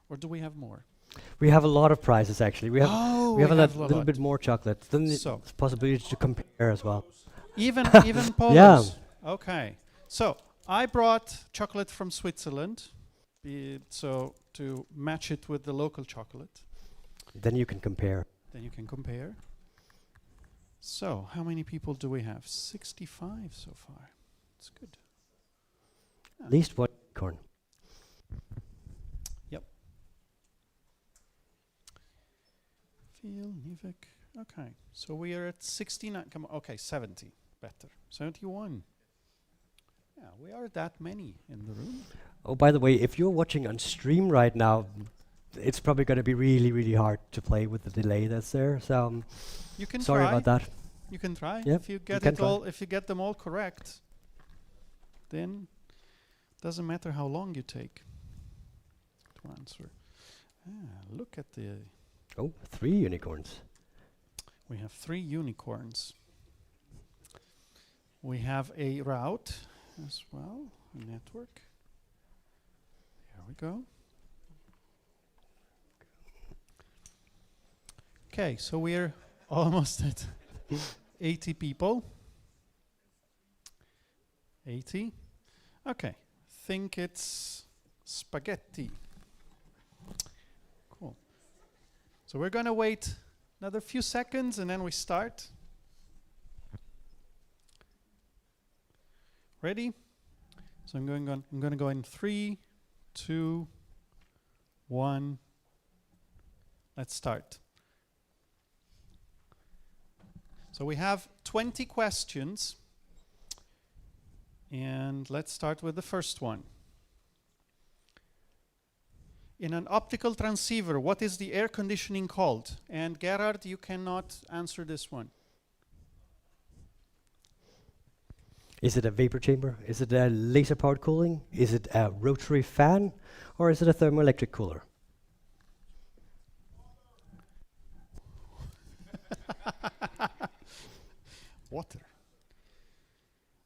or do we have more? We have a lot of prizes actually. We have we have a little lot. bit more chocolate. Then So there's possibility to compare as well. Even Polos. Yeah. Okay. So I brought chocolate from Switzerland, so to match it with the local chocolate. Then you can compare. Then you can compare. So how many people do we have? 65 so far. It's good. At least one unicorn. Yep. Phil, Nivek. Okay. So we are at 69. Come on. Okay, 70. Better. 71. Yeah, we are that many in the room. Oh, by the way, if you're watching on stream right now, it's probably going to be really, really hard to play with the delay that's there. So, You can sorry try. about that. You can try. Yep, If you you get can it try. all, if you get them all correct, then doesn't matter how long you take to answer. Look at the. Oh, 3 unicorns. We have 3 unicorns. We have a route as well, a network. Here we go. Okay, so we're almost at 80 people. 80. Okay, think it's spaghetti. Cool. So we're going to wait another few seconds and then we start. Ready? So I'm going to go in 3, 2, 1. Let's start. So we have 20 questions. And let's start with the first one. In an optical transceiver, what is the air conditioning called? And Gerhard, you cannot answer this one. Is it a vapor chamber? Is it a laser powered cooling? Is it a rotary fan? Or is it a thermoelectric cooler? Water.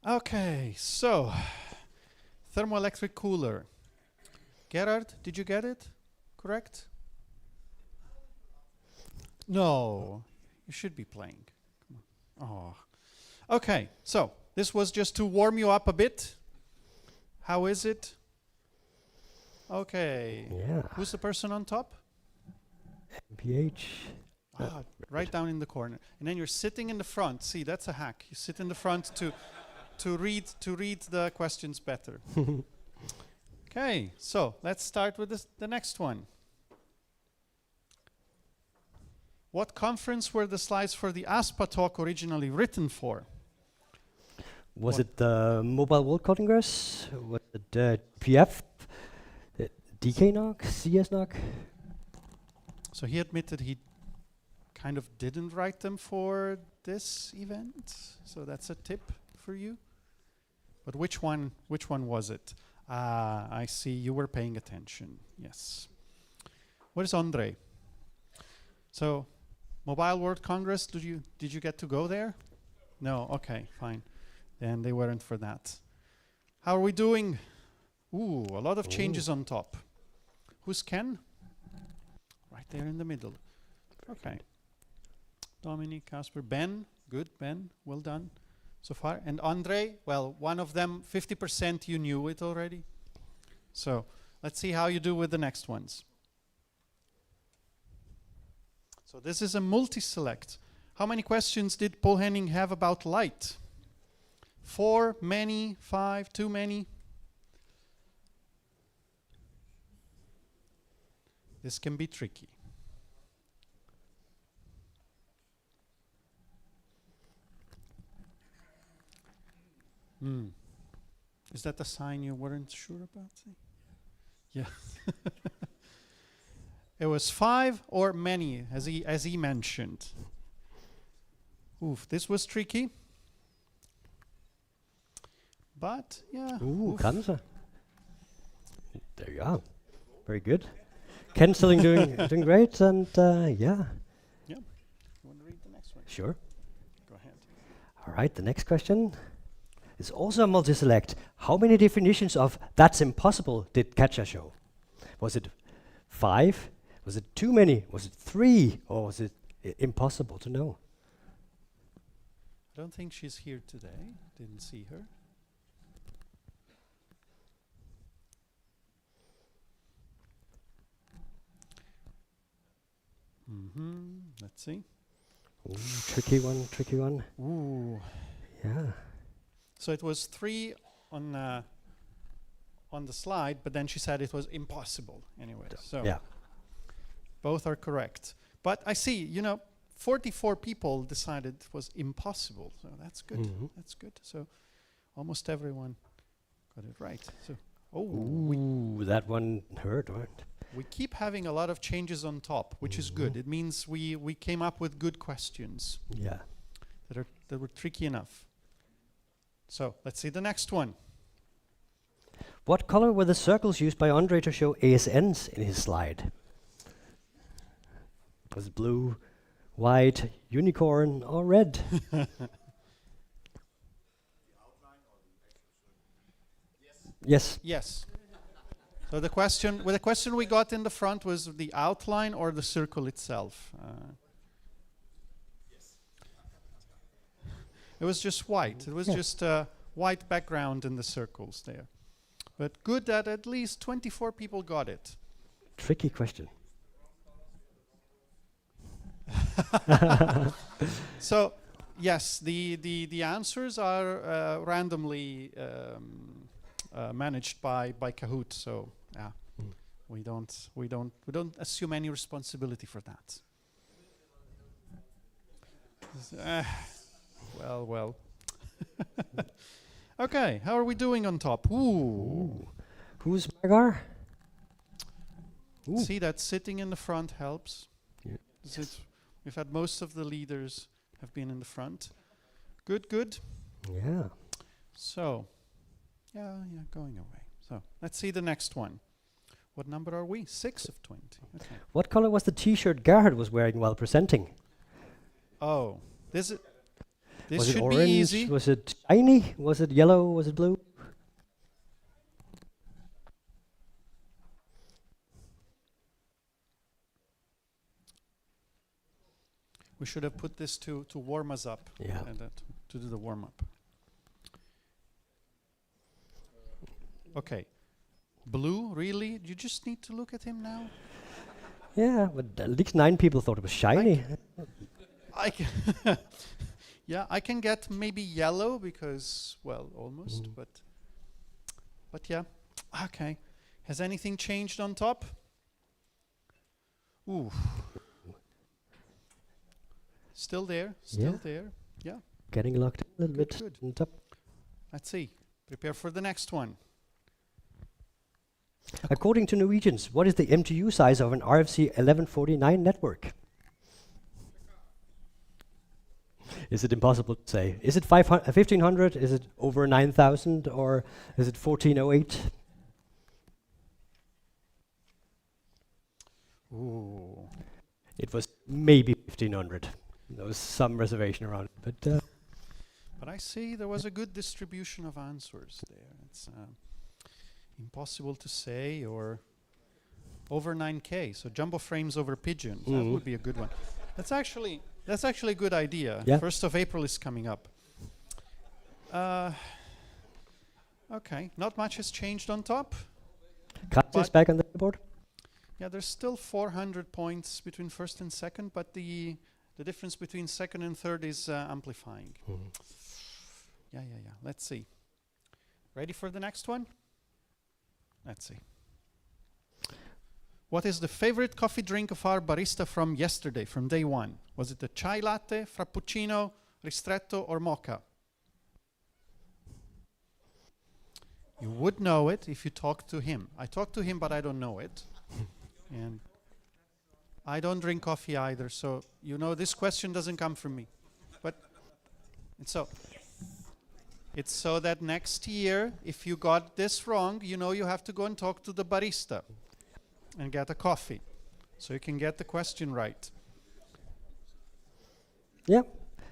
Okay, so thermoelectric cooler. Gerhard, did you get it? Correct? No, you should be playing. Come on. Oh. Okay, so this was just to warm you up a bit. How is it? Okay. Yeah. Who's the person on top? MPH. Right down in the corner. And then you're sitting in the front. See, that's a hack. You sit in the front to read the questions better. Okay, so let's start with the next one. What conference were the slides for the ASPA talk originally written for? Was it the Mobile World Congress? Was it PF? DKNOG? CSNOG? So he admitted he kind of didn't write them for this event. So that's a tip for you. But which one was it? I see you were paying attention. Yes. What is Andre? So Mobile World Congress, did you get to go there? No, okay, fine. Then they weren't for that. How are we doing? Ooh, a lot of changes on top. Who's Ken? Right there in the middle. Okay. Dominic, Casper, Ben. Good, Ben. Well done so far. And Andre, well, one of them, 50% you knew it already. So let's see how you do with the next ones. So this is a multi-select. How many questions did Paul Henning have about light? 4, many, 5, too many? This can be tricky. Is that a sign you weren't sure about? Yeah. It was 5 or many, as he mentioned. Oof, this was tricky. But, yeah. Ooh, oof. Kansa. There you are. Very good. Ken still doing great, and yeah. Yeah. You want to read the next one? Sure. Go ahead. All right, the next question is also a multi-select. How many definitions of "that's impossible" did Katja show? Was it 5? Was it too many? Was it 3? Or was it impossible to know? I don't think she's here today. Didn't see her. Let's see. Ooh, tricky one, tricky one. Ooh. Yeah. So it was 3 on the slide, but then she said it was impossible anyway. So yeah. Both are correct. But I see, 44 people decided it was impossible. So that's good. Mhm. That's good. So almost everyone got it right. So Ooh, that one hurt, right? we keep having a lot of changes on top, which is good. It means we came up with good questions. Yeah. That were tricky enough. So let's see the next one. What color were the circles used by Andre to show ASNs in his slide? Was it blue, white, unicorn, or red? Yes. Yes. So the question we got in the front was the outline or the circle itself. It was just white. It was just a white background in the circles there. But good that at least 24 people got it. Tricky question. So yes, the answers are randomly managed by Kahoot. So yeah, we don't assume any responsibility for that. Well. Okay, how are we doing on top? Ooh. Who's Margar? See that sitting in the front helps. Yeah. We've had most of the leaders have been in the front. Good. Yeah. So, yeah, going away. So, let's see the next one. What number are we? 6 of 20. Okay. What color was the T-shirt Gerhard was wearing while presenting? Oh, this was it should orange? be easy. Was it shiny? Was it yellow? Was it blue? We should have put this to warm us up. Yeah. And to do the warm up. Okay. Blue, really? You just need to look at him now? Yeah, but at least 9 people thought it was shiny. I can yeah, I can get maybe yellow because, well, almost, but yeah. Okay. Has anything changed on top? Ooh. Still there. Yeah. Getting locked in a little bit Good. on top. Let's see. Prepare for the next one. According to Norwegians, what is the MTU size of an RFC 1149 network? Is it impossible to say? Is it 1500? Is it over 9000? Or is it 1408? Ooh. It was maybe 1500. There was some reservation around it, but I see there was a good distribution of answers there. It's impossible to say, or over 9K. So jumbo frames over pigeons. That would be a good one. That's actually a good idea. Yeah. 1st of April is coming up. Okay, not much has changed on top. Katja's back on the board. Yeah, there's still 400 points between first and second, but the difference between second and third is amplifying. Yeah. Let's see. Ready for the next one? Let's see. What is the favorite coffee drink of our barista from yesterday, from day one? Was it the chai latte, frappuccino, ristretto, or mocha? You would know it if you talked to him. I talked to him, but I don't know it. And I don't drink coffee either, so this question doesn't come from me. But It's so that next year, if you got this wrong, you know you have to go and talk to the barista and get a coffee, so you can get the question right. Yeah.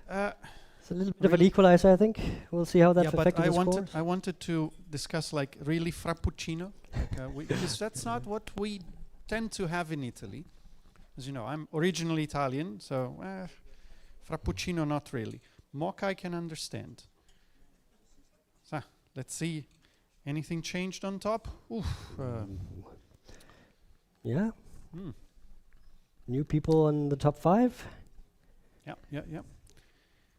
It's a little bit of an equalizer, I think. We'll see how that affected the scores. I wanted to discuss like really frappuccino, because that's not what we tend to have in Italy. As you know, I'm originally Italian, so frappuccino not really. Mocha I can understand. So let's see. Anything changed on top? Oof. Yeah. New people on the top 5. Yeah.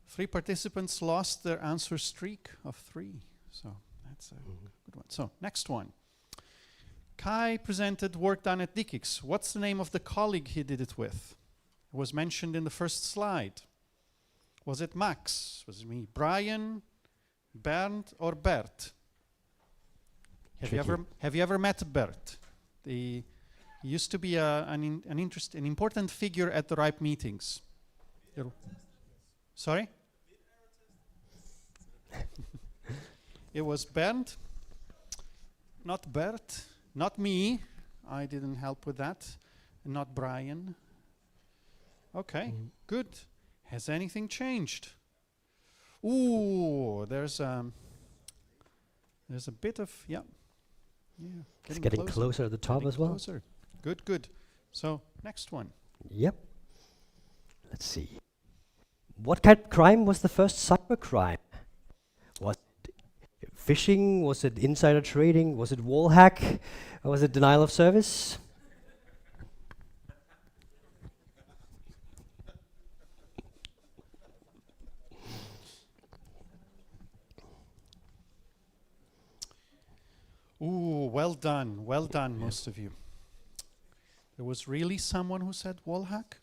3 participants lost their answer streak of 3. So that's a good one. So next one. Kai presented work done at DKNOG16. What's the name of the colleague he did it with? It was mentioned in the first slide. Was it Max? Was it me? Brian, Bernd, or Bert? Have you ever met Bert? He used to be an important figure at the RIPE meetings. Sorry? It was Bernd, not Bert, not me. I didn't help with that. Not Brian. Okay, good. Has anything changed? Ooh, there's a bit of It's getting closer at the top as well. Closer. Good. So next one. Yep. Let's see. What kind of crime was the first cybercrime? Was it phishing? Was it insider trading? Was it wall hack? Or was it denial of service? Ooh, well done, most of you. There was really someone who said wall hack?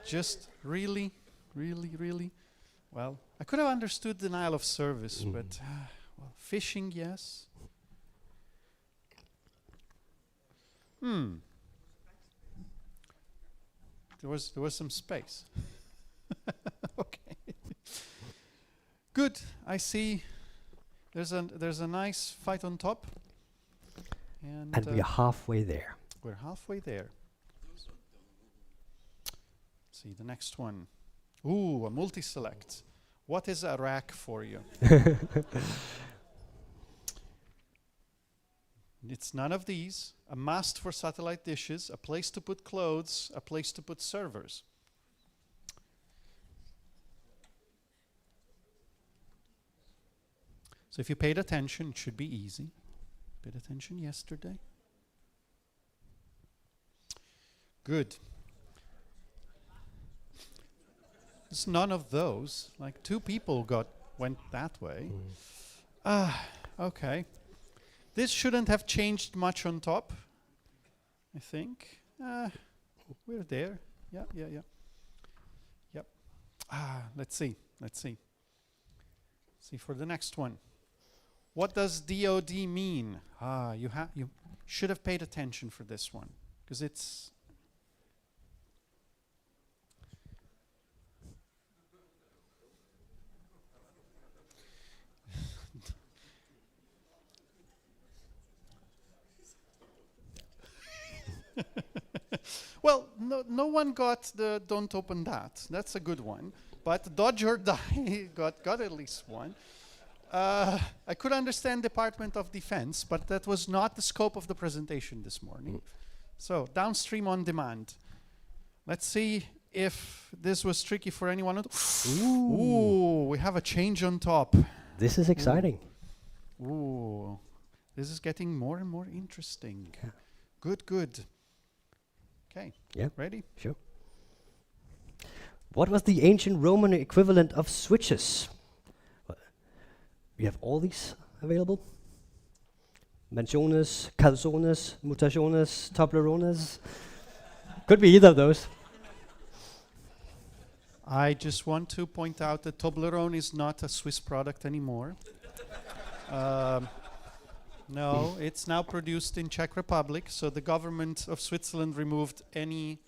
Just really? Well, I could have understood denial of service, but well, phishing, yes. There was some space. Okay. Good. I see. There's a nice fight on top. And we are halfway there. We're halfway there. Let's see the next one. Ooh, a multi-select. What is a rack for you? It's none of these. A mast for satellite dishes, a place to put clothes, a place to put servers. So if you paid attention, it should be easy. Paid attention yesterday. Good. It's none of those. Like 2 people went that way. Okay. This shouldn't have changed much on top, I think. We're there. Yeah. Yep. Let's see. See for the next one. What does DOD mean? You should have paid attention for this one, because it's well, no one got the don't open that. That's a good one. But Dodge or Die got at least one. I could understand Department of Defense, but that was not the scope of the presentation this morning. So, downstream on demand. Let's see if this was tricky for anyone. Ooh, we have a change on top. This is exciting. Ooh, this is getting more and more interesting. Yeah. Good. Okay, ready? Sure. What was the ancient Roman equivalent of switches? We have all these available. Mentiones, calzones, mutaciones, Toblerones. Could be either of those. I just want to point out that Toblerone is not a Swiss product anymore. No, it's now produced in Czech Republic, so the government of Switzerland removed any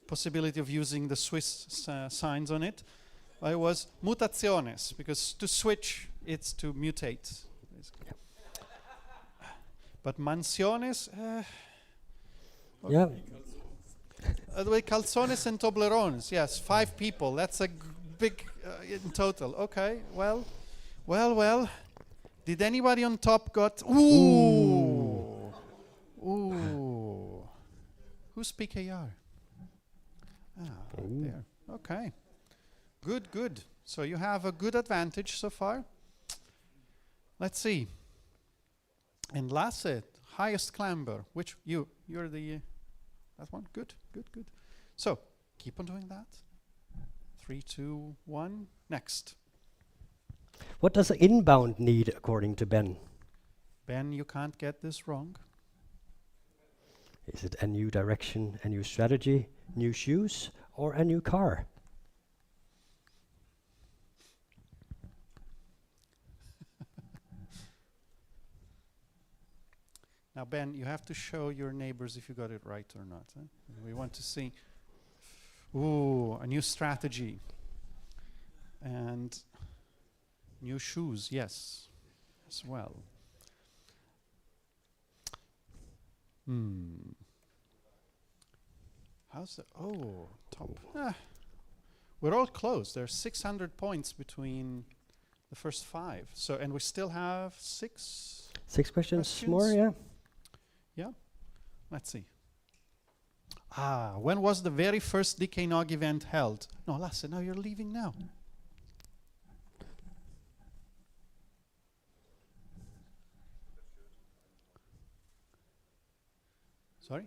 possibility of using the Swiss signs on it. I was mutaciones, because to switch, it's to mutate. Basically. But mansiones, Yeah. the calzones and toblerones, yes, 5 people. That's a big in total. Okay, well. Did anybody on top got? Ooh. Who's PKR? There. Okay. Good. So you have a good advantage so far. Let's see. And Lasse, highest clamber. Which you're the that one. Good. So keep on doing that. 3, 2, 1. Next. What does an inbound need according to Ben? Ben, you can't get this wrong. Is it a new direction, a new strategy, new shoes, or a new car? Now, Ben, you have to show your neighbors if you got it right or not. We want to see. Ooh, a new strategy. And new shoes, yes, as well. How's the top? We're all close. There's 600 points between the first 5. So, and we still have 6 questions more, yeah. Yeah. Let's see. When was the very first DKNOG event held? No, Lasse, now you're leaving now. Sorry?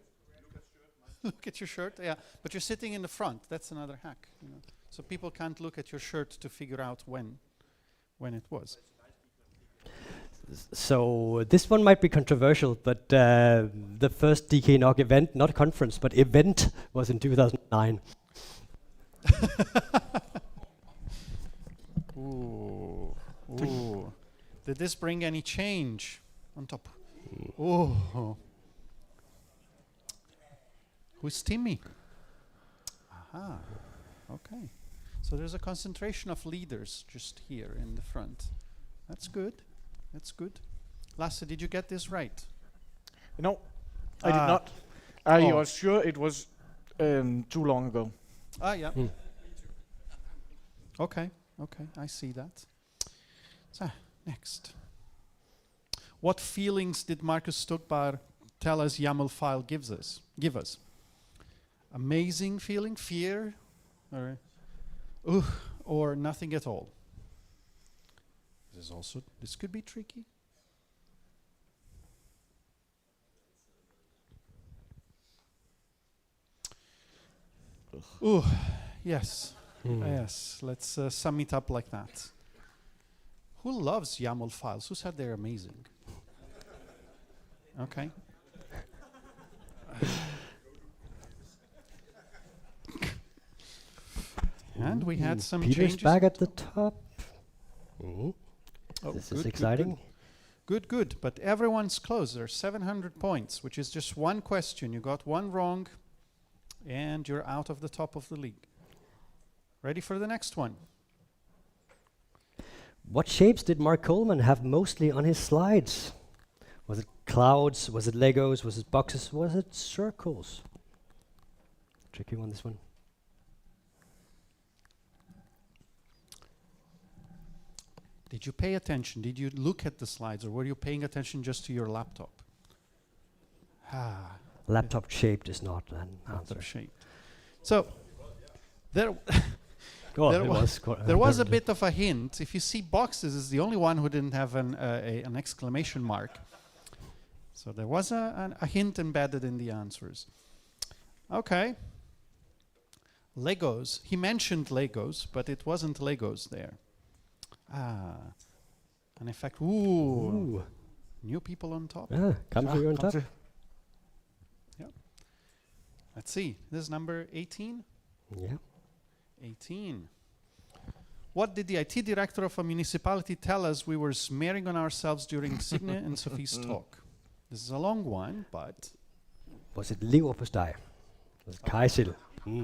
Look at your shirt, yeah. But you're sitting in the front. That's another hack. So people can't look at your shirt to figure out when it was. So this one might be controversial, but the first DKNOG event, not conference, but event, was in 2009. Ooh. Did this bring any change on top? Oh. Who's Timmy? Aha. Okay. So there's a concentration of leaders just here in the front. That's good. Lasse, did you get this right? No, I did not. I was sure it was too long ago. Yeah. Okay, I see that. So, next. What feelings did Markus Stuckbar tell us YAML file give us? Amazing feeling, fear, or nothing at all? This could be tricky. Yes. Yes, let's sum it up like that. Who loves YAML files? Who said they're amazing? Okay. And we had some Peter's changes. back at the top. This is good, exciting. Good. But everyone's close. There's 700 points, which is just one question. You got one wrong, and you're out of the top of the league. Ready for the next one? What shapes did Mark Coleman have mostly on his slides? Was it clouds? Was it Legos? Was it boxes? Was it circles? Tricky one, this one. Did you pay attention? Did you look at the slides, or were you paying attention just to your laptop? Laptop shaped is not an answer. Laptop shaped. So there, there there was a bit of a hint. If you see boxes, is the only one who didn't have an exclamation mark. So there was a hint embedded in the answers. Okay. Legos. He mentioned Legos, but it wasn't Legos there. And in fact, new people on top. Country on top. Yeah. Let's see. This is number 18. Yeah. 18. What did the IT director of a municipality tell us we were smearing on ourselves during Signe and Sophie's talk? This is a long one, but... Was it leverpostej? Was it kajsild?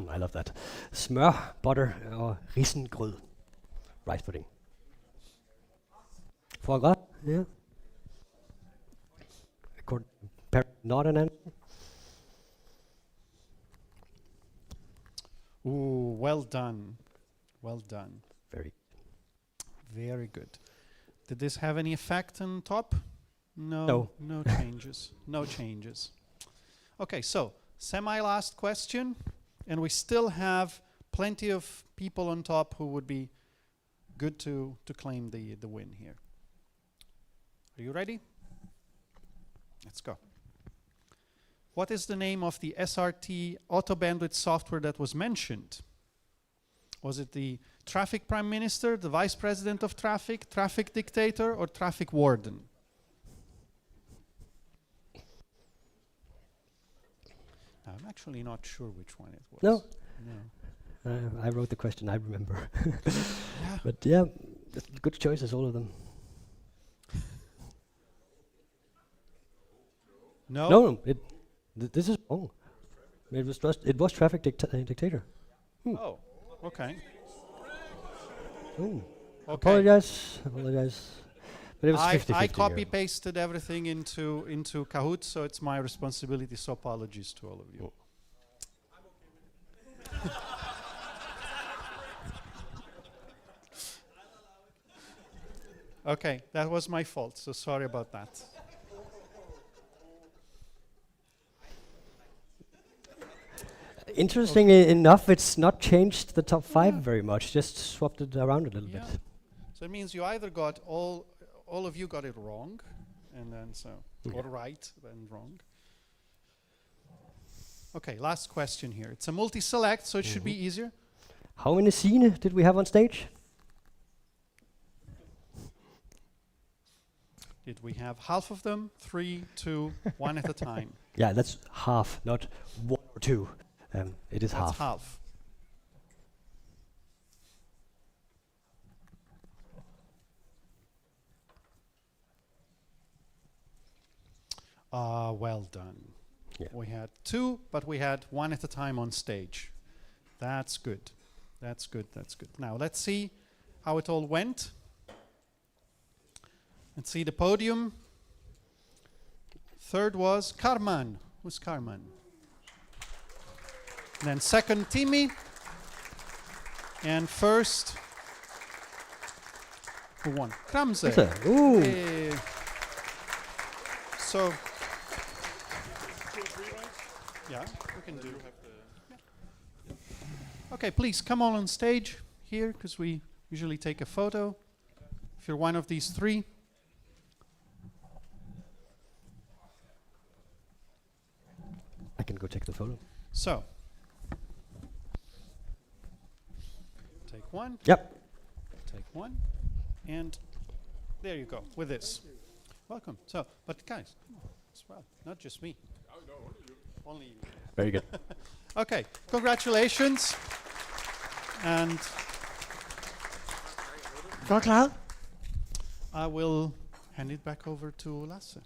I love that. Smør, butter, or risengrød. rice pudding. Forgot? Yeah. Not an answer. Ooh, well done. Well done. Very. Very good. Did this have any effect on top? No. No. No changes. No changes. Okay, so semi-last question, and we still have plenty of people on top who would be good to claim the win here. Are you ready? Let's go. What is the name of the SRT auto bandwidth software that was mentioned? Was it the traffic prime minister, the vice president of traffic, traffic dictator, or traffic warden? I'm actually not sure which one it was. No. No. I wrote the question, I remember. Yeah. But yeah, good choices, all of them. No. No, this is wrong. It was traffic dictator. Oh, okay. Oh. Okay. Apologize. But it was 50-50. I copy pasted everything into Kahoot, so it's my responsibility. So apologies to all of you. Okay, that was my fault. So sorry about that. Interestingly enough, it's not changed the top 5 very much. Just swapped it around a little bit. So it means you either got all of you got it wrong, and then or right then wrong. Okay, last question here. It's a multi-select, so it should be easier. How many scene did we have on stage? Did we have half of them? 3, 2, 1 at a time. Yeah, that's half, not 1 or 2. It is That's half. Well done. Yeah. We had 2, but we had 1 at a time on stage. That's good. That's good. That's good. Now let's see how it all went. Let's see the podium. Third was Carman. Who's Carman? And then second, Timmy. And first, who won? Kramze. Ooh. So, yeah, we can do. Okay, please come on stage here, because we usually take a photo. If you're one of these 3. I can go take the photo. So, take 1. Yep. Take 1. And there you go, with this. Welcome. So, but guys, come on as well, not just me. Only you. Very good. Okay, congratulations. And I will hand it back over to Lasse.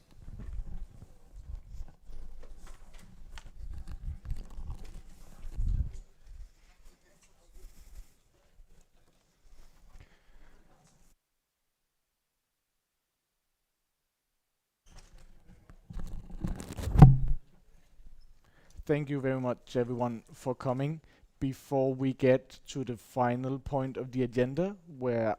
Thank you very much, everyone, for coming. Before we get to the final point of the agenda, where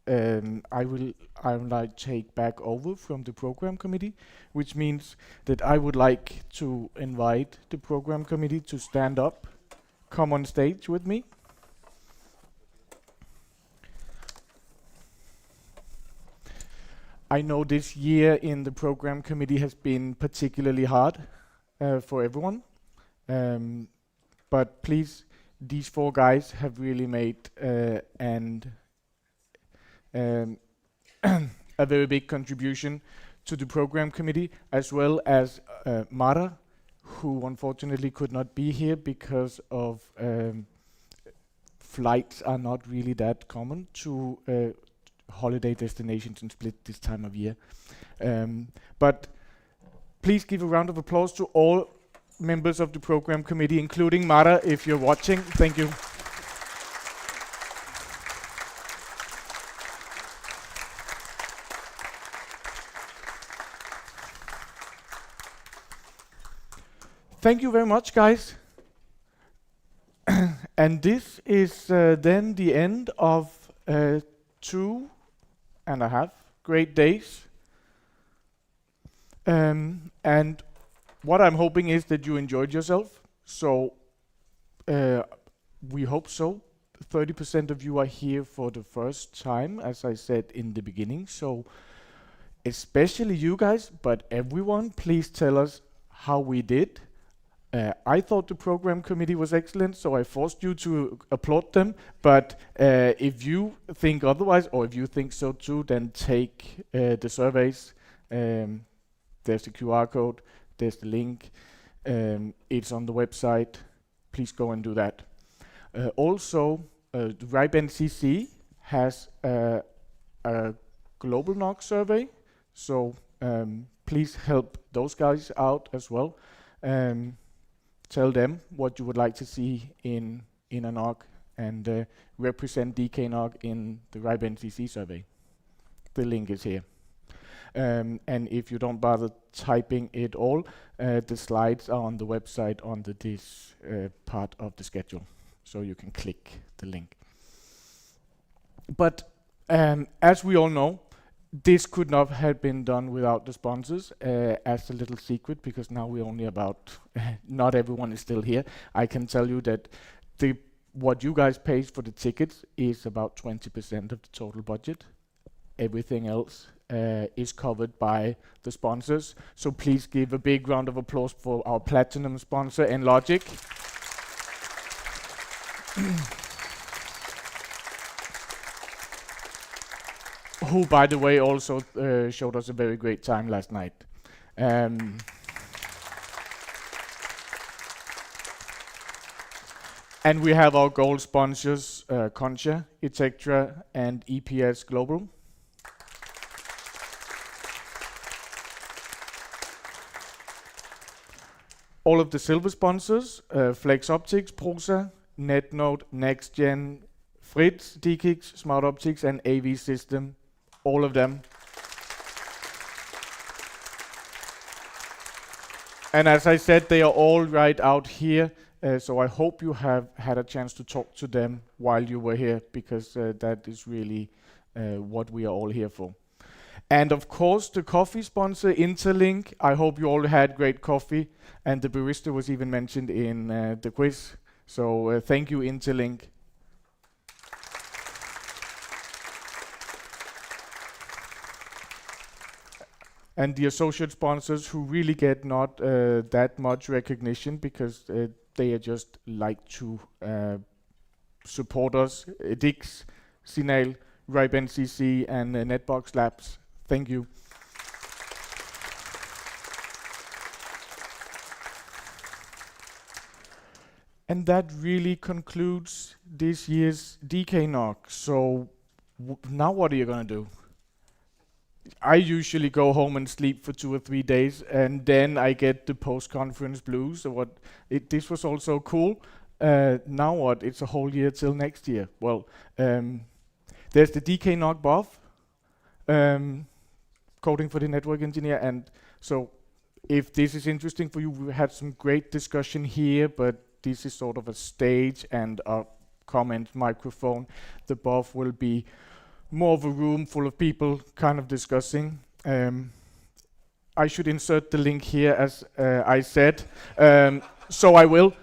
I will like take back over from the program committee, which means that I would like to invite the program committee to stand up, come on stage with me. I know this year in the program committee has been particularly hard for everyone. But please, these 4 guys have really made a very big contribution to the program committee, as well as Mara, who unfortunately could not be here because of flights are not really that common to holiday destinations in Split this time of year. But please give a round of applause to all members of the program committee, including Mara, if you're watching. Thank you. Thank you very much, guys. And this is then the end of 2.5 great days. And what I'm hoping is that you enjoyed yourself. So we hope so. 30% of you are here for the first time, as I said in the beginning. So especially you guys, but everyone, please tell us how we did. I thought the program committee was excellent, so I forced you to applaud them. But if you think otherwise, or if you think so too, then take the surveys. There's the QR code, there's the link, it's on the website. Please go and do that. Also, the RIPE-NCC has a global NOG survey, so please help those guys out as well. Tell them what you would like to see in a NOG and represent DKNOG in the RIPE-NCC survey. The link is here. And if you don't bother typing it all, the slides are on the website under this part of the schedule, so you can click the link. But as we all know, this could not have been done without the sponsors. As a little secret, because now we're only about, not everyone is still here, I can tell you that what you guys pay for the tickets is about 20% of the total budget. Everything else is covered by the sponsors. So please give a big round of applause for our platinum sponsor, Logic. Who, by the way, also showed us a very great time last night. And we have our gold sponsors, Concha, Etectra, and EPS Global. All of the silver sponsors, Flex Optics, Prosa, NetNode, NextGen, Fritz, DKIX, Smart Optics, and AV System. All of them. And as I said, they are all right out here. So I hope you have had a chance to talk to them while you were here, because that is really what we are all here for. And of course, the coffee sponsor, Interlink. I hope you all had great coffee. And the barista was even mentioned in the quiz. So thank you, Interlink. And the associate sponsors, who really get not that much recognition, because they are just like to support us. Dix, Signal, RIPE-NCC, and Netbox Labs. Thank you. And that really concludes this year's DKNOG. So now what are you going to do? I usually go home and sleep for 2 or 3 days, and then I get the post-conference blues. So this was also cool. Now what? It's a whole year till next year. Well, there's the DKNOG buff, coding for the network engineer. And so if this is interesting for you, we had some great discussion here, but this is sort of a stage and a comment microphone. The buff will be more of a room full of people kind of discussing. I should insert the link here, as I said. So I will.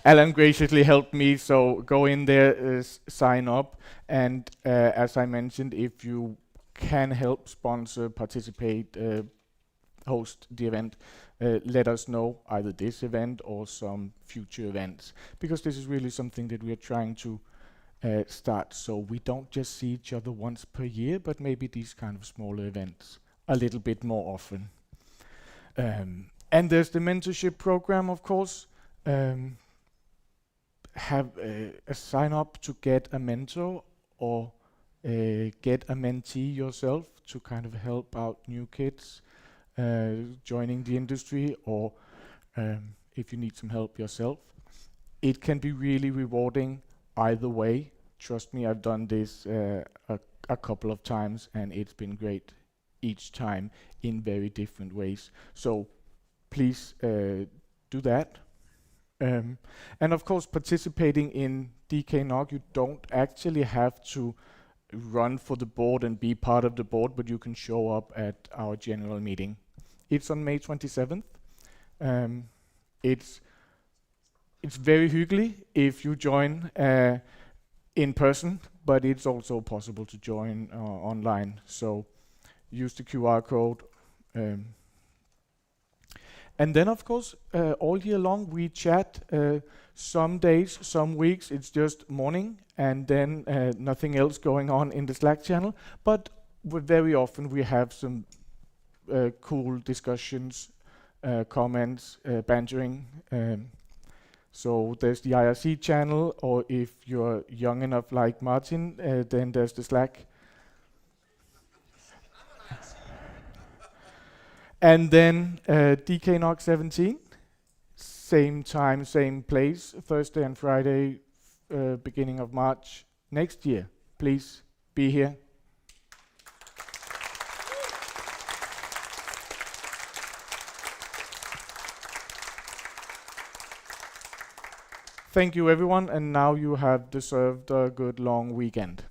Alan graciously helped me, so go in there, sign up. And as I mentioned, if you can help sponsor, participate, host the event, let us know, either this event or some future events, because this is really something that we are trying to start, so we don't just see each other once per year, but maybe these kind of smaller events a little bit more often. And there's the mentorship program, of course. Have a sign up to get a mentor or get a mentee yourself to kind of help out new kids joining the industry, or if you need some help yourself. It can be really rewarding either way. trust me, I've done this a couple of times, and it's been great each time in very different ways. So please do that. And of course, participating in DKNOG, you don't actually have to run for the board and be part of the board, but you can show up at our general meeting. It's on May 27th. It's very hyggelig if you join in person, but it's also possible to join online. So use the QR code. And then, of course, all year long we chat. Some days, some weeks, it's just morning, and then nothing else going on in the Slack channel. But very often we have some cool discussions, comments, bantering. So there's the IRC channel, or if you're young enough like Martin, then there's the Slack. And then DKNOG16, same time, same place, Thursday and Friday, beginning of March next year. Please be here. Thank you, everyone, and now you have deserved a good long weekend.